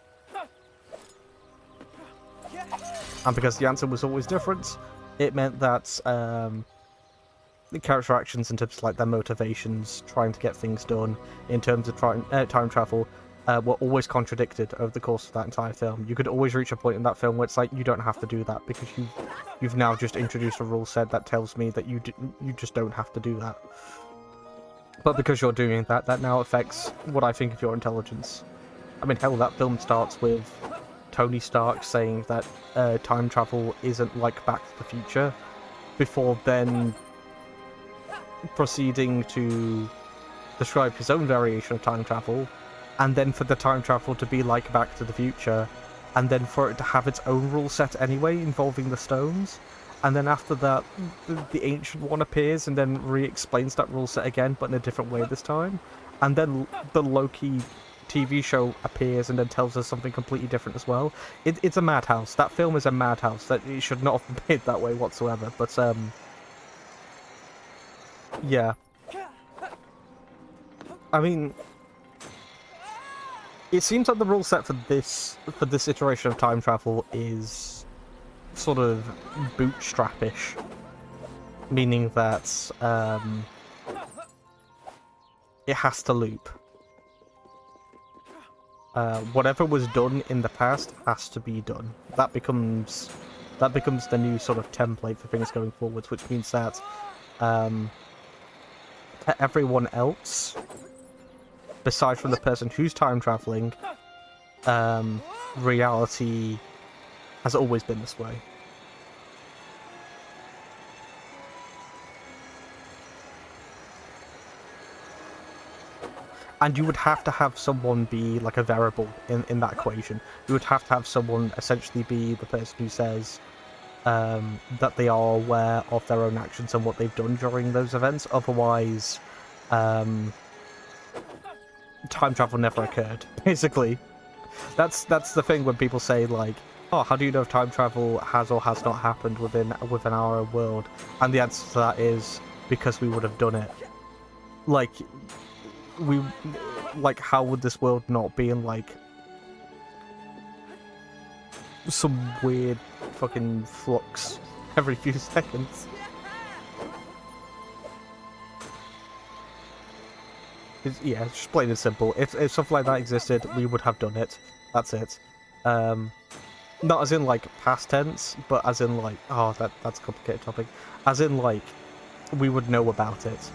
And because the answer was always different, it meant that the character actions in terms of like their motivations, trying to get things done, in terms of time travel, were always contradicted over the course of that entire film. You could always reach a point in that film where it's like, you don't have to do that because you've now just introduced a rule set that tells me that you just don't have to do that. But because you're doing that, that now affects what I think of your intelligence. I mean, hell, that film starts with Tony Stark saying that time travel isn't like Back to the Future, before then proceeding to describe his own variation of time travel, and then for the time travel to be like Back to the Future, and then for it to have its own rule set anyway, involving the stones, and then after that, the Ancient One appears and then re-explains that rule set again, but in a different way this time, and then the Loki TV show appears and then tells us something completely different as well. It's a madhouse. That film is a madhouse. That it should not have been made that way whatsoever, but yeah. I mean, it seems like the rule set for this iteration of time travel is sort of bootstrap-ish, meaning that it has to loop. Whatever was done in the past has to be done. That becomes the new sort of template for things going forwards, which means that to everyone else, aside from the person who's time traveling, reality has always been this way. And you would have to have someone be like a variable in that equation. You would have to have someone essentially be the person who says that they are aware of their own actions and what they've done during those events. Otherwise, time travel never occurred, basically. That's the thing when people say, like, oh, how do you know if time travel has or has not happened within our world? And the answer to that is because we would have done it. Like, how would this world not be in, like, some weird fucking flux every few seconds? Yeah, it's just plain and simple. If something like that existed, we would have done it. That's it. Not as in, like, past tense, but as in, like, oh, that's a complicated topic. As in, like, we would know about it.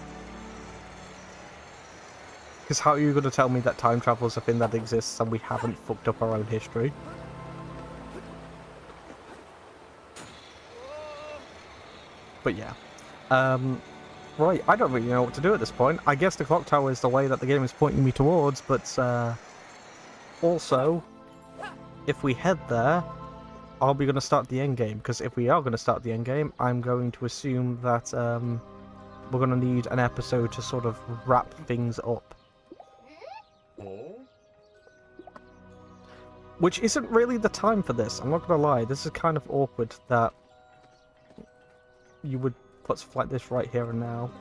Because how are you going to tell me that time travel is a thing that exists and we haven't fucked up our own history? But yeah. Right, I don't really know what to do at this point. I guess the clock tower is the way that the game is pointing me towards, but also, if we head there, are we going to start the end game? Because if we are going to start the end game, I'm going to assume that we're going to need an episode to sort of wrap things up. Which isn't really the time for this, I'm not gonna lie. This is kind of awkward that you would put stuff like this right here and now.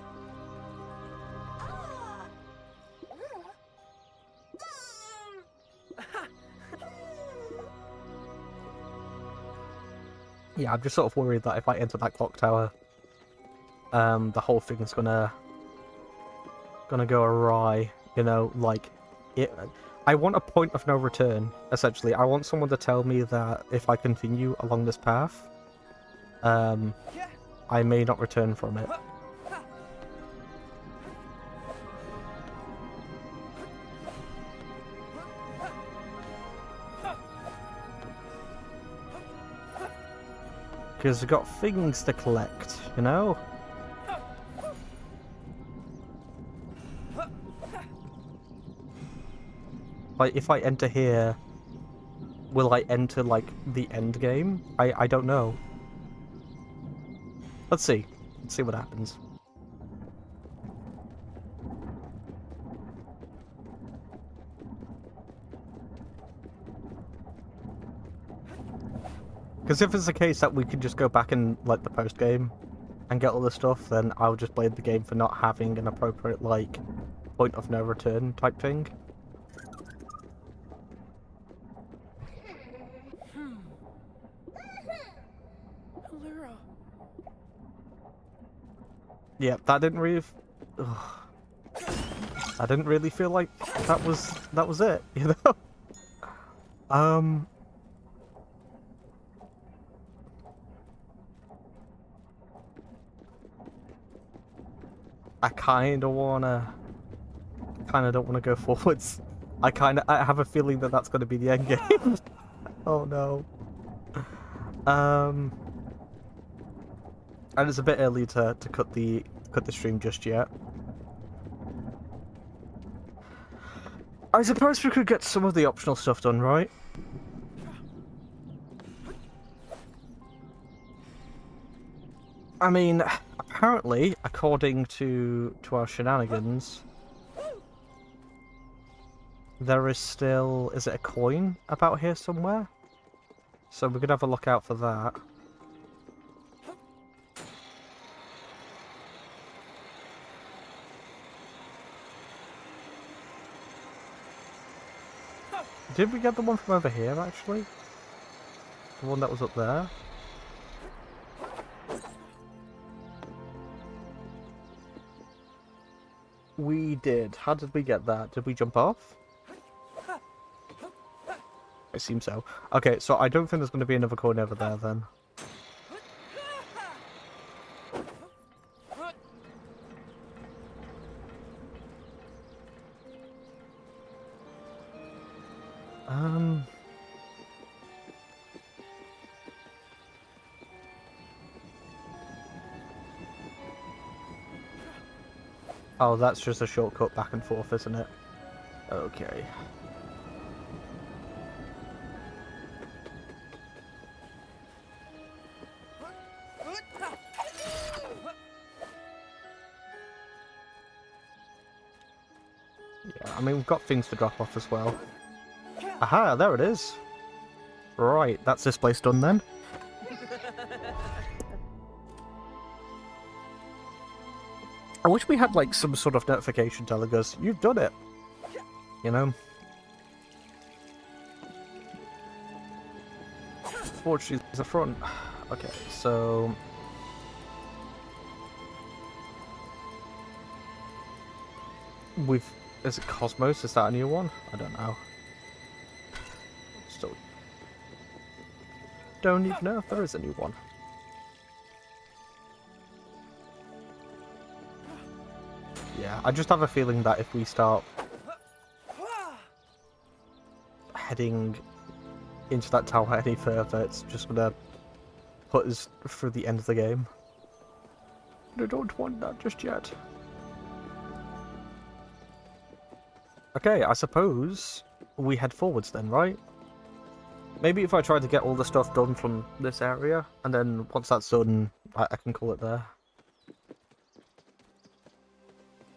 Yeah, I'm just sort of worried that if I enter that clock tower, the whole thing's gonna go awry, you know, like, I want a point of no return, essentially. I want someone to tell me that if I continue along this path, I may not return from it. Because we've got things to collect, you know? Like, if I enter here, will I enter, like, the end game? I don't know. Let's see. Let's see what happens. Because if it's the case that we could just go back in, like, the post-game and get all the stuff, then I'll just blame the game for not having an appropriate, like, point of no return type thing. Lyra. Yeah, that didn't really... Ugh. I didn't really feel like that was it, you know? I kind of don't wanna go forwards. I have a feeling that that's gonna be the end game. Oh no. And it's a bit early to cut the stream just yet. I suppose we could get some of the optional stuff done, right? I mean, apparently, according to our shenanigans, there is still... Is it a coin about here somewhere? So we could have a look out for that. Did we get the one from over here, actually? The one that was up there? We did. How did we get that? Did we jump off? It seems so. Okay, so I don't think there's going to be another coin over there, then. Oh, that's just a shortcut back and forth, isn't it? Okay. Yeah, I mean, we've got things to drop off as well. Aha, there it is. Right, that's this place done then. I wish we had, like, some sort of notification telling us, you've done it. You know? Fortunately, there's a front. Okay, so... We've... Is it Cosmos? Is that a new one? I don't know. Still... Don't even know if there is a new one. Yeah, I just have a feeling that if we start heading into that tower any further, it's just gonna put us through the end of the game. I don't want that just yet. Okay, I suppose we head forwards then, right? Maybe if I try to get all the stuff done from this area, and then once that's done, I can call it there.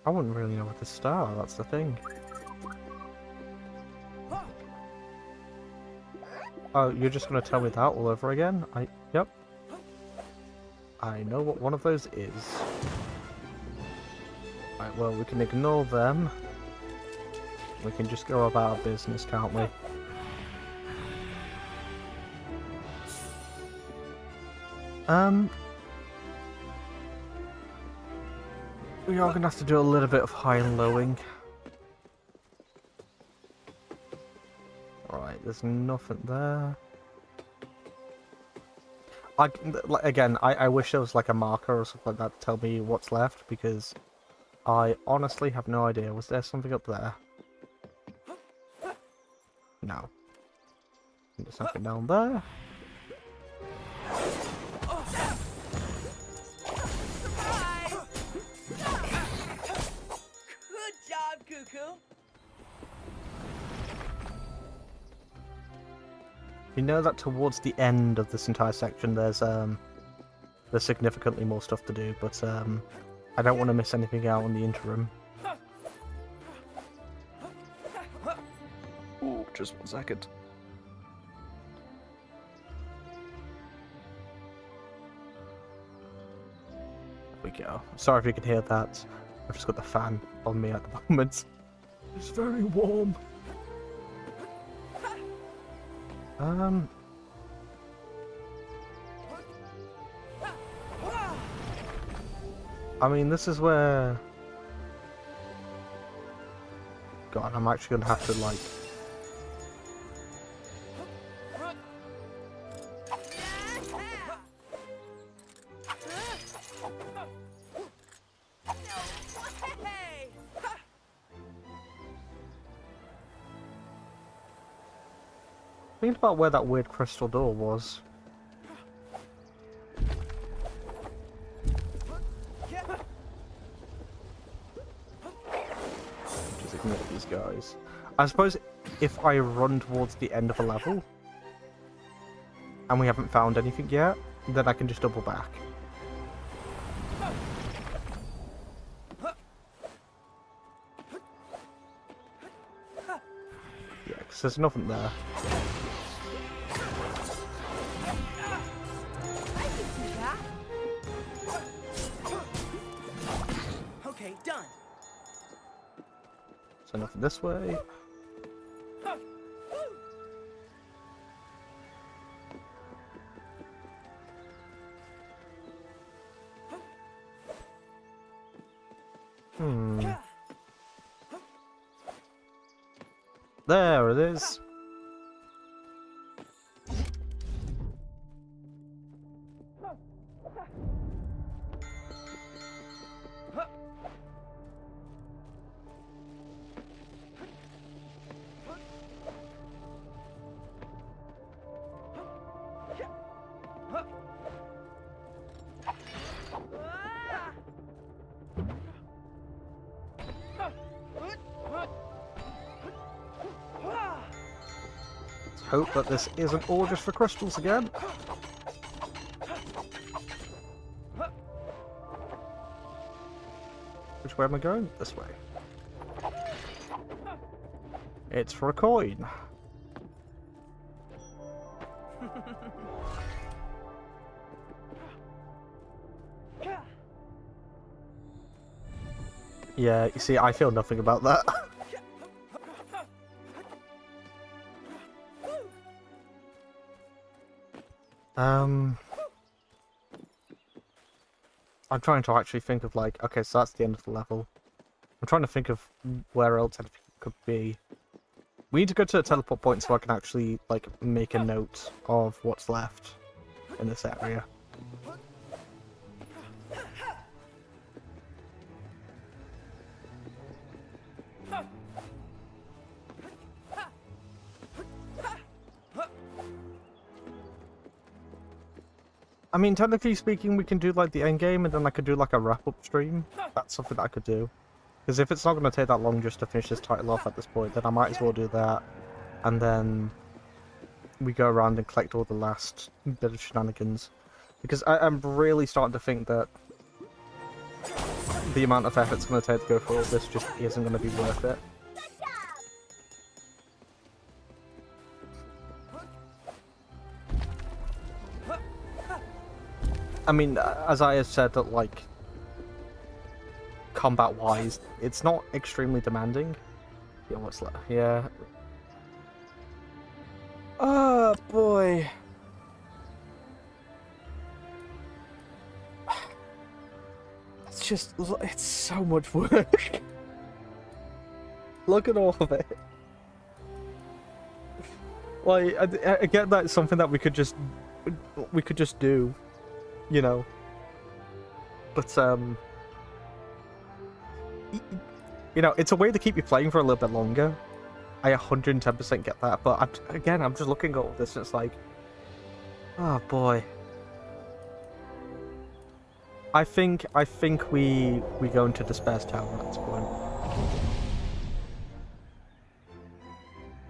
I wouldn't really know where to start, that's the thing. Oh, you're just gonna tell me that all over again? Yep. I know what one of those is. Right, well, we can ignore them. We can just go about our business, can't we? We are going to have to do a little bit of high and lowing. Right, there's nothing there. Again, I wish there was like a marker or something like that to tell me what's left, because I honestly have no idea. Was there something up there? No. There's something down there. You know that towards the end of this entire section, there's significantly more stuff to do, but I don't want to miss anything out in the interim. Ooh, just 1 second. There we go. Sorry if you can hear that. I've just got the fan on me at the moment. It's very warm. I mean, this is where... God, I'm actually gonna have to, like... Think about where that weird crystal door was. Just ignore these guys. I suppose if I run towards the end of a level and we haven't found anything yet, then I can just double back. Yeah, because there's nothing there. Okay, done. So nothing this way. There it is. Hope that this isn't all just for crystals again. Which way am I going? This way. It's for a coin. Yeah, you see, I feel nothing about that. I'm trying to actually think of, like, okay, so that's the end of the level. I'm trying to think of where else anything could be. We need to go to a teleport point so I can actually, like, make a note of what's left in this area. I mean, technically speaking, we can do, like, the end game, and then I could do, like, a wrap-up stream. That's something that I could do. Because if it's not going to take that long just to finish this title off at this point, then I might as well do that. And then we go around and collect all the last bit of shenanigans. Because I'm really starting to think that the amount of effort it's going to take to go through all this just isn't going to be worth it. I mean, as I have said, that, like, combat-wise, it's not extremely demanding. Yeah, what's that? Yeah. Oh, boy. It's just, it's so much work. Look at all of it. Like, I get that it's something that we could just do. You know, but you know, it's a way to keep you playing for a little bit longer. I 110% get that, but I'm just looking at all this and it's like, oh boy. I think we go into Despair's Tower at this point.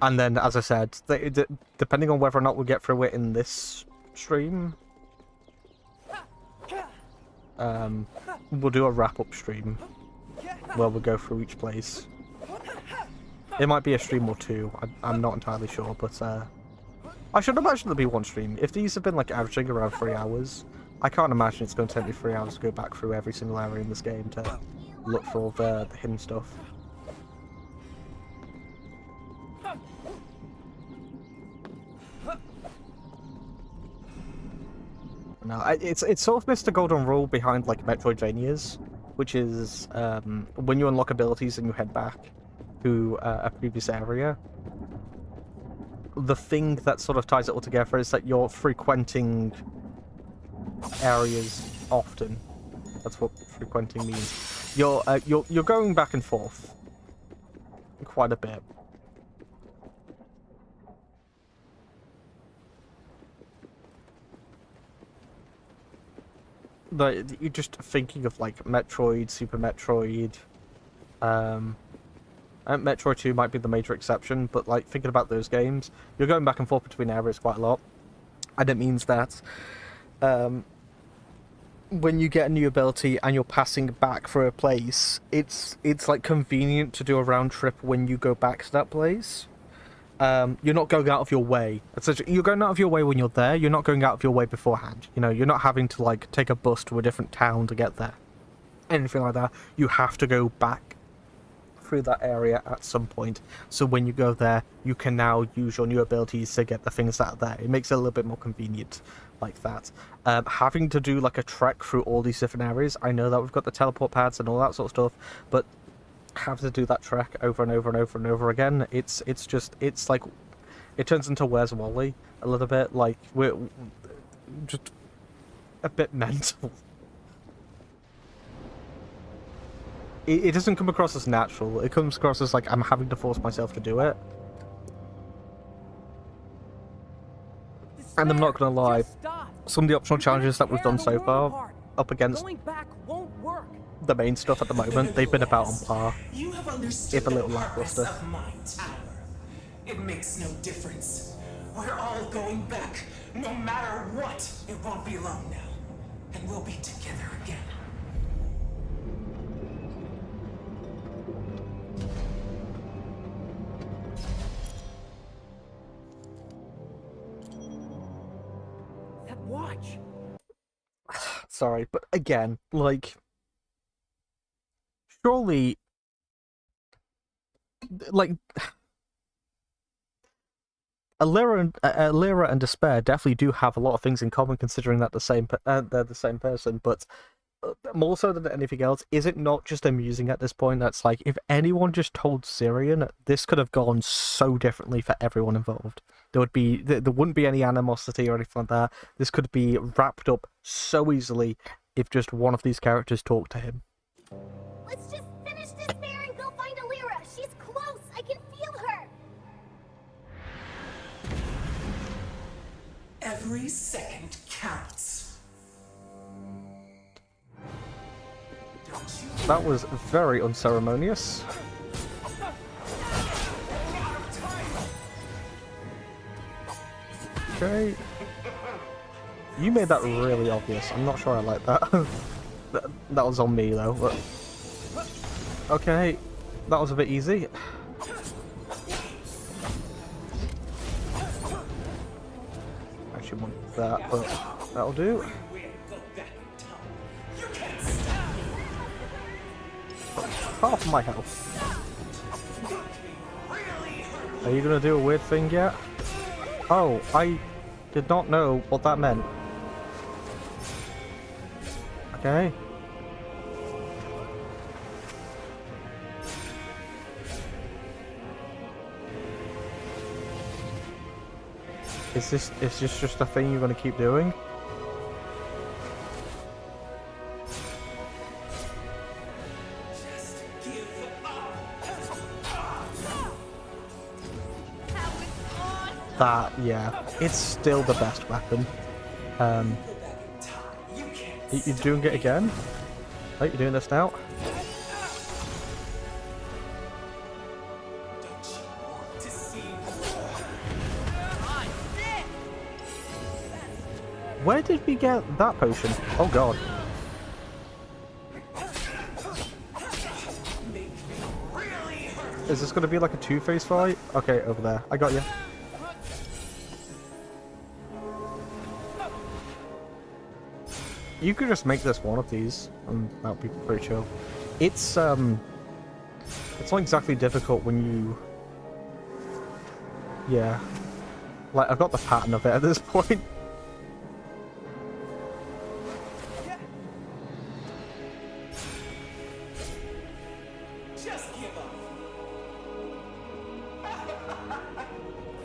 And then, as I said, depending on whether or not we get through it in this stream, we'll do a wrap-up stream where we'll go through each place. It might be a stream or two, I'm not entirely sure, but I should imagine there'll be one stream. If these have been like averaging around 3 hours, I can't imagine it's going to take me 3 hours to go back through every single area in this game to look for all the hidden stuff. No, it's sort of missed the golden rule behind like Metroidvanias, which is when you unlock abilities and you head back to a previous area, the thing that sort of ties it all together is that you're frequenting areas often. That's what frequenting means. You're going back and forth quite a bit. You're just thinking of like Metroid, Super Metroid, Metroid 2 might be the major exception, but like thinking about those games, you're going back and forth between areas quite a lot, and it means that when you get a new ability and you're passing back through a place, it's like convenient to do a round trip when you go back to that place. You're not going out of your way. You're going out of your way when you're there. You're not going out of your way beforehand. You know, you're not having to like take a bus to a different town to get there. Anything like that. You have to go back through that area at some point. So when you go there, you can now use your new abilities to get the things that are there. It makes it a little bit more convenient like that. Having to do like a trek through all these different areas. I know that we've got the teleport pads and all that sort of stuff, but have to do that trek over and over and over and over again. It's like it turns into Where's Wally a little bit. Like we're just a bit mental. It doesn't come across as natural. It comes across as like I'm having to force myself to do it. And I'm not gonna lie, some of the optional challenges that we've done so far, up against the main stuff at the moment, they've been about on par, if a little lackluster. It makes no difference. We're all going back, no matter what. It won't be long now, and we'll be together again. That watch. Sorry, but again, like, surely, like, Lyra and Despair definitely do have a lot of things in common, considering that they're the same person. But more so than anything else, is it not just amusing at this point? That's like, if anyone just told Syrian, this could have gone so differently for everyone involved. There wouldn't be any animosity or anything like that. This could be wrapped up so easily if just one of these characters talked to him. Let's just finish this fair and go find Alira. She's close. I can feel her. Every second counts. That was very unceremonious. Okay. You made that really obvious. I'm not sure I like that. That was on me though, but... Okay, that was a bit easy. Actually want that, but that'll do. Half my health. Are you gonna do a weird thing yet? Oh, I did not know what that meant. Okay. Is this just a thing you're gonna keep doing? That, yeah, it's still the best weapon. You're doing it again? Oh, you're doing this now? we get that potion? Oh god. Is this gonna be like a two-phase fight? Okay, over there. I got you. You could just make this one of these, and that would be pretty chill. It's not exactly difficult when you... Yeah. Like, I've got the pattern of it at this point. Just give up.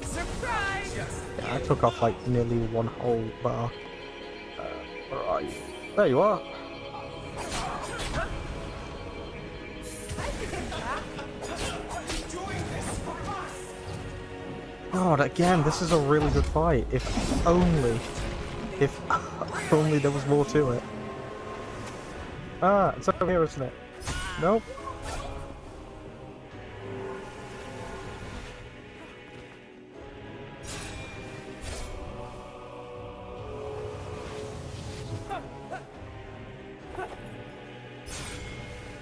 Surprise! Yeah, I took off like nearly one whole bar. Where are you? There you are. God, again, this is a really good fight. If only there was more to it. Ah, it's over here, isn't it? Nope.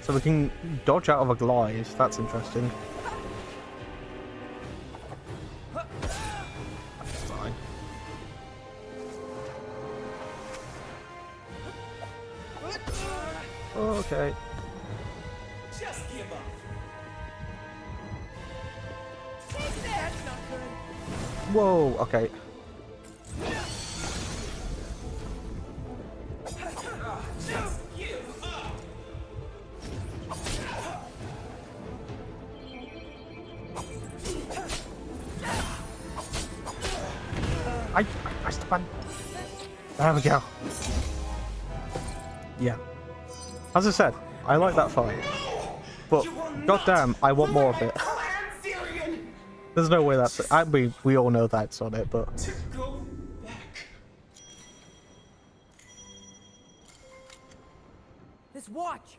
So we can dodge out of a glide. That's interesting. That's fine. Okay. Just give up. That's not good. Whoa, okay. Just give up. I pressed the button. There we go. Yeah. As I said, I like that fight. But goddamn, I want more of it. There's no way that's it. We all know that's on it, but To go back. This watch.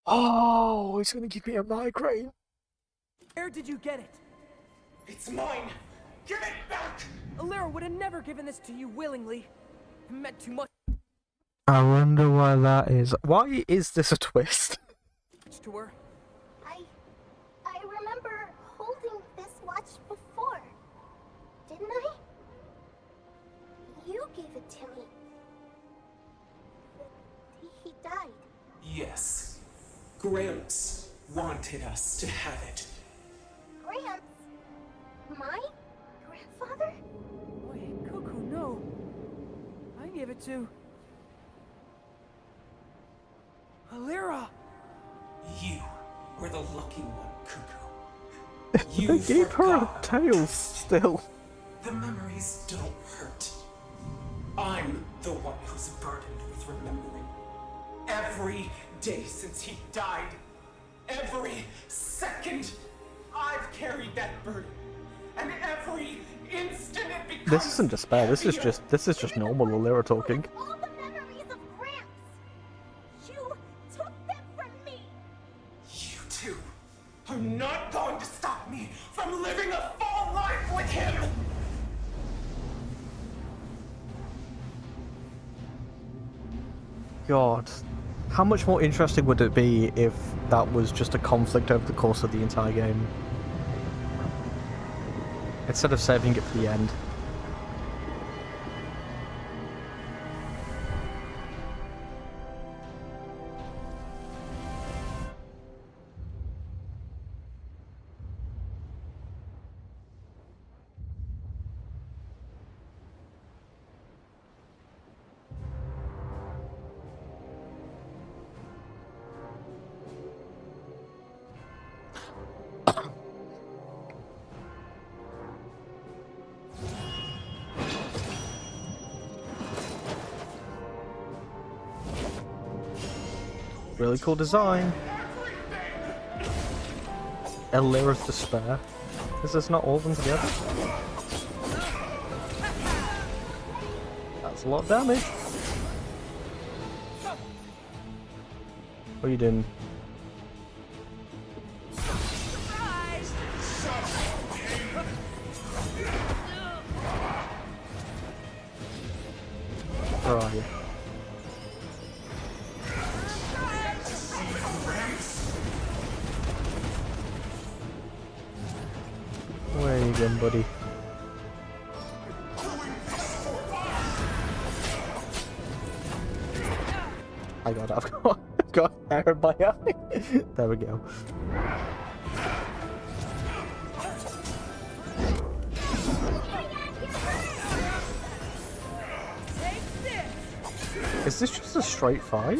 oh, it's gonna give me a migraine. Where did you get it? It's mine. Give it back. Alira would have never given this to you willingly. It meant too much I wonder why that is. Why is this a twist? to her. I remember holding this watch before, didn't I? You gave it to me. He died. Yes. Gramps wanted us to have it. Gramps? My grandfather? Wait, Cuckoo, no. I gave it to... Alira! You were the lucky one, Cuckoo. You They gave her a forgot. tail still. The memories don't hurt. I'm the one who's burdened with remembering. Every day since he died, every second, I've carried that burden. And every instant it becomes This isn't despair. This is heavier. just normal Alira talking. All the memories of Gramps. You took them from me. You two are not going to stop me from living a full life with him! God, how much more interesting would it be if that was just a conflict over the course of the entire game? Instead of saving it for the end. Really cool design. Alira's Despair. Is this not all of them together? That's a lot of damage. What are you doing? try. Where you going, buddy? I got it, I've got hair in my eye. There we go. Is this just a straight fight?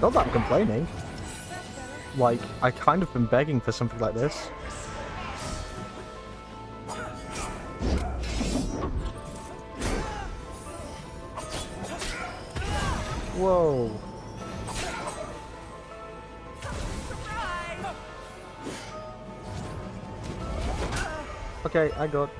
Not that I'm complaining. Like, I kind of been begging for something like this. Whoa. Okay, I got.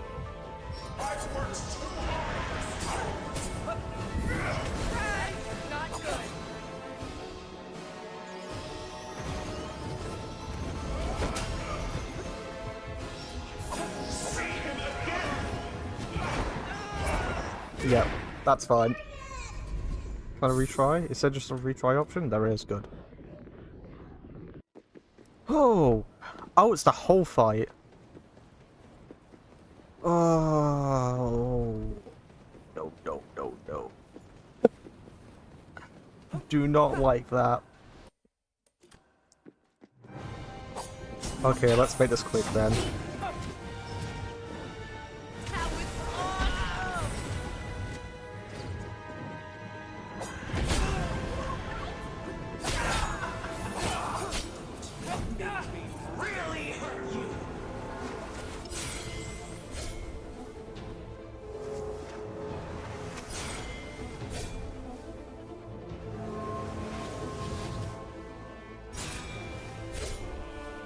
Yeah, that's fine. Can I retry? Is there just a retry option? There is, good. Oh! Oh, it's the whole fight. Oh. No, no, no, no. Do not like that. Okay, let's make this quick then.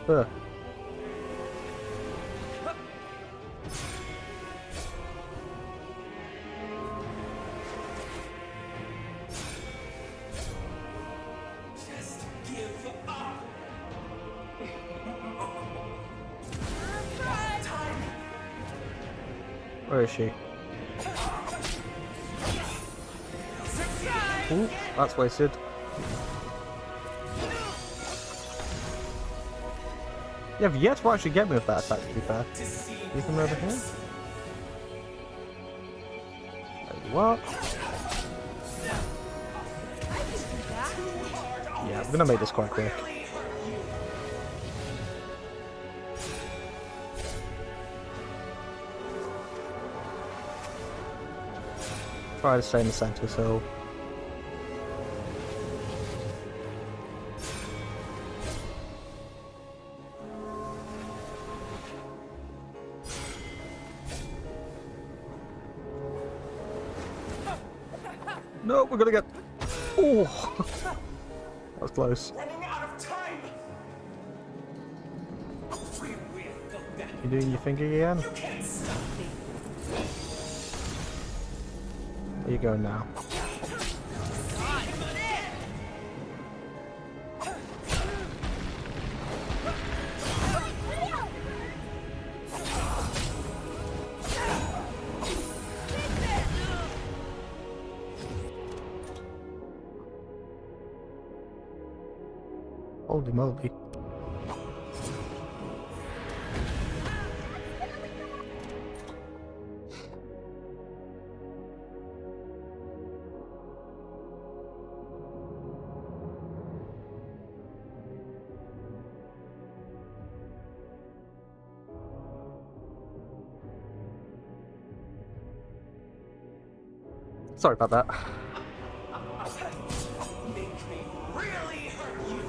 Ugh. Just give up. Time. Where is she? Ooh, that's wasted. You have yet to actually get me with that attack, to be fair. You come over here? There you are. Yeah, I'm gonna make this quite quick. Try to stay in the center, so... No, we're gonna get... Oh! That was close. Running out of time. We will go back. You doing your thinking again? You can't stop me. Where you going now? Holy moly. Sorry about that. Make me really hurt you.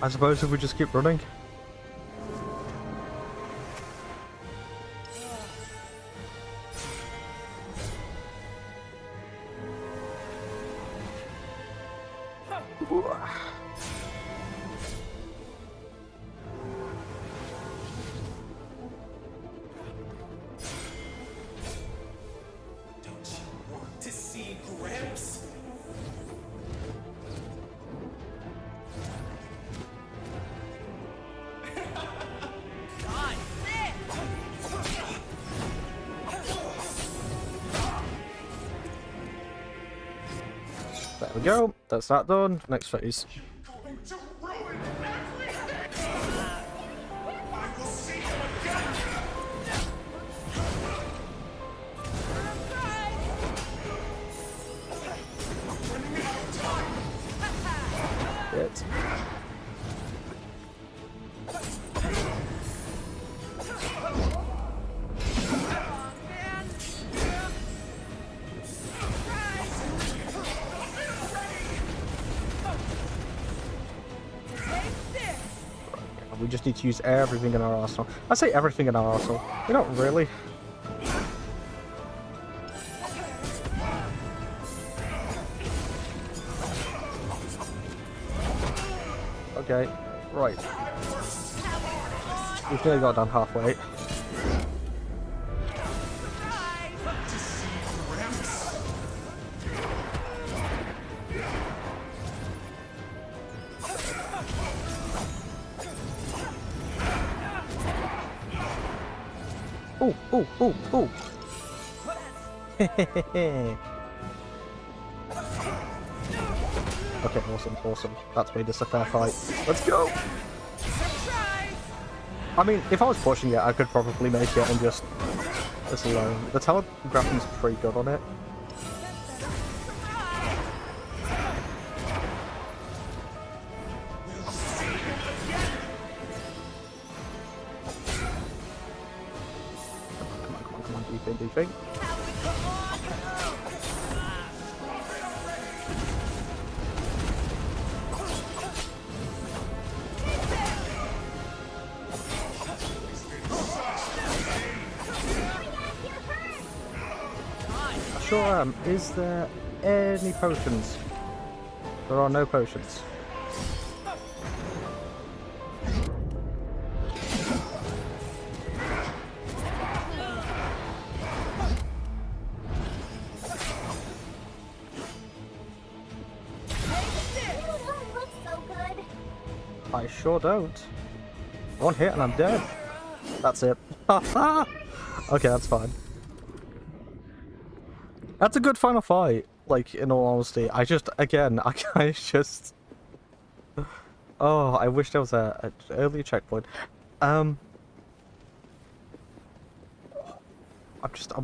I suppose if we just keep running. Don't you want to see Gramps? There we go. That's that done. Next phase. Going to ruin everything! I will see him again! It. We just need to use everything in our arsenal. I say everything in our arsenal. We don't really. Okay, right. We've nearly got down halfway. Oh, oh, oh, oh. Okay, awesome, awesome. That's made this a fair fight. Let's go! I mean, if I was pushing it, I could probably make it and just this alone. The telegraphing's pretty good on it. Come on, deep in. Sure am. Is there any potions? There are no potions. I sure don't. One hit and I'm dead. That's it. Okay, that's fine. That's a good final fight, like, in all honesty. I just, again, I just... Oh, I wish there was an earlier checkpoint. I'm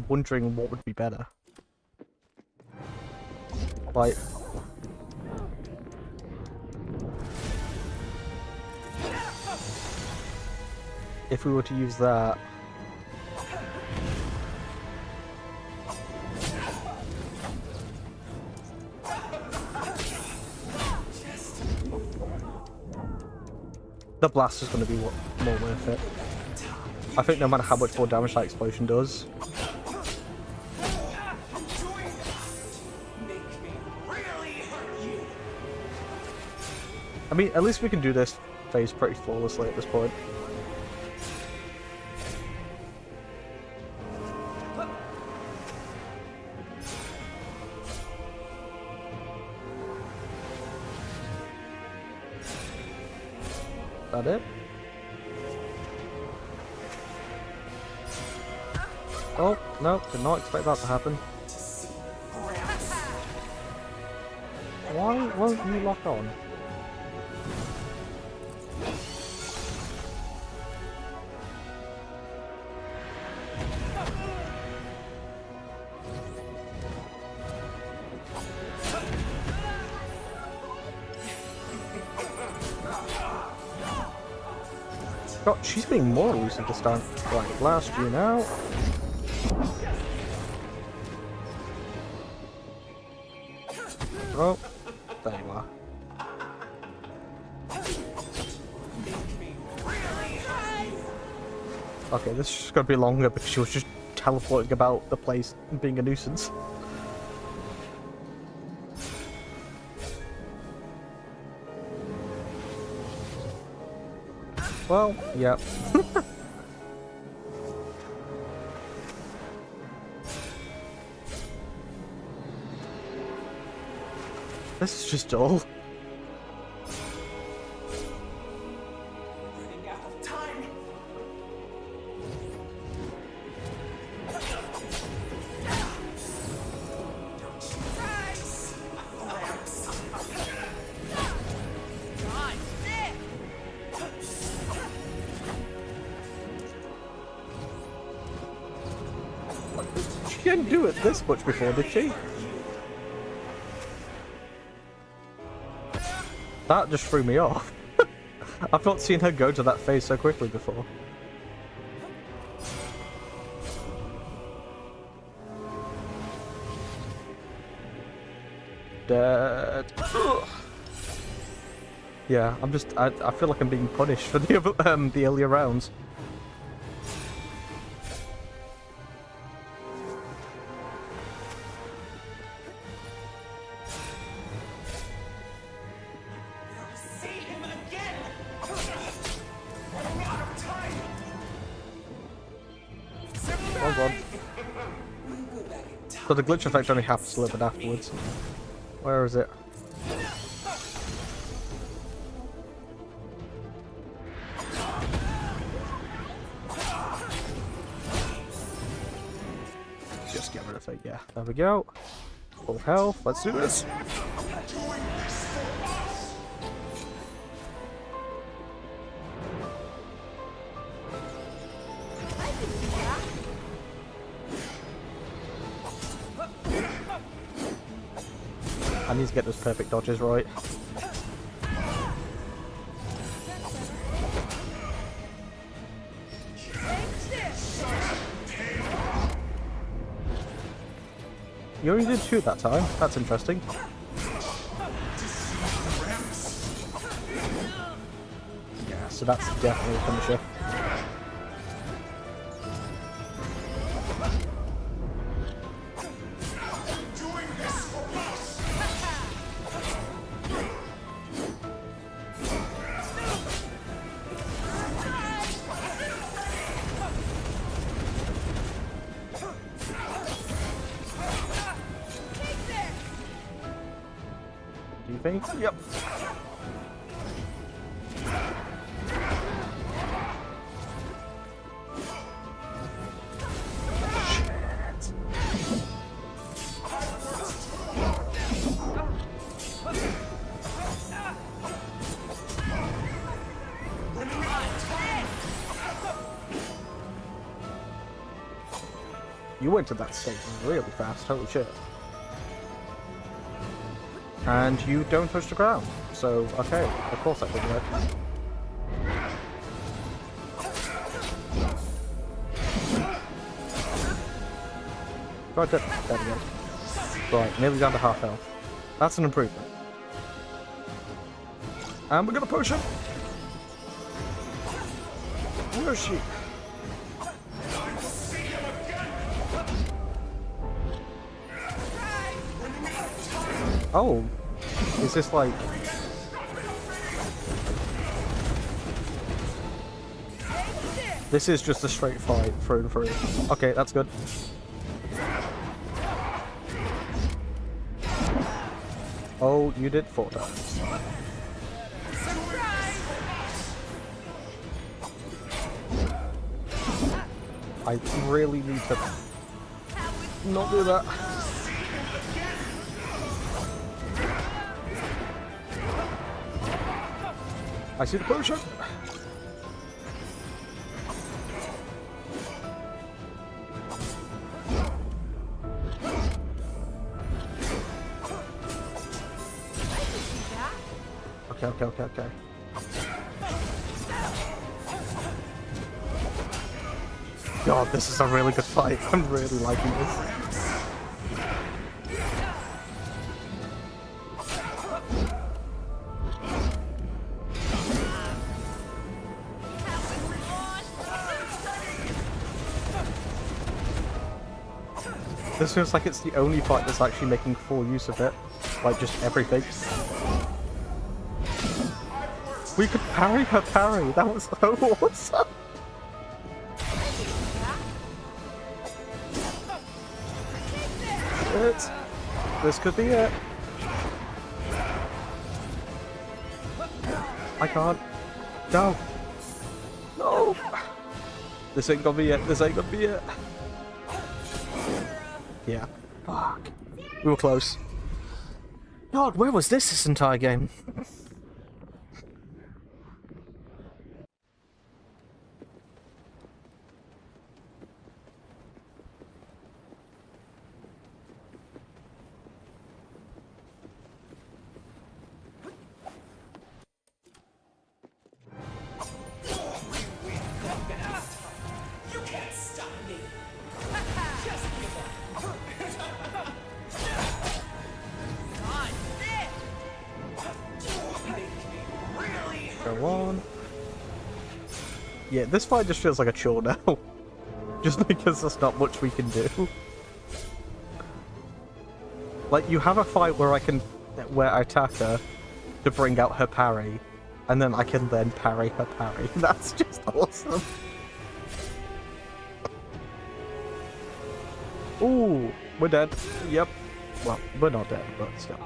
wondering what would be better. Like... If we were to use that... The blast is going to be more worth it. I think no matter how much more damage that explosion does. I mean, at least we can do this phase pretty flawlessly at this point. That it? Oh, no, did not expect that to happen. Why won't you lock on? God, she's being more elusive this time. Right, blast you now. Oh, there you are. Okay, this is just gonna be longer because she was just teleporting about the place and being a nuisance. Well, yep. This is just dull. Running out of time. Don't you see a lamp? didn't do it this much before, did she? That just threw me off. I've not seen her go to that phase so quickly before. Dead. Ugh. Yeah, I feel like I'm being punished for the earlier rounds. See him again! Running out of time! Hold on. So the glitch effect only happens a little bit afterwards. Where is it? Just get rid of it, yeah. There we go. Full health, let's do this. I need to get those perfect dodges right. You only did 2 that time. That's interesting. Yeah, so that's definitely a finisher. Do you think? Yep. You went to that stage really fast, holy shit. And you don't touch the ground, so okay, of course that didn't work. Right there we go. Right, nearly down to half health. That's an improvement. And we're gonna push him! Where is she? Oh, is this like... This is just a straight fight through and through. Okay, that's good. Oh, you did 4 times. I really need to not do that. I see the potion. Okay. God, this is a really good fight. I'm really liking this. This feels like it's the only fight that's actually making full use of it. Like, just everything. We could parry her parry! That was so awesome! Shit. This could be it. I can't. No! No! This ain't gonna be it. This ain't gonna be it. Yeah. Fuck. We were close. God, where was this entire game? one. Yeah, this fight just feels like a chore now. Just because there's not much we can do. Like, you have a fight where I attack her to bring out her parry, and then I can then parry her parry. That's just awesome. Ooh, we're dead. Yep. Well, we're not dead, but still.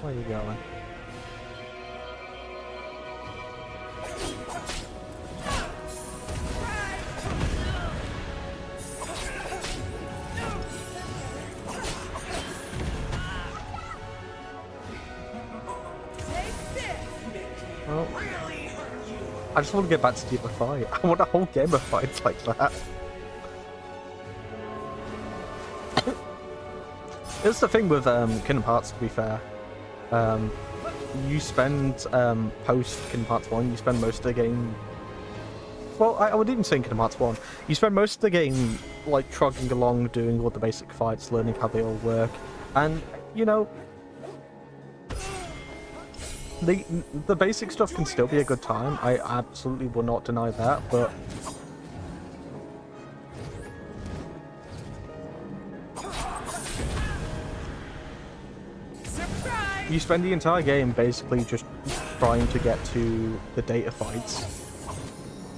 Where are you going? Well, I just want to get back to the fight. I want a whole game of fights like that. It's the thing with Kingdom Hearts, to be fair. You spend, post Kingdom Hearts 1, you spend most of the game... Well, I would even say in Kingdom Hearts 1, you spend most of the game, like, trudging along, doing all the basic fights, learning how they all work. And, you know... The basic stuff can still be a good time, I absolutely will not deny that, but... You spend the entire game basically just trying to get to the data fights.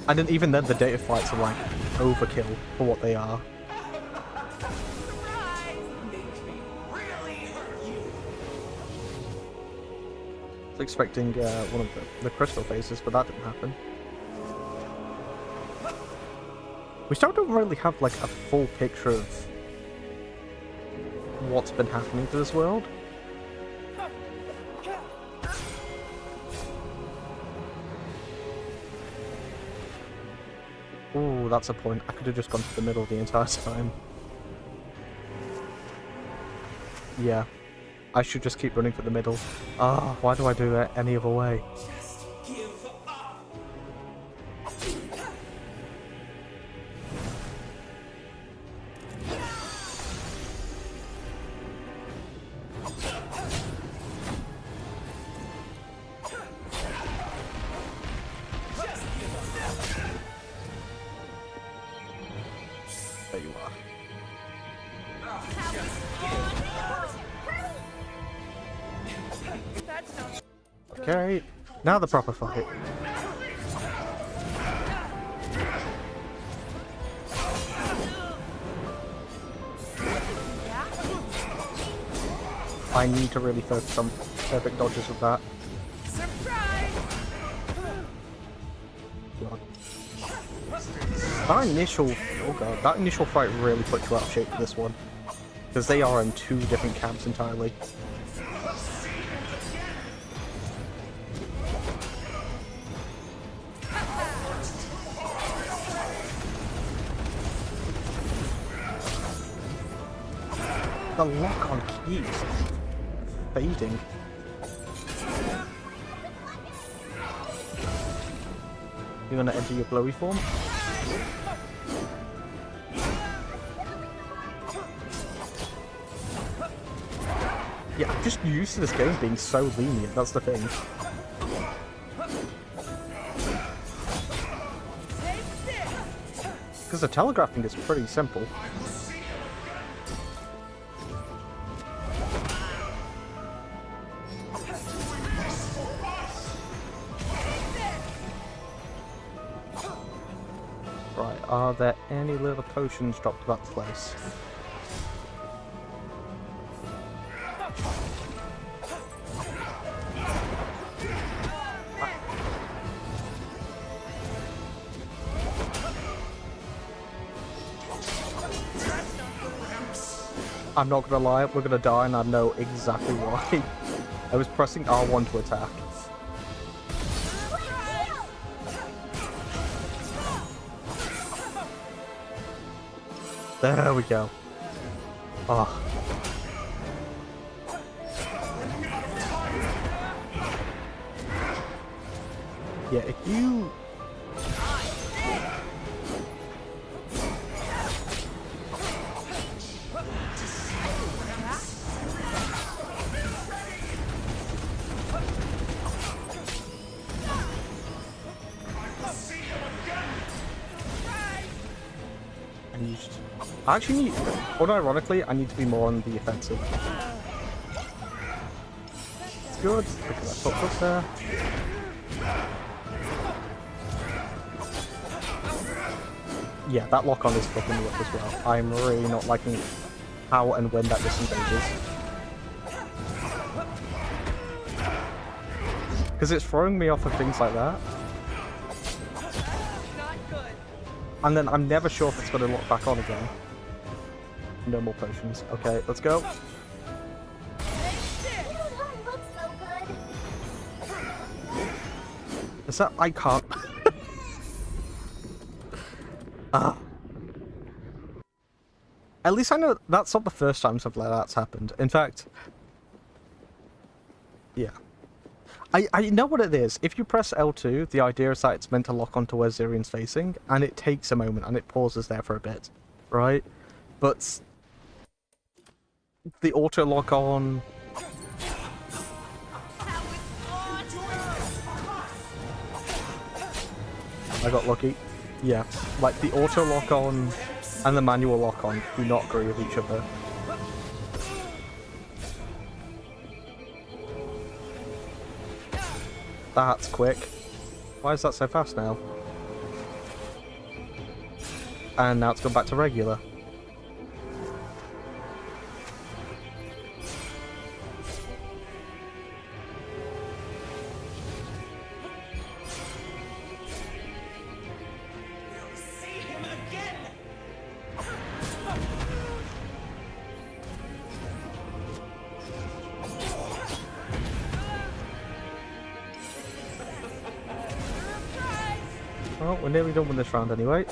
And then even then the data fights are like overkill for what they are. I was expecting one of the crystal faces, but that didn't happen. We still don't really have like a full picture of what's been happening to this world. Ooh, that's a point. I could have just gone to the middle the entire time. Yeah. I should just keep running for the middle. Ah, why do I do it any other way? There you are. Okay, now the proper fight. I need to really focus on perfect dodges with that. God. That initial fight really put you out of shape for this one. Because they are in two different camps entirely. The lock on keys fading. You're gonna enter your glowy form? Yeah, I'm just used to this game being so lenient, that's the thing. Because the telegraphing is pretty simple. Right, are there any little potions dropped to that place? I'm not gonna lie, we're gonna die and I know exactly why. I was pressing R1 to attack. There we go. Ah. Yeah, if you... I actually need, unironically, I need to be more on the offensive. It's good, because I fucked up there. Yeah, that lock-on is fucking me up as well. I'm really not liking how and when that disengages. Because it's throwing me off of things like that. And then I'm never sure if it's going to lock back on again. No more potions. Okay, let's go. Is that... I can't... At least I know that's not the first time something like that's happened. In fact... Yeah. I know what it is. If you press L2, the idea is that it's meant to lock onto where Zyrion's facing, and it takes a moment, and it pauses there for a bit, right? But the auto lock on... I got lucky. Yeah, like the auto lock on and the manual lock on do not agree with each other. That's quick. Why is that so fast now? And now it's gone back to regular. Well, we're nearly done with this round anyway.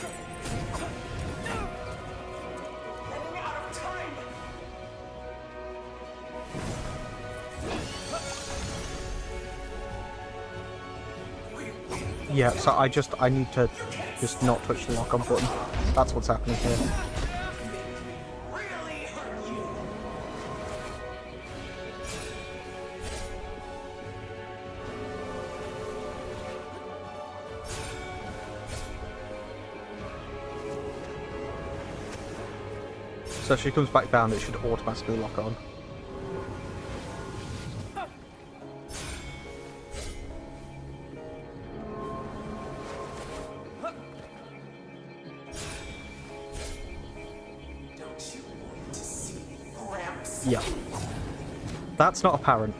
Yeah, so I need to just not touch the lock-on button. That's what's happening here. So if she comes back down, it should automatically lock on. Yeah. That's not apparent.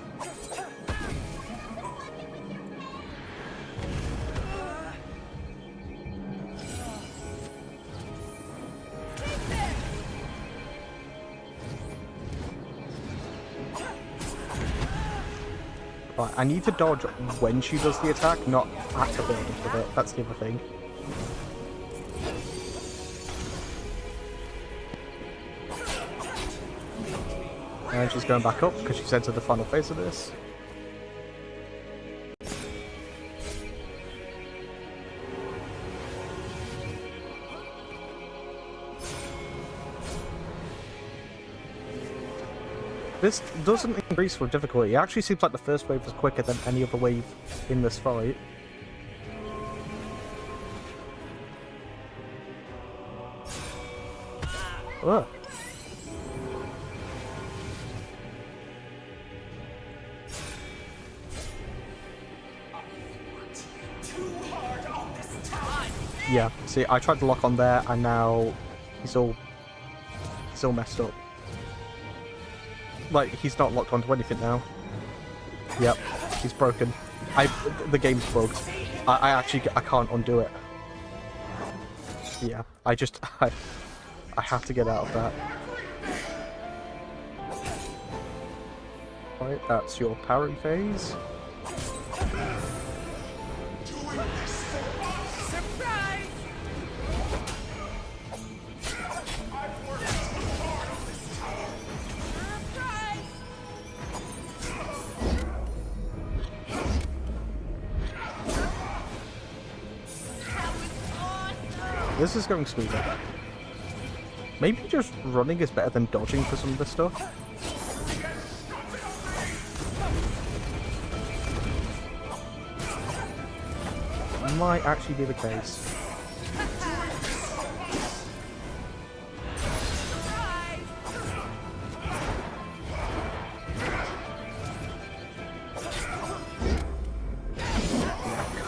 Right, I need to dodge when she does the attack, not at the build of it. That's the other thing. And she's going back up because she's entered the final phase of this. This doesn't increase with difficulty. It actually seems like the first wave was quicker than any other wave in this fight. Ugh. Yeah, see, I tried to lock on there, and now he's all messed up. Like, he's not locked onto anything now. Yep, he's broken. The game's bugged. I can't undo it. Yeah, I have to get out of that. Right, that's your parry phase. This is going smoother. Maybe just running is better than dodging for some of this stuff. Might actually be the case.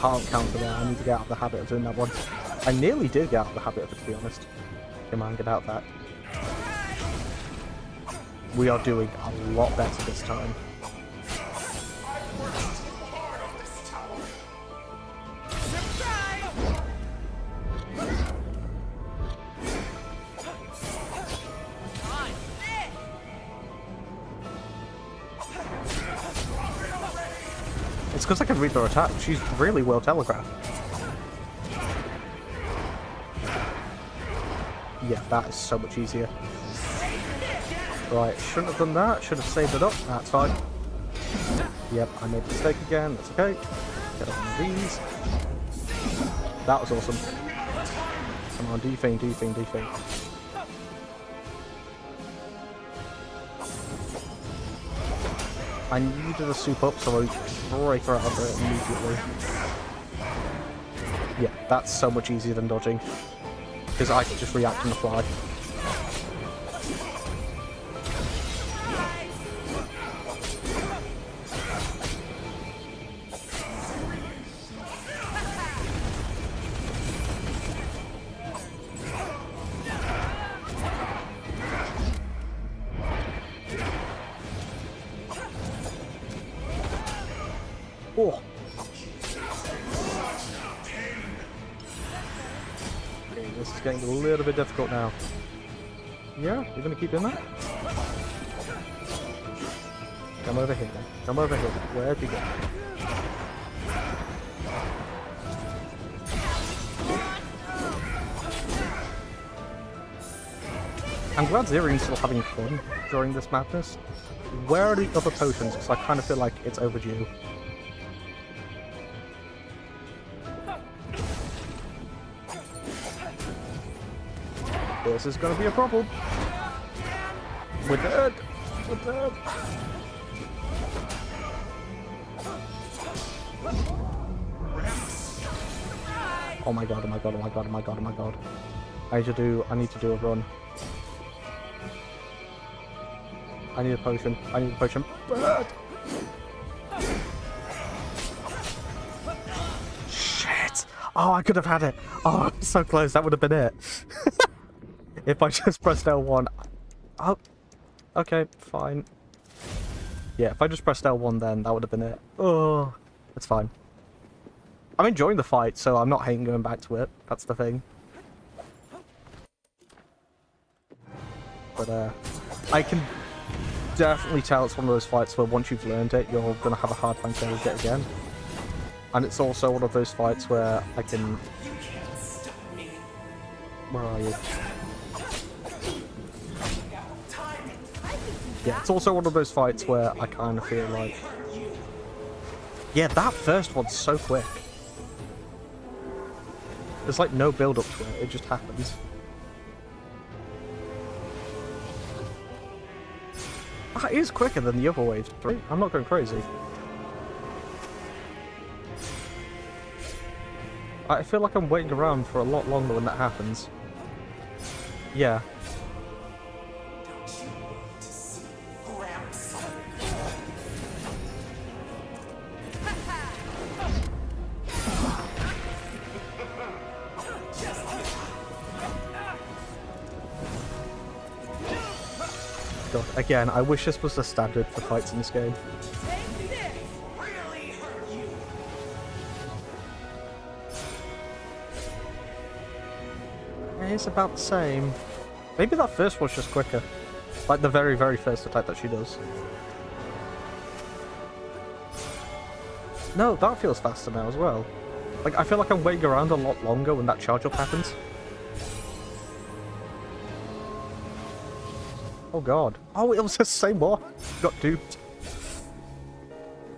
can't counter there. I need to get out of the habit of doing that one. I nearly did get out of the habit of it, to be honest. Come on, get out of that. We are doing a lot better this time. It's because I can read her attack. She's really well telegraphed. Yeah, that is so much easier. Right, shouldn't have done that. Should have saved it up. That's fine. Yep, I made a mistake again. That's okay. Get one of these. That was awesome. Come on, do your thing, do your thing, do your thing. I needed a soup up, so I break her out of it immediately. Yeah, that's so much easier than dodging. Because I can just react on the fly. Oh. Okay, this is getting a little bit difficult now. Yeah, you're gonna keep doing that? Come over here then. Come over here. Where'd you go? I'm glad Zirian's still having fun during this madness. Where are the other potions? Because I kind of feel like it's overdue. This is going to be a problem. We're dead. We're dead. Oh my god, oh my god, oh my god, oh my god, oh my god. I need to do a run. I need a potion. I need a potion. Shit! Oh, I could have had it. Oh, so close. That would have been it. If I just pressed L1. Oh, okay, fine. Yeah, if I just pressed L1 then, that would have been it. Oh, it's fine. I'm enjoying the fight, so I'm not hating going back to it. That's the thing. But, I can definitely tell it's one of those fights where once you've learned it, you're going to have a hard time playing it again. And it's also one of those fights where I can... Where are you? Yeah, it's also one of those fights where I kind of feel like... Yeah, that first one's so quick. There's like no build up to it, it just happens. That is quicker than the other waves. I'm not going crazy. I feel like I'm waiting around for a lot longer when that happens. Yeah. God, again, I wish this was the standard for fights in this game. It's about the same. Maybe that first one's just quicker. Like the very, very first attack that she does. No, that feels faster now as well. Like, I feel like I'm waiting around a lot longer when that charge up happens. Oh god. Oh, it was the same one. Got duped.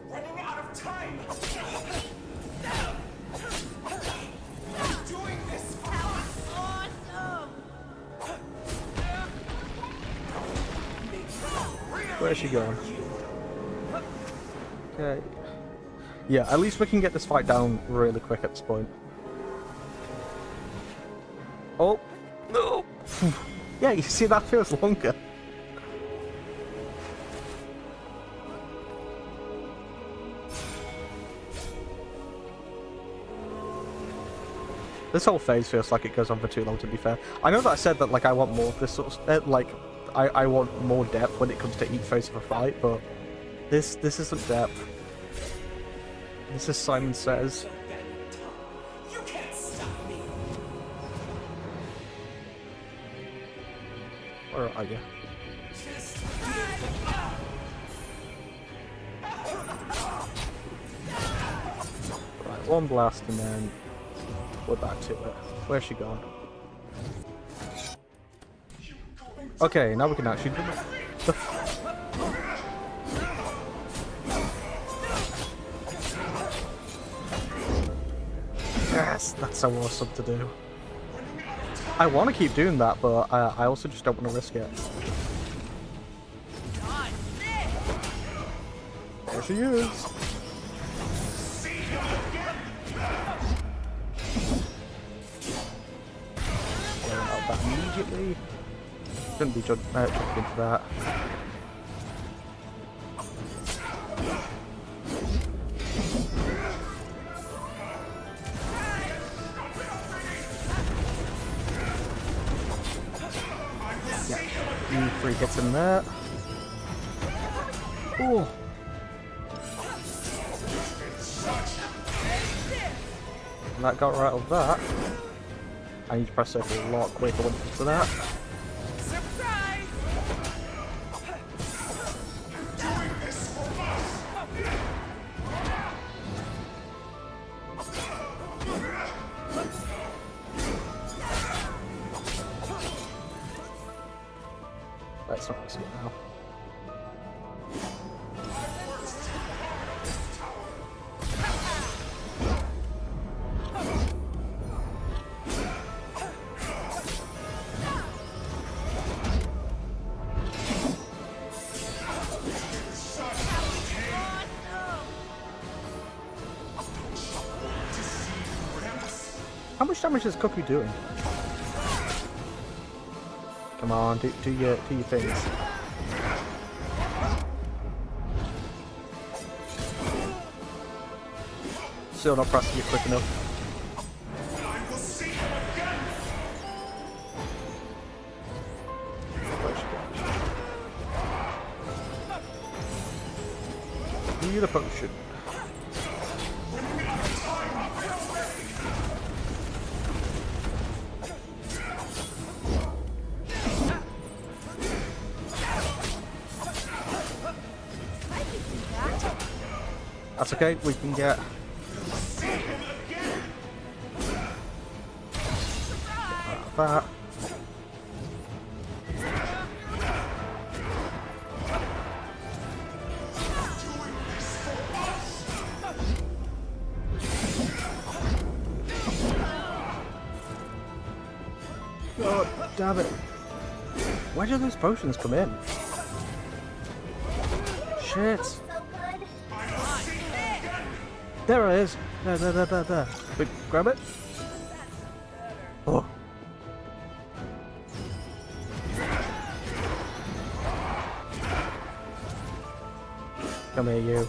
Running out of time. Doing this. Awesome! Where's she going? Okay. Yeah, at least we can get this fight down really quick at this point. Oh. No. Yeah, you see, that feels longer. This whole phase feels like it goes on for too long, to be fair. I know that I said that, like, I want more of this sort of... like, I want more depth when it comes to each phase of a fight, but this isn't depth. This is Simon Says. You can't stop me. Where are you? Right, one blast and then we're back to it. Where's she gone? Okay, now we can actually do the... Yes, that's so awesome to do. I want to keep doing that, but I also just don't want to risk it. There she is. Getting out that immediately. Shouldn't be jumping into that. Yeah, 3 hits in there. Ooh. And that got her out of that. I need to press circle a lot quicker when it comes to that. That's not risky now. How much damage is Cookie doing? Come on, do your things. Still not pressing it quick enough. Need a potion. That's okay, we can get... that. God damn it. Where do those potions come in? Shit. There it is. There. Quick, grab it. Oh. Come here, you.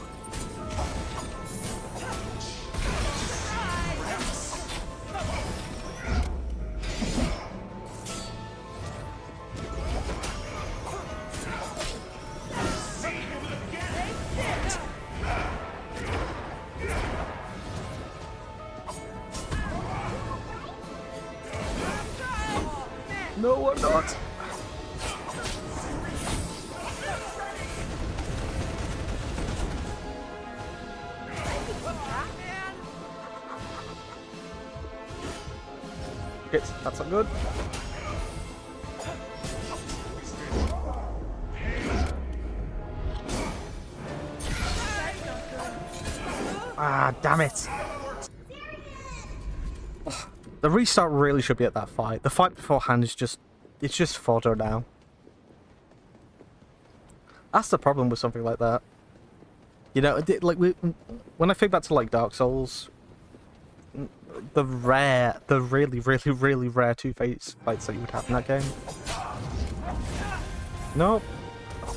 No, I'm not. Yes, that's not good. Ah, damn it. The restart really should be at that fight. The fight beforehand is just... it's just fodder now. That's the problem with something like that. You know, like, when I think back to, like, Dark Souls... the really rare two-phase fights that you would have in that game. No.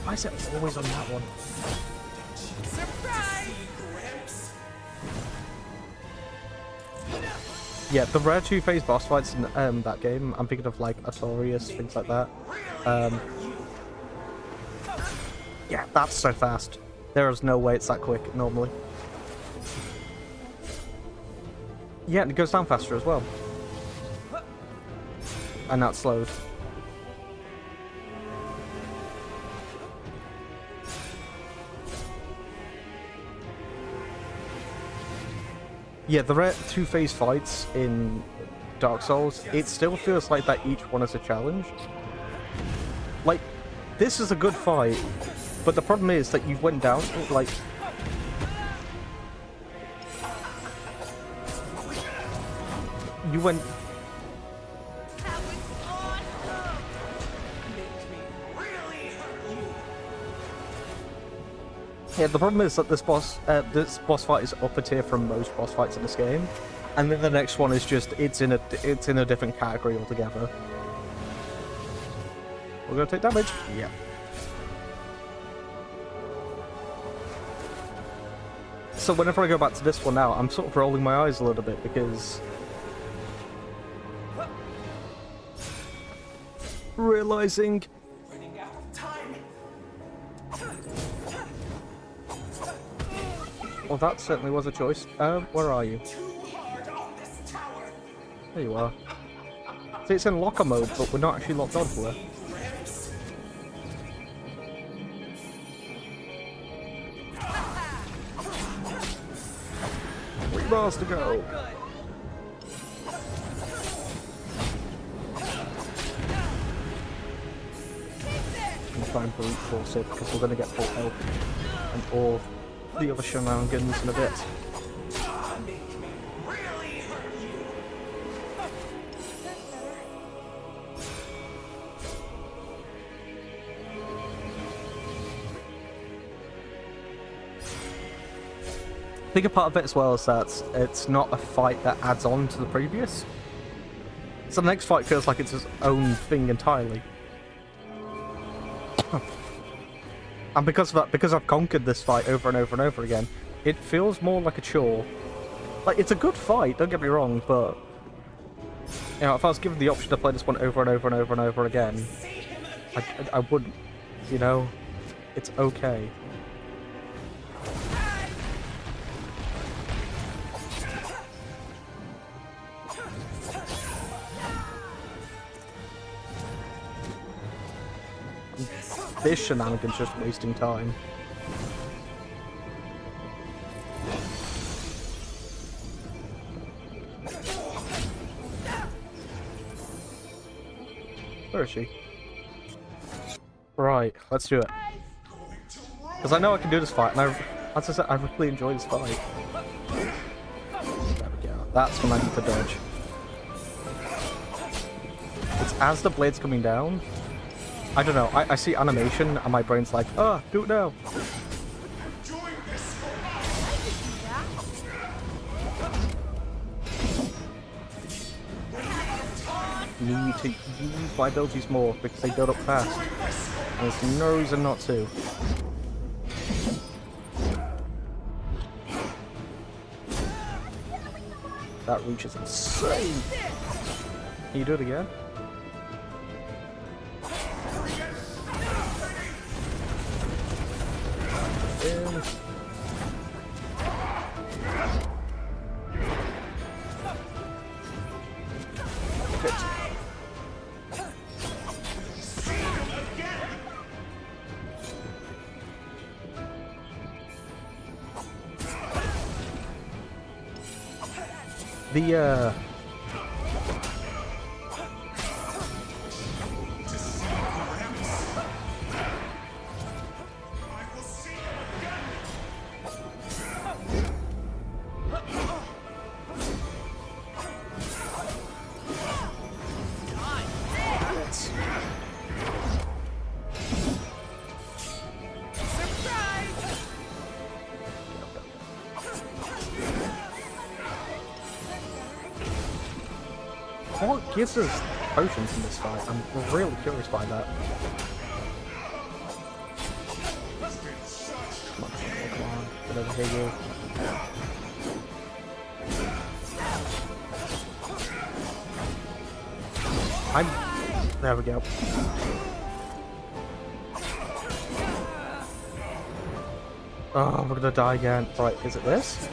Why is it always on that one? Yeah, the rare two-phase boss fights in that game, I'm thinking of like Artorias, things like that. Yeah, that's so fast. There is no way it's that quick normally. Yeah, and it goes down faster as well. And that's slowed. Yeah, the rare two-phase fights in Dark Souls, it still feels like that each one is a challenge. Like, this is a good fight, but the problem is that you went down, like... You went... Yeah, the problem is that this boss fight is upper tier from most boss fights in this game, and then the next one is just it's in a different category altogether. We're gonna take damage. Yeah. So whenever I go back to this one now, I'm sort of rolling my eyes a little bit because realizing. Running out of time. Well, that certainly was a choice. Where are you? Too hard on this tower. There you are. See, it's in locker mode, but we're not actually locked onto her. Ramps. 3 bars to go. I'm trying to brute force it because we're going to get full health and all the other shenanigans in a bit. Really hurt you. I think a part of it as well is that it's not a fight that adds on to the previous. So the next fight feels like it's its own thing entirely. And because of that, because I've conquered this fight over and over and over again, it feels more like a chore. Like, it's a good fight, don't get me wrong, but... You know, if I was given the option to play this one over and over and over and over again, I wouldn't. You know? It's okay. This shenanigan's just wasting time. Where is she? Right, let's do it. Because I know I can do this fight, and as I said, I really enjoy this fight. There we go. That's when I need to dodge. It's as the blade's coming down. I don't know, I see animation and my brain's like, ah, do it now. Need to use my abilities more because they build up fast. And there's no reason not to. That reach is insane. Can you do it again? What gives us potions in this fight? I'm really curious by that. Come on, get over here, you. There we go. Oh, we're gonna die again. Right, is it this?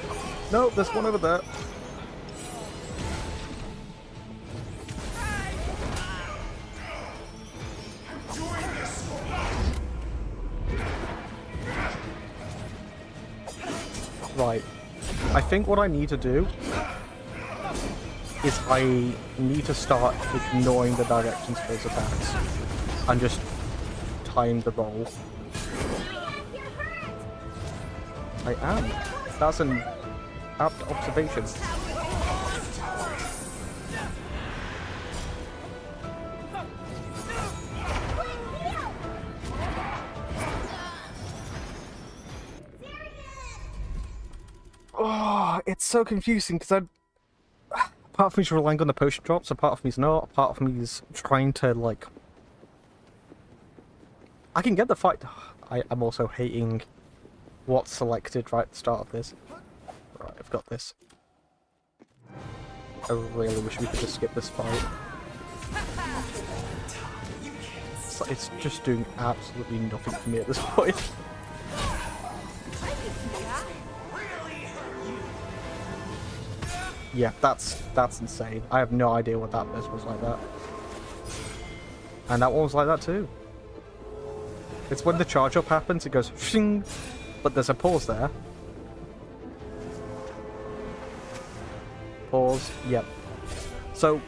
No, there's one over there. Right. I think what I need to do is I need to start ignoring the directions for his attacks and just time the roll. I am. That's an apt observation. Oh, it's so confusing because part of me's relying on the potion drops, a part of me's not, a part of me's trying to, like... I can get the fight. I'm also hating what's selected right at the start of this. Right, I've got this. I really wish we could just skip this fight. It's just doing absolutely nothing for me at this point. Yeah, that's insane. I have no idea what that bit was like that. And that one was like that too. It's when the charge up happens, it goes shing, but there's a pause there. Pause, yep. So,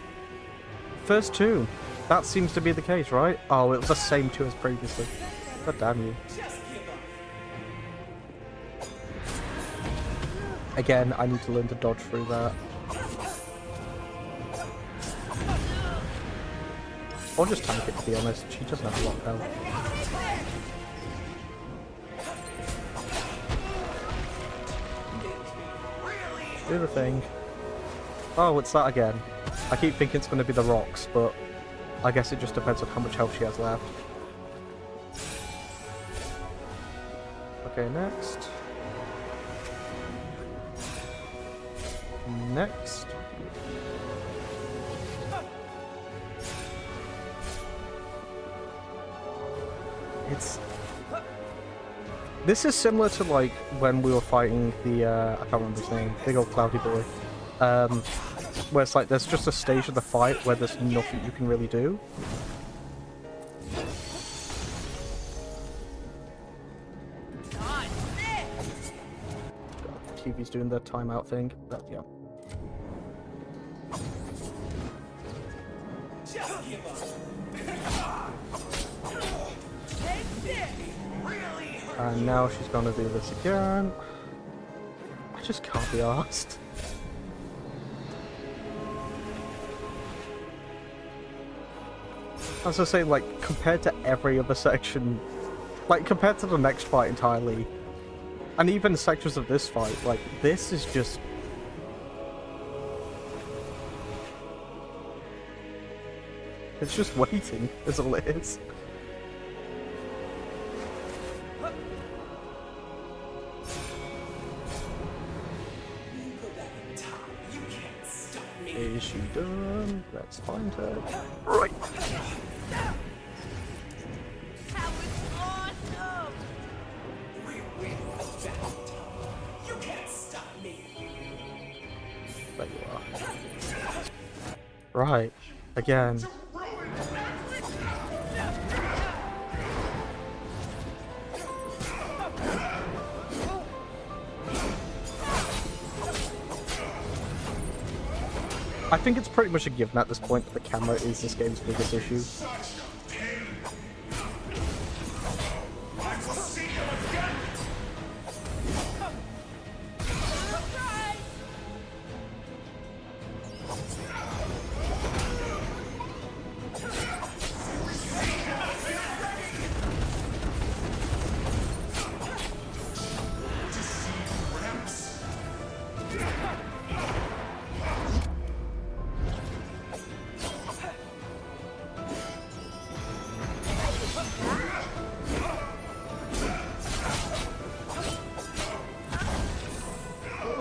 first two. That seems to be the case, right? Oh, it was the same two as previously. God damn you. Again, I need to learn to dodge through that. Or just tank it, to be honest. She doesn't have a lot of health. Do the thing. Oh, it's that again. I keep thinking it's going to be the rocks, but I guess it just depends on how much health she has left. Okay, next. Next. This is similar to like when we were fighting the I can't remember his name, big old cloudy boy. Where it's like there's just a stage of the fight where there's nothing you can really do. God, TV's doing the timeout thing. But yeah. And now she's gonna do this again. I just can't be arsed. As I say, like, compared to every other section, like, compared to the next fight entirely, and even sections of this fight, like, this is just... It's just waiting, is all it is. Is she done? Let's find her. Right. That was awesome! You can't stop me. There you are. Right. Again. I think it's pretty much a given at this point that the camera is this game's biggest issue.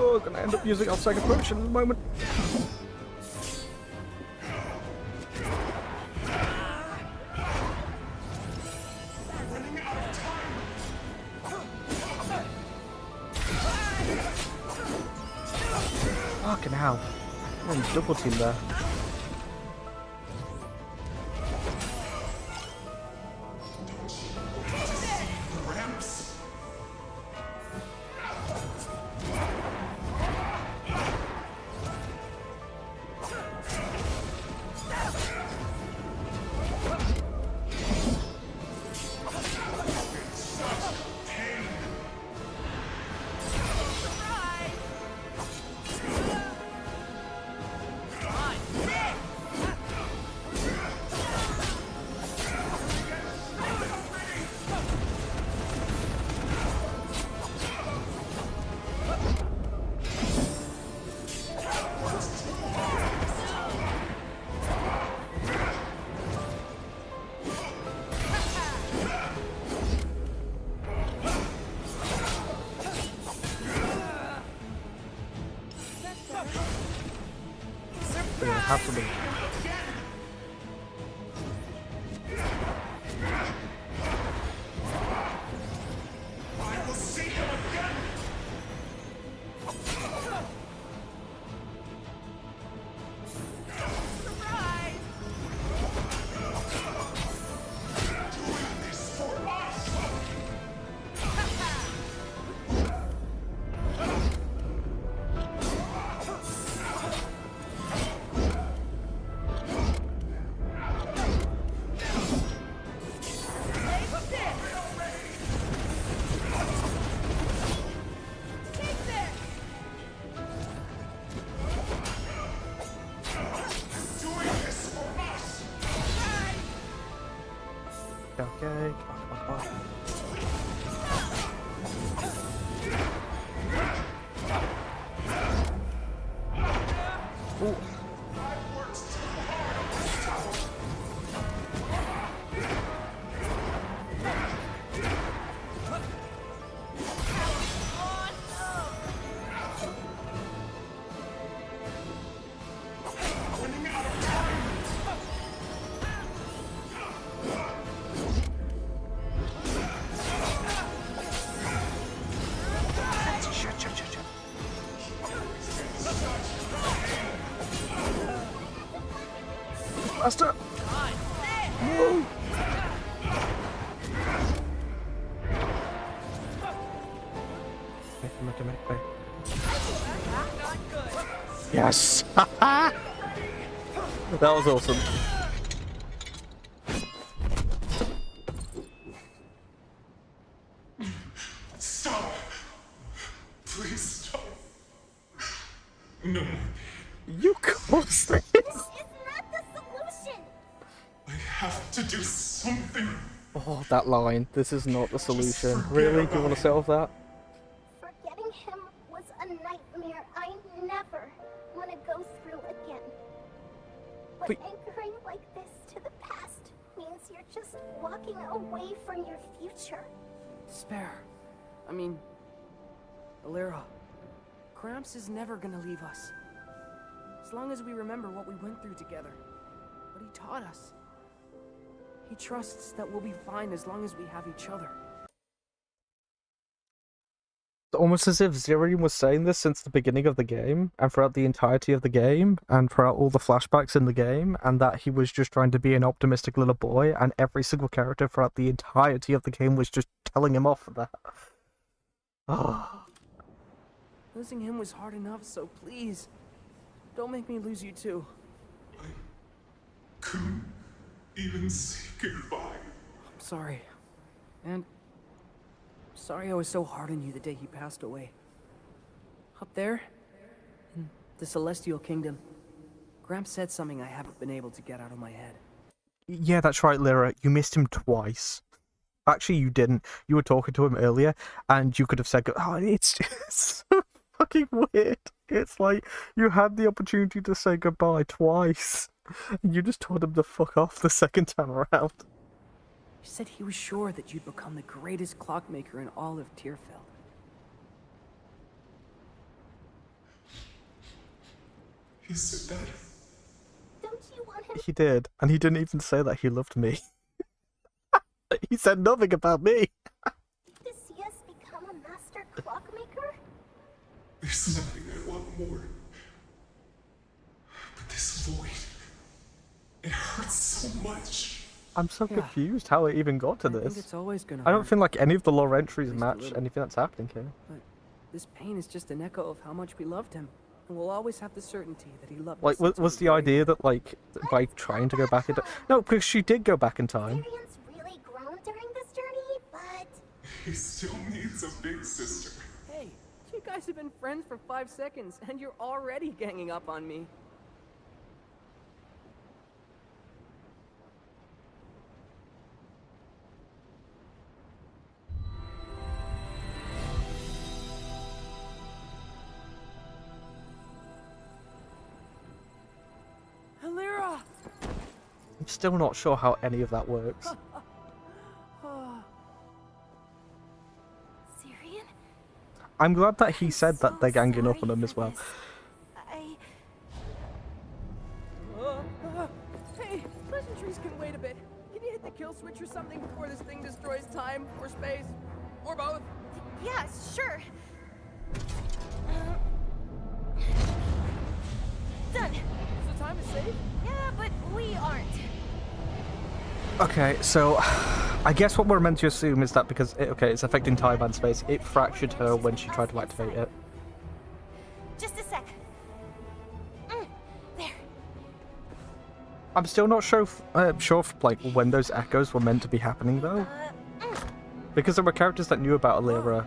Oh, gonna end up using our second potion in a moment. Fucking hell. I'm on double team there. Gramps. They're gonna have to be. I will see him again. Doing this for us. Doing this for us. Okay, come on. Ooh. I worked too hard on this tower. Running out of time. Master! Woo! Okay. Yes! That was awesome. Stop. Please stop. No more. You caused this! This is not the solution! I have to do something. Oh, that line. This is not the solution. Really? Do you want to solve that? Forgetting him was a nightmare I never want to go through again. But Wait. anchoring like this to the past means you're just walking away from your future. Despair. I mean, Alira, Gramps is never gonna leave us. As long as we remember what we went through together, what he taught us. He trusts that we'll be fine as long as we have each other. It's almost as if Zirian was saying this since the beginning of the game, and throughout the entirety of the game, and throughout all the flashbacks in the game, and that he was just trying to be an optimistic little boy, and every single character throughout the entirety of the game was just telling him off for that. Oh. Losing him was hard enough, so please, don't make me lose you too. I couldn't even say goodbye. I'm sorry. And sorry I was so hard on you the day he passed away. Up there, in the Celestial Kingdom, Gramps said something I haven't been able to get out of my head. Yeah, that's right, Lyra. You missed him twice. Actually, you didn't. You were talking to him earlier, and you could have said, "Oh, it's so fucking weird." It's like you had the opportunity to say goodbye twice. You just told him to fuck off the second time around. He said he was sure that you'd become the greatest clockmaker in all of Tearfell. He said that. Don't you want him He did, and he didn't even say that he loved me. He said nothing about me. to see us become a master clockmaker? There's nothing I want more so much. I'm so Yeah. confused how it even got to I think this. it's always gonna I don't hurt, feel like any of the lore entries At least a match little. anything that's happening here. but this pain is just an echo of how much we loved him. And we'll always have the certainty that he loved Like, us. was until the we were idea that, like, by trying to go back into... No, because she did go back in time. Tyrion's really grown during this journey, but He still needs a big sister. Hey, you guys have been friends for 5 seconds, and you're already ganging up on me. Alira! I'm still not sure how any of that works. Syrian? I'm glad that he said So that they're ganging up sorry on him as for well. this. I Hey, pleasantries can wait a bit. Can you hit the kill switch or something before this thing destroys time or space? Or both? yeah, sure. Done. So time is safe? Yeah, but we aren't. Okay, so I guess what we're meant to assume is that because it's affecting time and space, it fractured her when she tried to activate it. Just a sec. There. I'm still not sure if like when those echoes were meant to be happening though, because there were characters that knew about Alira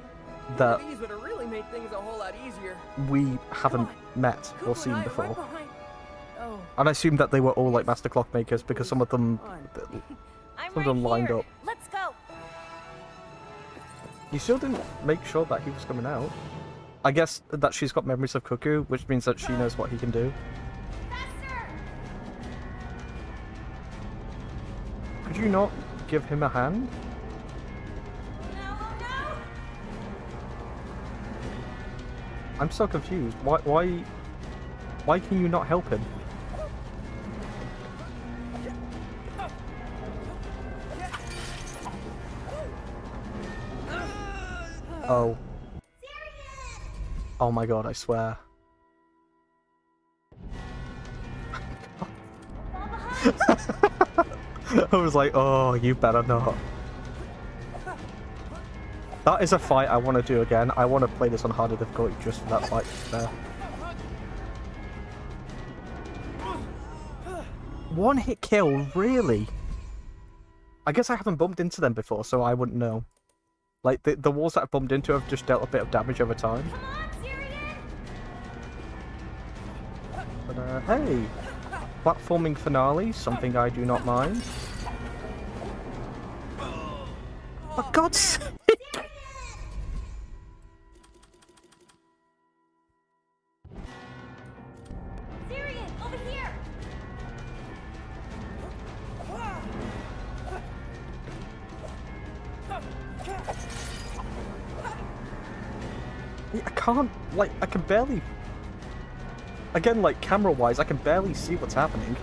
that These would have really made things a whole lot easier. we haven't met Kubo or and seen I are before. right behind. Oh, And I assume that they were all like master clockmakers because some of them I'm Some of them right lined here. up. Let's go. You still didn't make sure that he was coming out. I guess that she's got memories of Cuckoo, which means that she knows what he can do. Faster. Could you not give him a hand? No, no. I'm so confused. Why can you not help him? Oh. Oh my god, I swear. I was like, oh, you better not. That is a fight I want to do again. I want to play this on harder difficulty just for that fight there. One hit kill, really? I guess I haven't bumped into them before, so I wouldn't know. Like, the walls that I've bumped into have just dealt a bit of damage over time. Come on, Syrian. But, hey! Platforming finale, something I do not mind. For God's sake! Syrian, over here. I can't, like, I can barely... Again, like, camera-wise, I can barely see what's happening.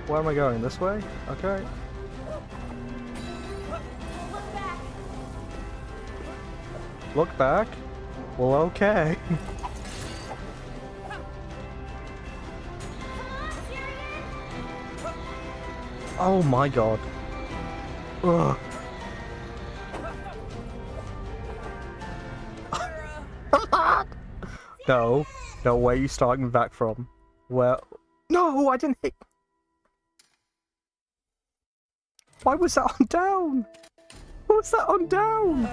Where am I going? This way? Okay. Look back. Look back? Well, okay. Oh my god. Ugh. No. No, where are you starting back from? Where... No, I didn't hit... Why was that on down? What was that on down?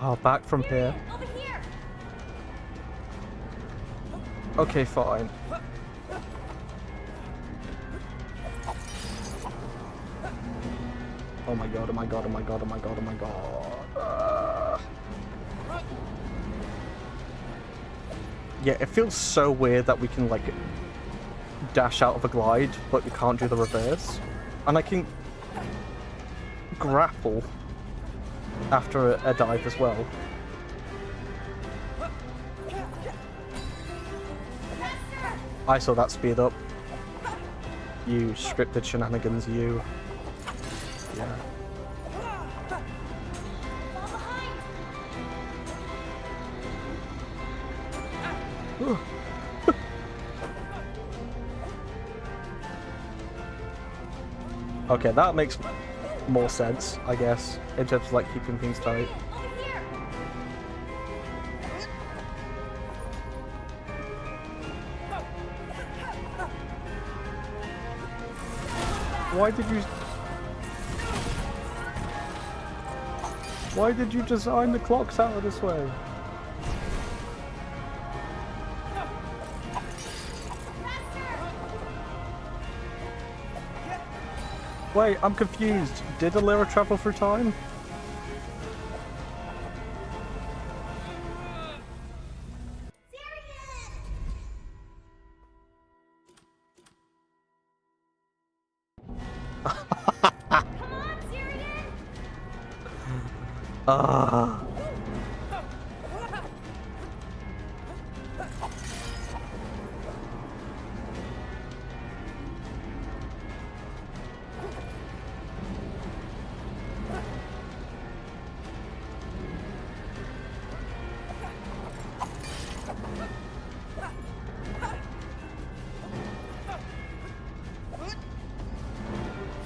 Oh, back from here. Over here. Okay, fine. Oh my god, oh my god, oh my god, oh my god, oh my god. Yeah, it feels so weird that we can, like, dash out of a glide, but we can't do the reverse. And I can grapple after a dive as well. I saw that speed up. You scripted shenanigans, you. Yeah. Fall behind. Okay, that makes more sense, I guess, in terms of like keeping things tight. Over here. Why did you design the clock tower this way? Wait, I'm confused. Did Alira travel through time? Come on, Syrian. Ah.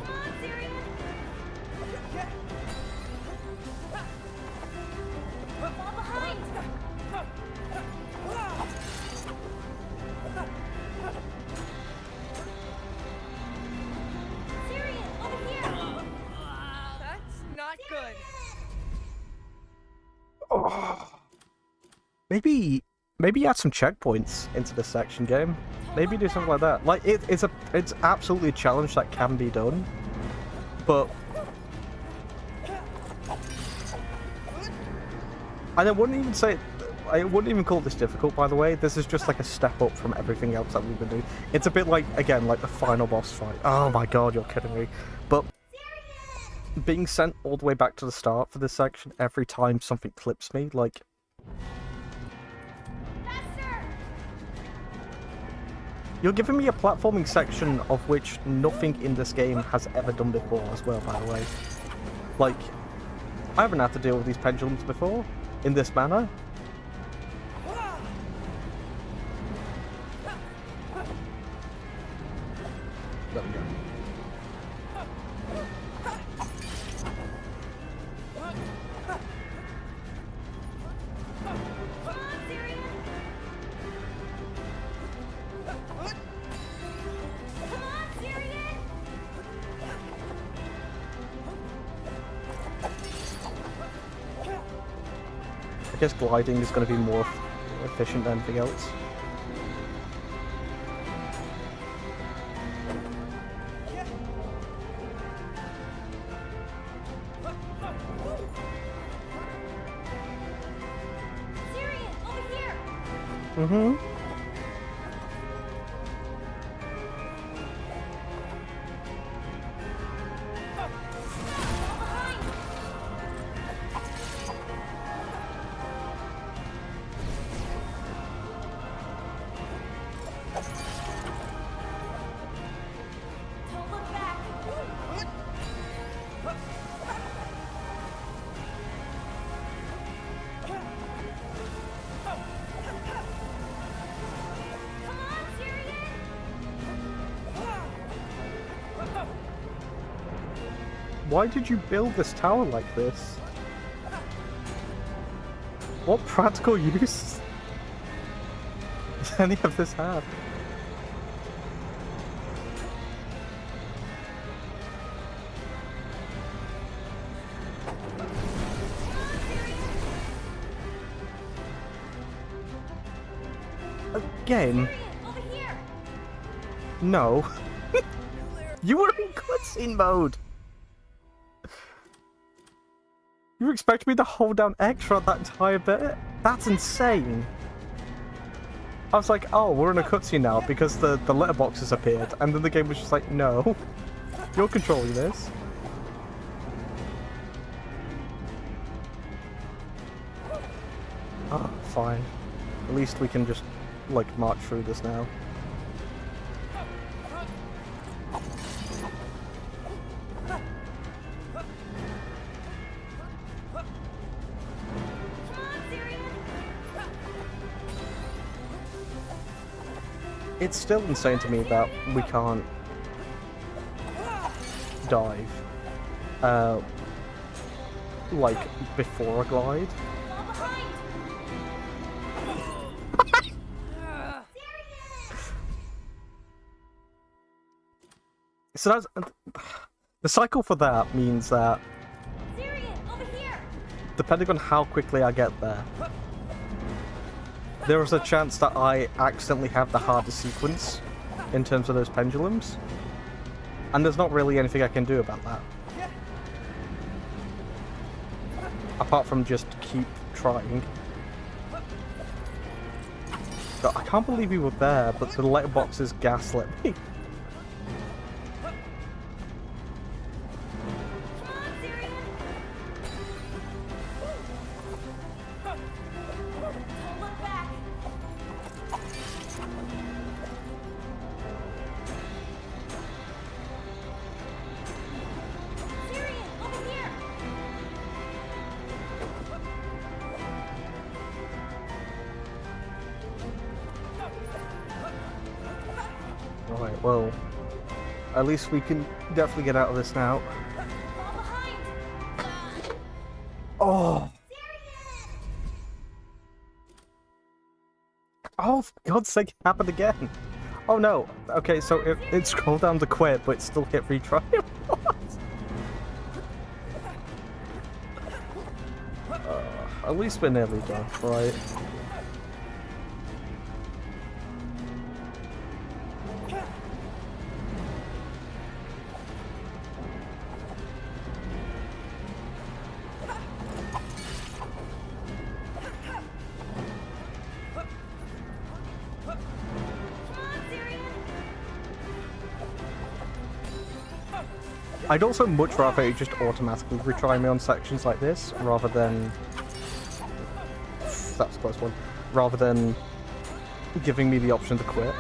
Come on, Syrian. Fall behind. Syrian, over here. That's not good. Maybe add some checkpoints into this section game. Maybe do something like that. Like it's absolutely a challenge that can be done, but and I wouldn't even call this difficult, by the way. This is just like a step up from everything else that we've been doing. It's a bit like, again, like the final boss fight. Oh my god, you're kidding me. But being sent all the way back to the start for this section every time something clips me, like... Faster. You're giving me a platforming section of which nothing in this game has ever done before as well, by the way. Like, I haven't had to deal with these pendulums before, in this manner. There we go. Come on, Syrian. Come on, Syrian. I guess gliding is going to be more efficient than anything else. Syrian, over here. Mm-hmm. Fall behind. Don't look back. Come on, Syrian. Why did you build this tower like this? What practical use does any of this have? Again? Syrian, over here. No. You were in cutscene mode! You expect me to hold down X throughout that entire bit? That's insane! I was like, oh, we're in a cutscene now because the letterboxes appeared, and then the game was just like, no. You're controlling this. Ah, fine. At least we can just, like, march through this now. it's still insane to me that we can't dive, like, before a glide. So that's the cycle for that means that depending on how quickly I get there, there is a chance that I accidentally have the hardest sequence in terms of those pendulums, and there's not really anything I can do about that apart from just keep trying. But I can't believe we were there, but the letterboxes gaslit me. Right, well, at least we can definitely get out of this now. Oh! Oh, for God's sake, it happened again! Oh no! Okay, so it scrolled down to quit, but it still hit retry. What? At least we're nearly done, right? I'd also much rather it just automatically retry me on sections like this, rather than... That's a close one. Rather than giving me the option to quit.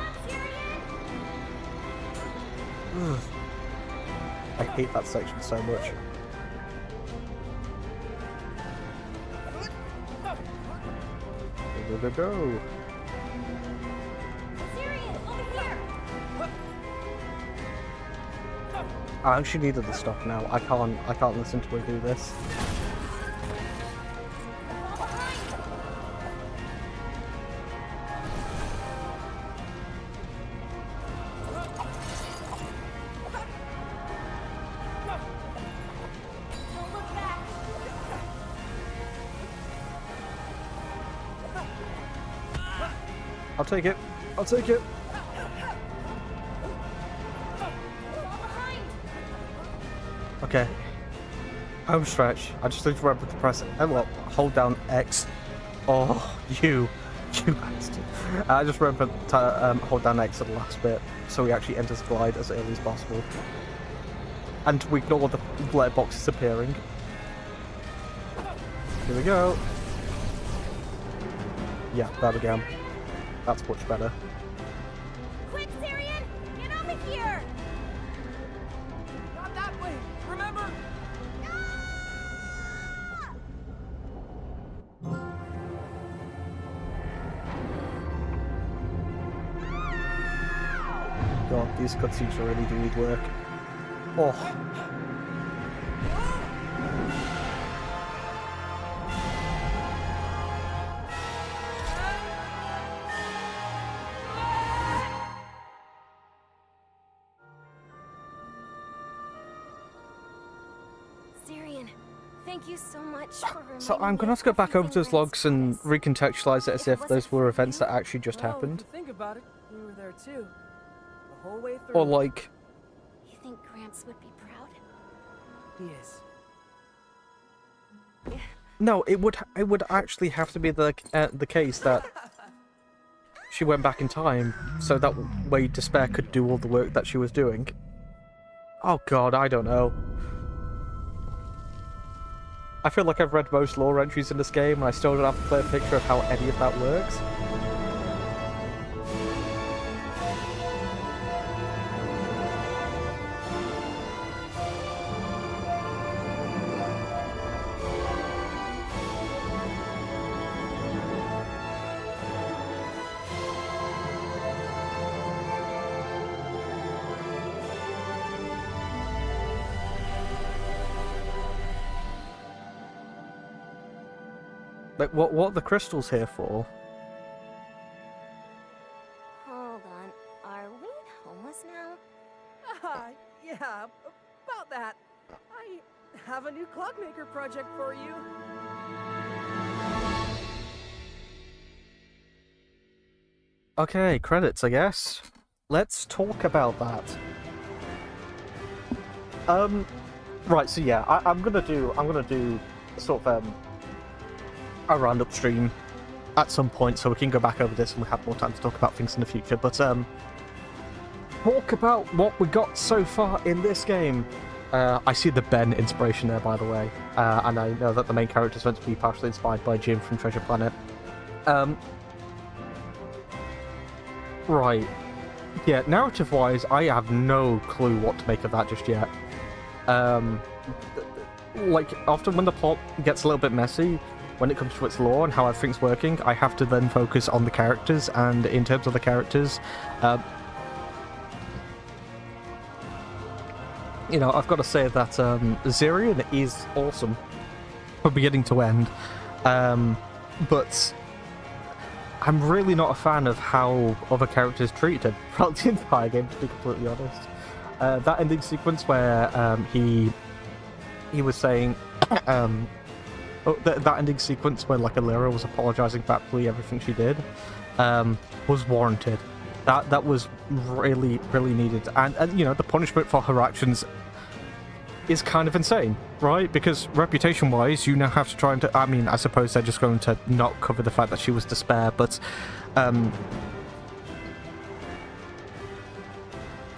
Ugh. I hate that section so much. Go, go, go. I actually needed to stop now. I can't listen to her do this. I'll take it. I'll take it. Okay. Home stretch. I just need to remember to press hold down X. Oh, you bastard. I just remember to hold down X at the last bit, so he actually enters glide as early as possible. And we ignore the letterboxes appearing. Here we go. Yeah, there we go. That's much better. Quick, Syrian! Get over here! Not that way! Remember? God, these cutscenes really do need work. Oh. Syrian, thank you so much for So I'm reminding gonna me have to go of back over to everything his logs and that's this. recontextualize it as if those were events that actually just Well, happened. if you think about it, we were there too. The whole way through. Or like, You think Gramps would be proud? He is. no, it would actually have to be the case that she went back in time, so that way Despair could do all the work that she was doing. Oh God, I don't know. I feel like I've read most lore entries in this game, and I still don't have a clear picture of how any of that works. Like, what are the crystals here for? Hold on. Are we homeless now? Yeah, about that. I have a new clockmaker project for you. Okay, credits, I guess. Let's talk about that. Right. So yeah, I'm gonna do sort of a roundup stream at some point, so we can go back over this and we have more time to talk about things in the future. But talk about what we got so far in this game. I see the Ben inspiration there, by the way, and I know that the main character is meant to be partially inspired by Jim from Treasure Planet. Right. Yeah, narrative-wise, I have no clue what to make of that just yet. Like, often when the plot gets a little bit messy, when it comes to its lore and how everything's working, I have to then focus on the characters, and in terms of the characters, you know, I've got to say that Zirian is awesome from beginning to end, but I'm really not a fan of how other characters treated throughout the entire game, to be completely honest. That ending sequence where he was saying, that ending sequence where like Alira was apologizing for absolutely everything she did, was warranted. That was really, really needed, and you know, the punishment for her actions is kind of insane, right? Because reputation-wise, you now have to try and... I mean, I suppose they're just going to not cover the fact that she was despair, but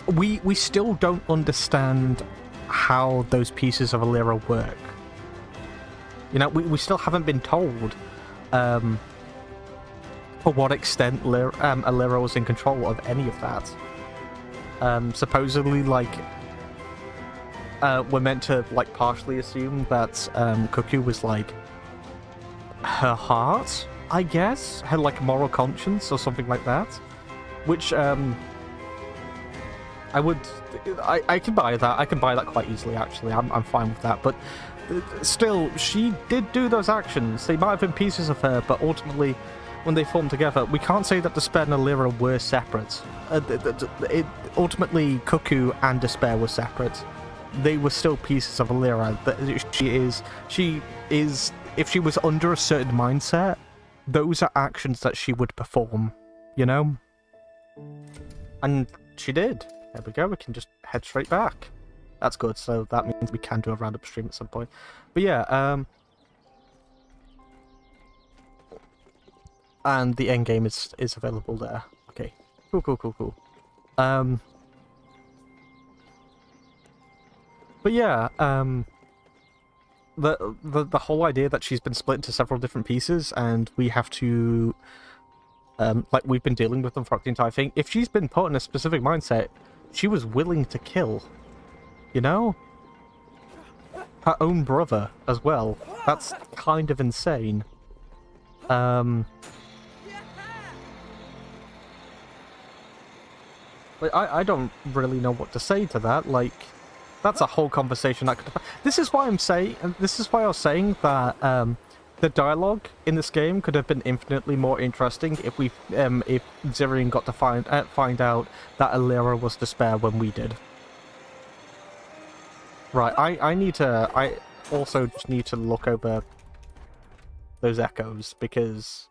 we still don't understand how those pieces of Alira work. You know, we still haven't been told for what extent Alira was in control of any of that. Supposedly, like, we're meant to, like, partially assume that Cuckoo was, like, her heart, I guess? Her, like, moral conscience or something like that. Which, I can buy that. I can buy that quite easily, actually. I'm fine with that. But still, she did do those actions. They might have been pieces of her, but ultimately, when they formed together, we can't say that Despair and Alira were separate. Ultimately, Cuckoo and Despair were separate. They were still pieces of Alira. She is, if she was under a certain mindset, those are actions that she would perform, you know? And she did. There we go, we can just head straight back. That's good, so that means we can do a roundup stream at some point. But yeah, and the end game is available there. Okay, cool. But yeah, the whole idea that she's been split into several different pieces, and we have to, like, we've been dealing with them throughout the entire thing. If she's been put in a specific mindset, she was willing to kill, you know? Her own brother as well. That's kind of insane. Like, I don't really know what to say to that. Like, that's a whole conversation that could... This is why I was saying that the dialogue in this game could have been infinitely more interesting if Zirian got to find out that Alira was Despair when we did. Right, I also just need to look over those echoes, because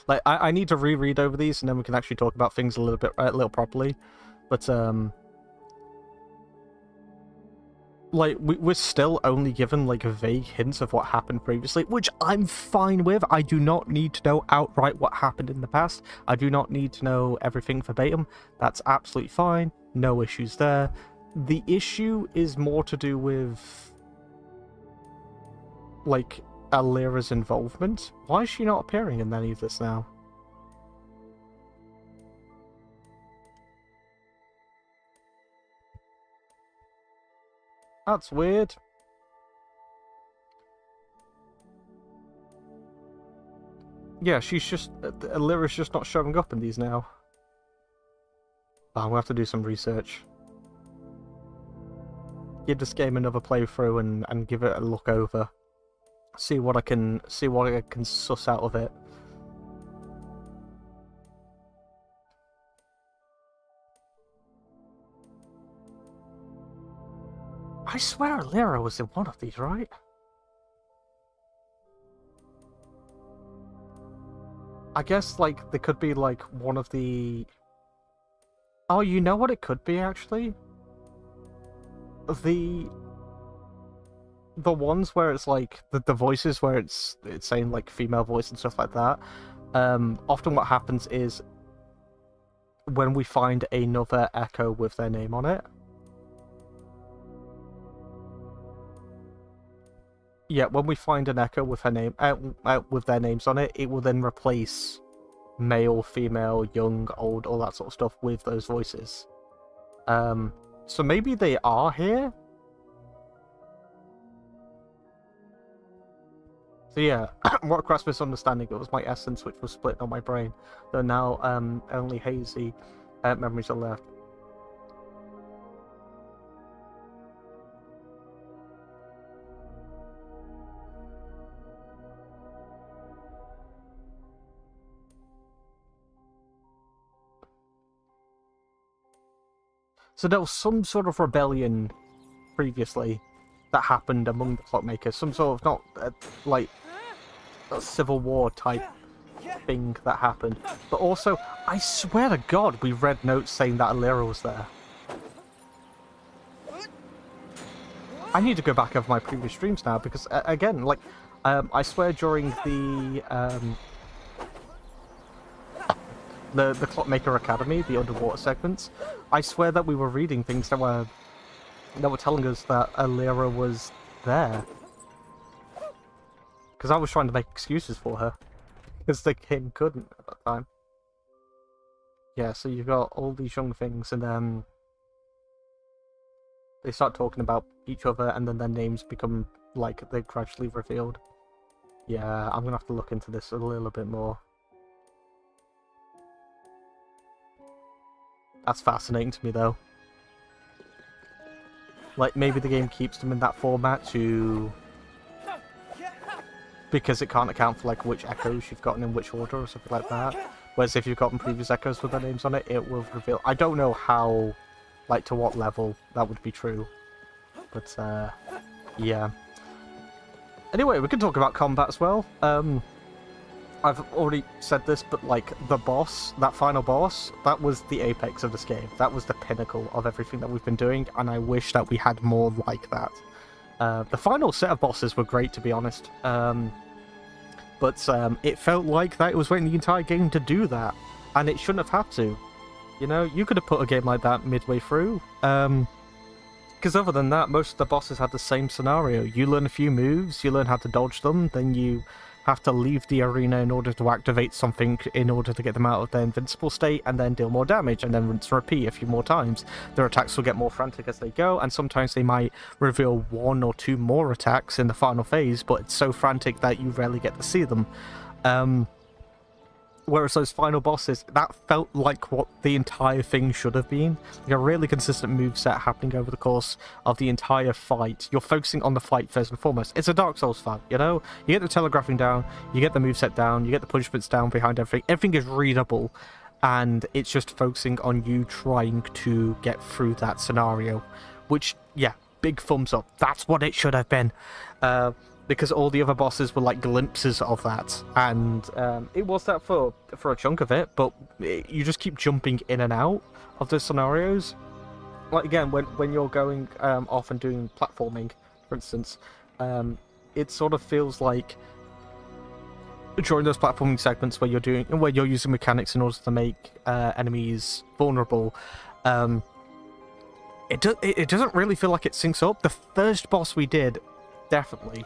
like, I need to reread over these, and then we can actually talk about things a little properly. But like, we're still only given, like, vague hints of what happened previously, which I'm fine with. I do not need to know outright what happened in the past. I do not need to know everything verbatim. That's absolutely fine. No issues there. The issue is more to do with, like, Alira's involvement. Why is she not appearing in any of this now? That's weird. Yeah, she's just... Lyra's just not showing up in these now. Oh, I'm gonna have to do some research. Give this game another playthrough and give it a look over. See what I can suss out of it. I swear Lyra was in one of these, right? I guess, like, there could be, like, one of the... Oh, you know what it could be, actually? The ones where it's, like, the voices where it's saying, like, female voice and stuff like that. Often what happens is when we find another echo with their name on it. Yeah, when we find an echo with her name, with their names on it, it will then replace male, female, young, old, all that sort of stuff with those voices. So maybe they are here? So yeah, what crass misunderstanding, it was my essence which was split on my brain. Though now only hazy memories are left. So there was some sort of rebellion previously that happened among the clockmakers. Some sort of, not like a civil war type thing that happened. But also, I swear to God, we read notes saying that Alira was there. I need to go back over my previous streams now because, again, like, I swear during the Clockmaker Academy, the underwater segments, I swear that we were reading things that were telling us that Alira was there. Because I was trying to make excuses for her. Because the game couldn't at that time. Yeah, so you've got all these young things, and then they start talking about each other, and then their names become, like, they're gradually revealed. Yeah, I'm gonna have to look into this a little bit more. That's fascinating to me, though. Like, maybe the game keeps them in that format to... because it can't account for, like, which echoes you've gotten in which order or something like that. Whereas if you've gotten previous echoes with their names on it, it will reveal... I don't know how, like, to what level that would be true. But, yeah. Anyway, we can talk about combat as well. I've already said this, but, like, the boss, that final boss, that was the apex of this game. That was the pinnacle of everything that we've been doing, and I wish that we had more like that. The final set of bosses were great, to be honest. But it felt like that it was waiting the entire game to do that, and it shouldn't have had to. You know, you could have put a game like that midway through. Because other than that, most of the bosses had the same scenario. You learn a few moves, you learn how to dodge them, then you have to leave the arena in order to activate something in order to get them out of their invincible state, and then deal more damage, and then rinse and repeat a few more times. Their attacks will get more frantic as they go, and sometimes they might reveal 1 or 2 more attacks in the final phase, but it's so frantic that you rarely get to see them. Whereas those final bosses, that felt like what the entire thing should have been. Like a really consistent moveset happening over the course of the entire fight. You're focusing on the fight first and foremost. It's a Dark Souls fight, you know? You get the telegraphing down, you get the moveset down, you get the punishments down behind everything. Everything is readable, and it's just focusing on you trying to get through that scenario. Which, yeah, big thumbs up. That's what it should have been. Because all the other bosses were like glimpses of that, and it was that for a chunk of it, but you just keep jumping in and out of those scenarios. Like, again, when you're going off and doing platforming, for instance, it sort of feels like during those platforming segments where you're using mechanics in order to make enemies vulnerable, it doesn't really feel like it syncs up. The first boss we did, definitely,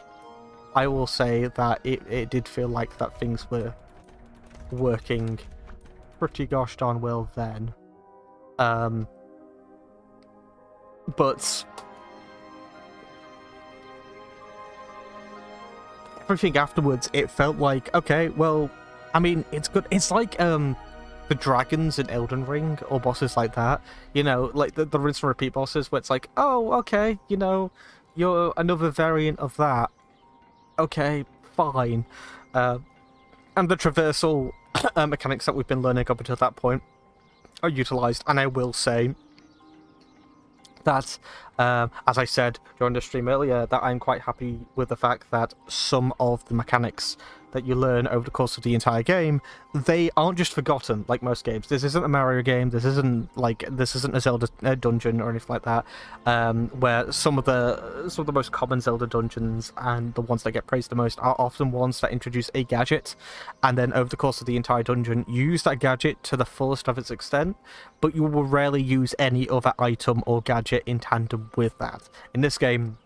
I will say that it did feel like that things were working pretty gosh darn well then. But everything afterwards, it felt like, okay, well, I mean, it's good. It's like the dragons in Elden Ring or bosses like that. You know, like the rinse and repeat bosses where it's like, oh, okay, you know, you're another variant of that. Okay, fine. And the traversal mechanics that we've been learning up until that point are utilized, and I will say that, as I said during the stream earlier, that I'm quite happy with the fact that some of the mechanics that you learn over the course of the entire game, they aren't just forgotten like most games. This isn't a Mario game, this isn't a Zelda dungeon or anything like that, where some of the most common Zelda dungeons and the ones that get praised the most are often ones that introduce a gadget, and then over the course of the entire dungeon use that gadget to the fullest of its extent, but you will rarely use any other item or gadget in tandem with that. In this game,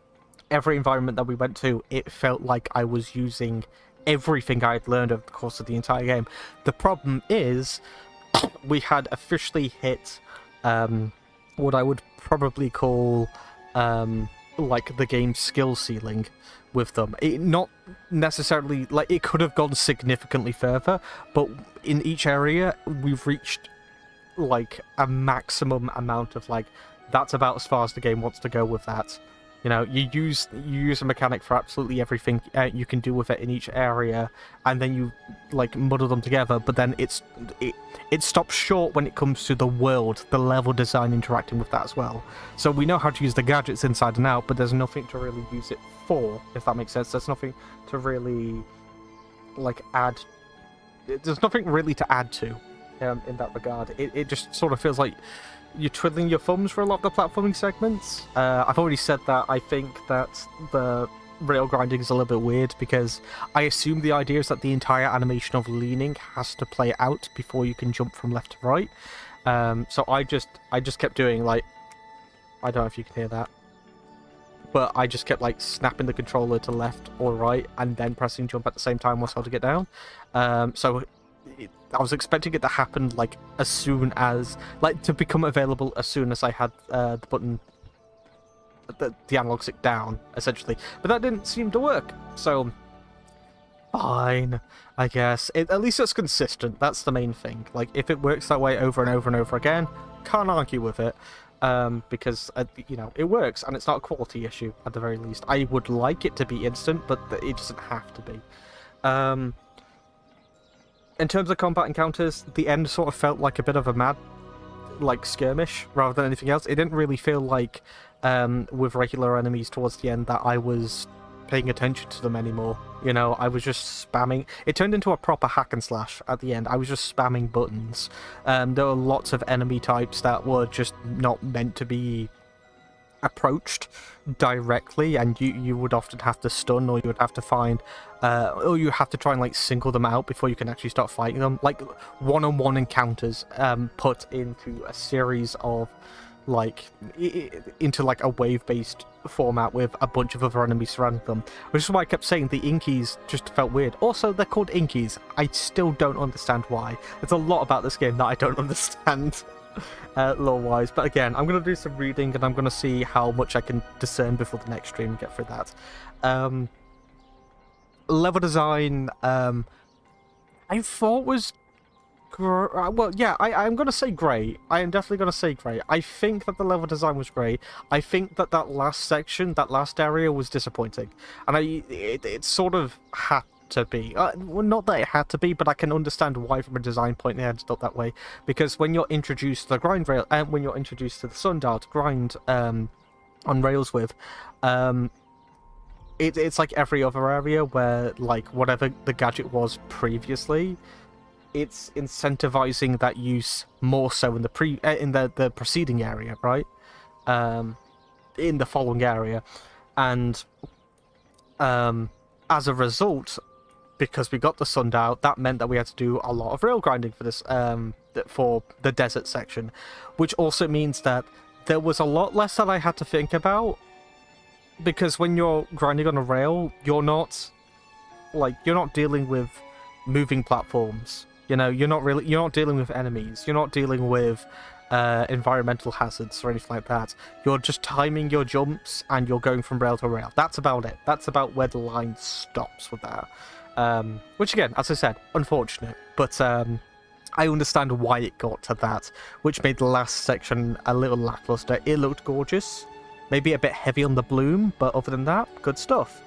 every environment that we went to, it felt like I was using everything I'd learned over the course of the entire game. The problem is, we had officially hit what I would probably call like the game's skill ceiling with them. It not necessarily, like, it could have gone significantly further, but in each area we've reached like a maximum amount of, like, that's about as far as the game wants to go with that. You know, you use a mechanic for absolutely everything you can do with it in each area, and then you, like, muddle them together, but then it stops short when it comes to the world, the level design interacting with that as well. So we know how to use the gadgets inside and out, but there's nothing to really use it for, if that makes sense. There's nothing to really, like, add... There's nothing really to add to in that regard. It just sort of feels like you're twiddling your thumbs for a lot of the platforming segments. I've already said that I think that the rail grinding is a little bit weird, because I assume the idea is that the entire animation of leaning has to play out before you can jump from left to right. So I just kept doing, like, I don't know if you can hear that, but I just kept, like, snapping the controller to left or right and then pressing jump at the same time whilst holding it down. So I was expecting it to happen, like, as soon as, like, to become available as soon as I had the button, the analog stick down, essentially. But that didn't seem to work, so fine, I guess. At least it's consistent, that's the main thing. Like, if it works that way over and over and over again, can't argue with it, because, you know, it works, and it's not a quality issue, at the very least. I would like it to be instant, but it doesn't have to be. In terms of combat encounters, the end sort of felt like a bit of a mad, like, skirmish rather than anything else. It didn't really feel like, with regular enemies towards the end, that I was paying attention to them anymore. You know, I was just spamming. It turned into a proper hack and slash at the end. I was just spamming buttons. There were lots of enemy types that were just not meant to be approached directly, and you would often have to stun, or you would have to find or you have to try and, like, single them out before you can actually start fighting them. Like, one-on-one encounters put into a series of, like, into, like, a wave-based format with a bunch of other enemies surrounding them, which is why I kept saying the Inkies just felt weird. Also, they're called Inkies. I still don't understand why. There's a lot about this game that I don't understand lore-wise, but again, I'm going to do some reading, and I'm going to see how much I can discern before the next stream and get through that. Level design, I thought was... Well, yeah, I'm going to say great. I am definitely going to say great. I think that the level design was great. I think that that last section, that last area, was disappointing. And it sort of had to be. Well, not that it had to be, but I can understand why from a design point it ended up that way. Because when you're introduced to the grind rail, and when you're introduced to the sundial to grind on rails with, it's like every other area where, like, whatever the gadget was previously, it's incentivizing that use more so in the preceding area, right? In the following area, and as a result, because we got the sundial, that meant that we had to do a lot of rail grinding for this, for the desert section, which also means that there was a lot less that I had to think about, because when you're grinding on a rail, you're not dealing with moving platforms. You know, you're not dealing with enemies. You're not dealing with environmental hazards or anything like that. You're just timing your jumps, and you're going from rail to rail. That's about it. That's about where the line stops with that. Which again, as I said, unfortunate, but I understand why it got to that, which made the last section a little lackluster. It looked gorgeous, maybe a bit heavy on the bloom, but other than that, good stuff.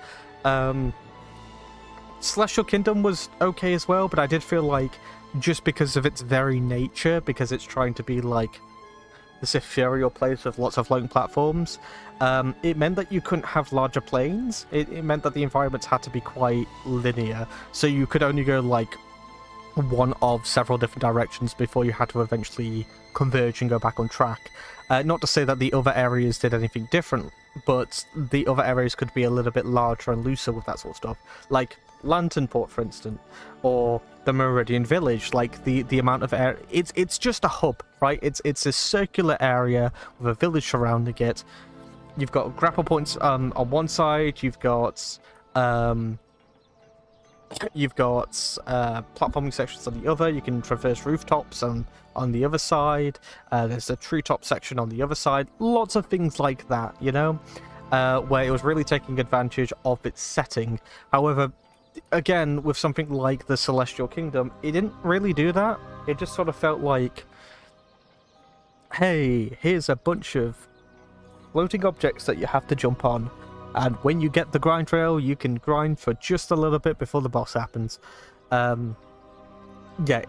Celestial Kingdom was okay as well, but I did feel like, just because of its very nature, because it's trying to be like this ethereal place with lots of floating platforms, it meant that you couldn't have larger planes. It meant that the environments had to be quite linear, so you could only go like one of several different directions before you had to eventually converge and go back on track. Not to say that the other areas did anything different, but the other areas could be a little bit larger and looser with that sort of stuff. Like Lanternport, for instance, or the Meridian Village. Like the amount of air, it's just a hub, right? It's a circular area with a village surrounding it. You've got grapple points on one side. You've got platforming sections on the other. You can traverse rooftops on the other side. There's a treetop section on the other side. Lots of things like that, you know, where it was really taking advantage of its setting. However, again, with something like the Celestial Kingdom, it didn't really do that. It just sort of felt like, hey, here's a bunch of floating objects that you have to jump on, and when you get the grind rail, you can grind for just a little bit before the boss happens. Yeah,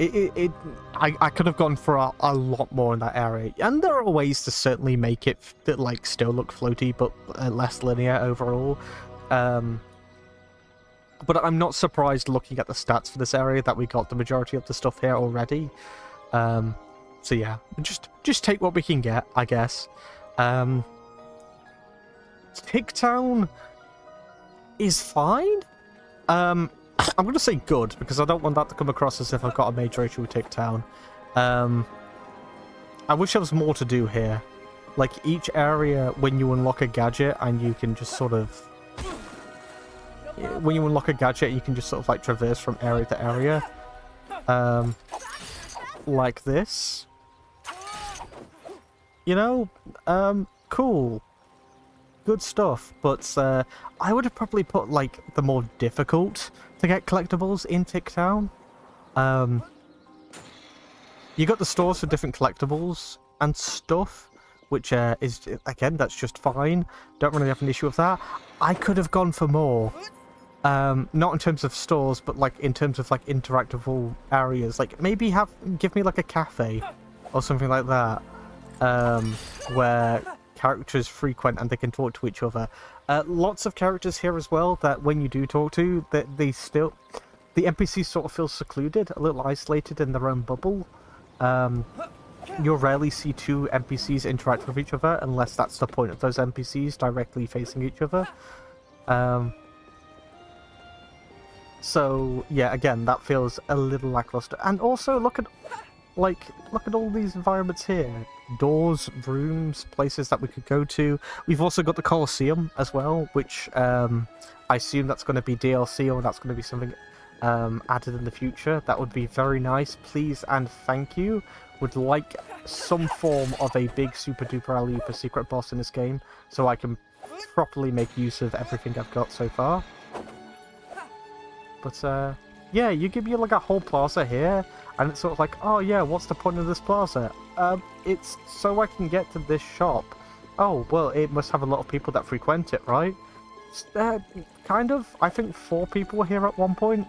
I could have gone for a lot more in that area, and there are ways to certainly make it like still look floaty, but less linear overall. But I'm not surprised looking at the stats for this area that we got the majority of the stuff here already. So yeah, just take what we can get, I guess. Ticktown is fine. I'm going to say good, because I don't want that to come across as if I've got a major issue with Ticktown. I wish there was more to do here. Like, each area, when you unlock a gadget, and you can just sort of... When you unlock a gadget, you can just sort of, like, traverse from area to area. Like this. You know? Cool. Good stuff, but I would have probably put, like, the more difficult to get collectibles in Ticktown. You got the stores for different collectibles and stuff, which is, again, that's just fine. Don't really have an issue with that. I could have gone for more. Not in terms of stores, but, like, in terms of, like, interactable areas. Like, maybe give me, like, a cafe or something like that, where characters frequent and they can talk to each other. Lots of characters here as well that when you do talk to, the NPCs sort of feel secluded, a little isolated in their own bubble. You'll rarely see two NPCs interact with each other unless that's the point of those NPCs directly facing each other. So yeah, again, that feels a little lackluster. And also look at all these environments here. Doors, rooms, places that we could go to. We've also got the Colosseum as well, which I assume that's going to be DLC, or that's going to be something added in the future. That would be very nice. Please and thank you. Would like some form of a big super duper alley-ooper secret boss in this game, so I can properly make use of everything I've got so far. But yeah, you give me like a whole plaza here, and it's sort of like, oh yeah, what's the point of this plaza? It's so I can get to this shop. Oh, well, it must have a lot of people that frequent it, right? Kind of. I think 4 people were here at one point.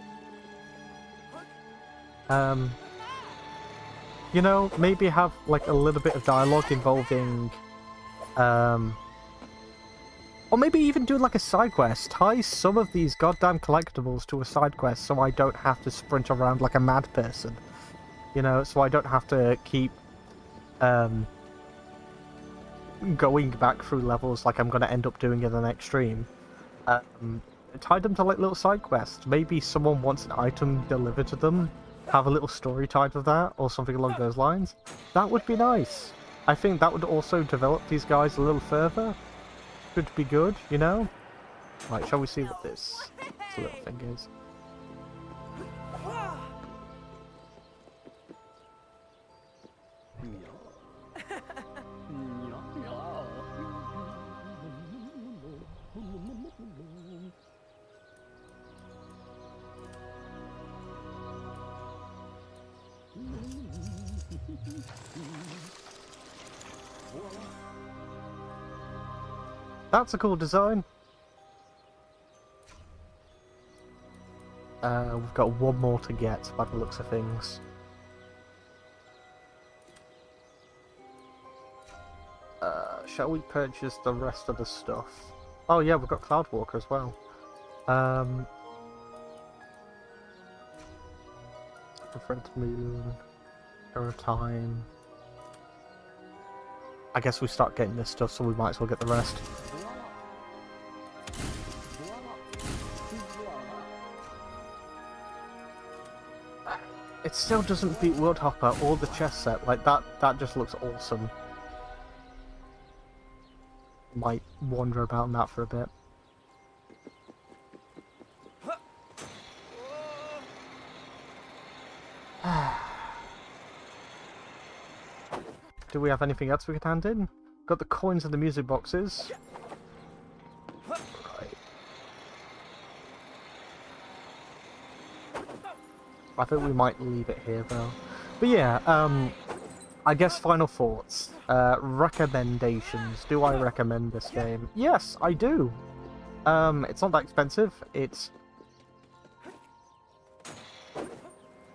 You know, maybe have like a little bit of dialogue involving, or maybe even do like a side quest. Tie some of these goddamn collectibles to a side quest so I don't have to sprint around like a mad person. You know, so I don't have to keep going back through levels like I'm going to end up doing in the next stream. Tie them to like little side quests. Maybe someone wants an item delivered to them, have a little story tied with that, or something along those lines. That would be nice. I think that would also develop these guys a little further. Could be good, you know? Right, shall we see what this little thing is? That's a cool design. We've got one more to get by the looks of things. Shall we purchase the rest of the stuff? Oh yeah, we've got Cloudwalker as well. Different moon, time. I guess we start getting this stuff, so we might as well get the rest. It still doesn't beat World Hopper or the chess set. Like that just looks awesome. Might wander about in that for a bit. Do we have anything else we could hand in? Got the coins and the music boxes. Right. I think we might leave it here though. But yeah, I guess final thoughts. Recommendations. Do I recommend this game? Yes, I do. It's not that expensive. It's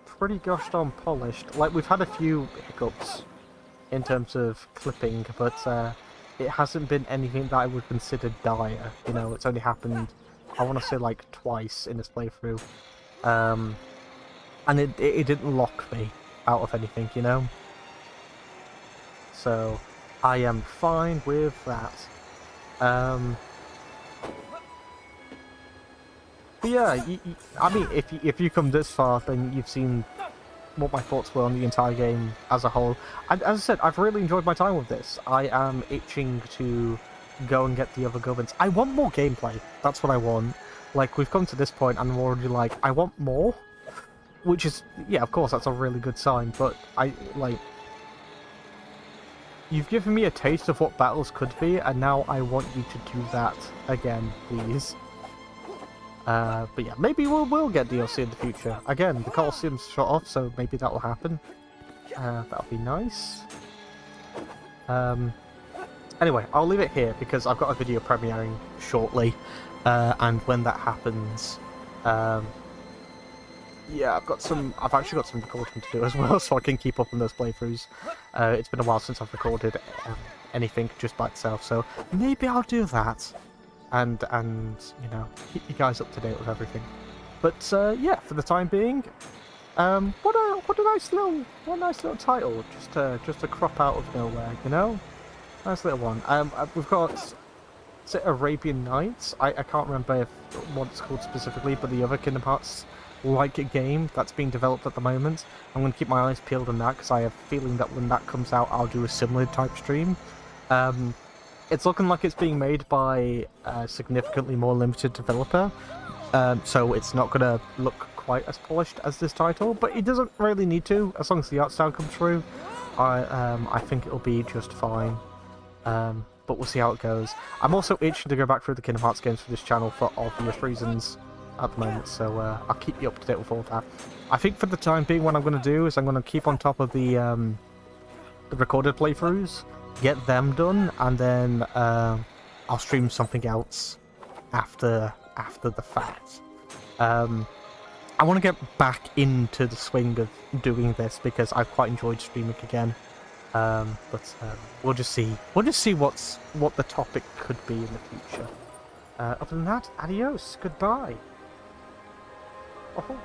pretty gosh darn polished. Like, we've had a few hiccups in terms of clipping, but it hasn't been anything that I would consider dire. You know, it's only happened, I want to say, like, twice in this playthrough. And it didn't lock me out of anything, you know? So, I am fine with that. But yeah, I mean, if you come this far, then you've seen what my thoughts were on the entire game as a whole. And as I said, I've really enjoyed my time with this. I am itching to go and get the other governments. I want more gameplay. That's what I want. Like, we've come to this point and I'm already like, I want more. Which is, yeah, of course, that's a really good sign. But you've given me a taste of what battles could be, and now I want you to do that again, please. But yeah, maybe we'll get DLC in the future. Again, the Colosseum's shut off, so maybe that will happen. That'll be nice. Anyway, I'll leave it here because I've got a video premiering shortly, and when that happens, yeah, I've actually got some recording to do as well, so I can keep up on those playthroughs. It's been a while since I've recorded anything just by itself, so maybe I'll do that. And you know, keep you guys up to date with everything. But yeah, for the time being, what a nice little title, just to crop out of nowhere, you know, nice little one. We've got, is it Arabian Nights? I can't remember what it's called specifically, but the other Kingdom Hearts like a game that's being developed at the moment. I'm going to keep my eyes peeled on that because I have a feeling that when that comes out, I'll do a similar type stream. It's looking like it's being made by a significantly more limited developer, so it's not going to look quite as polished as this title, but it doesn't really need to, as long as the art style comes through. I think it'll be just fine, but we'll see how it goes. I'm also itching to go back through the Kingdom Hearts games for this channel for obvious reasons at the moment, so I'll keep you up to date with all that. I think for the time being, what I'm going to do is I'm going to keep on top of the recorded playthroughs, get them done, and then I'll stream something else after the fact. I want to get back into the swing of doing this because I've quite enjoyed streaming again. But we'll just see. We'll just see what the topic could be in the future. Other than that, adios, goodbye. Oh.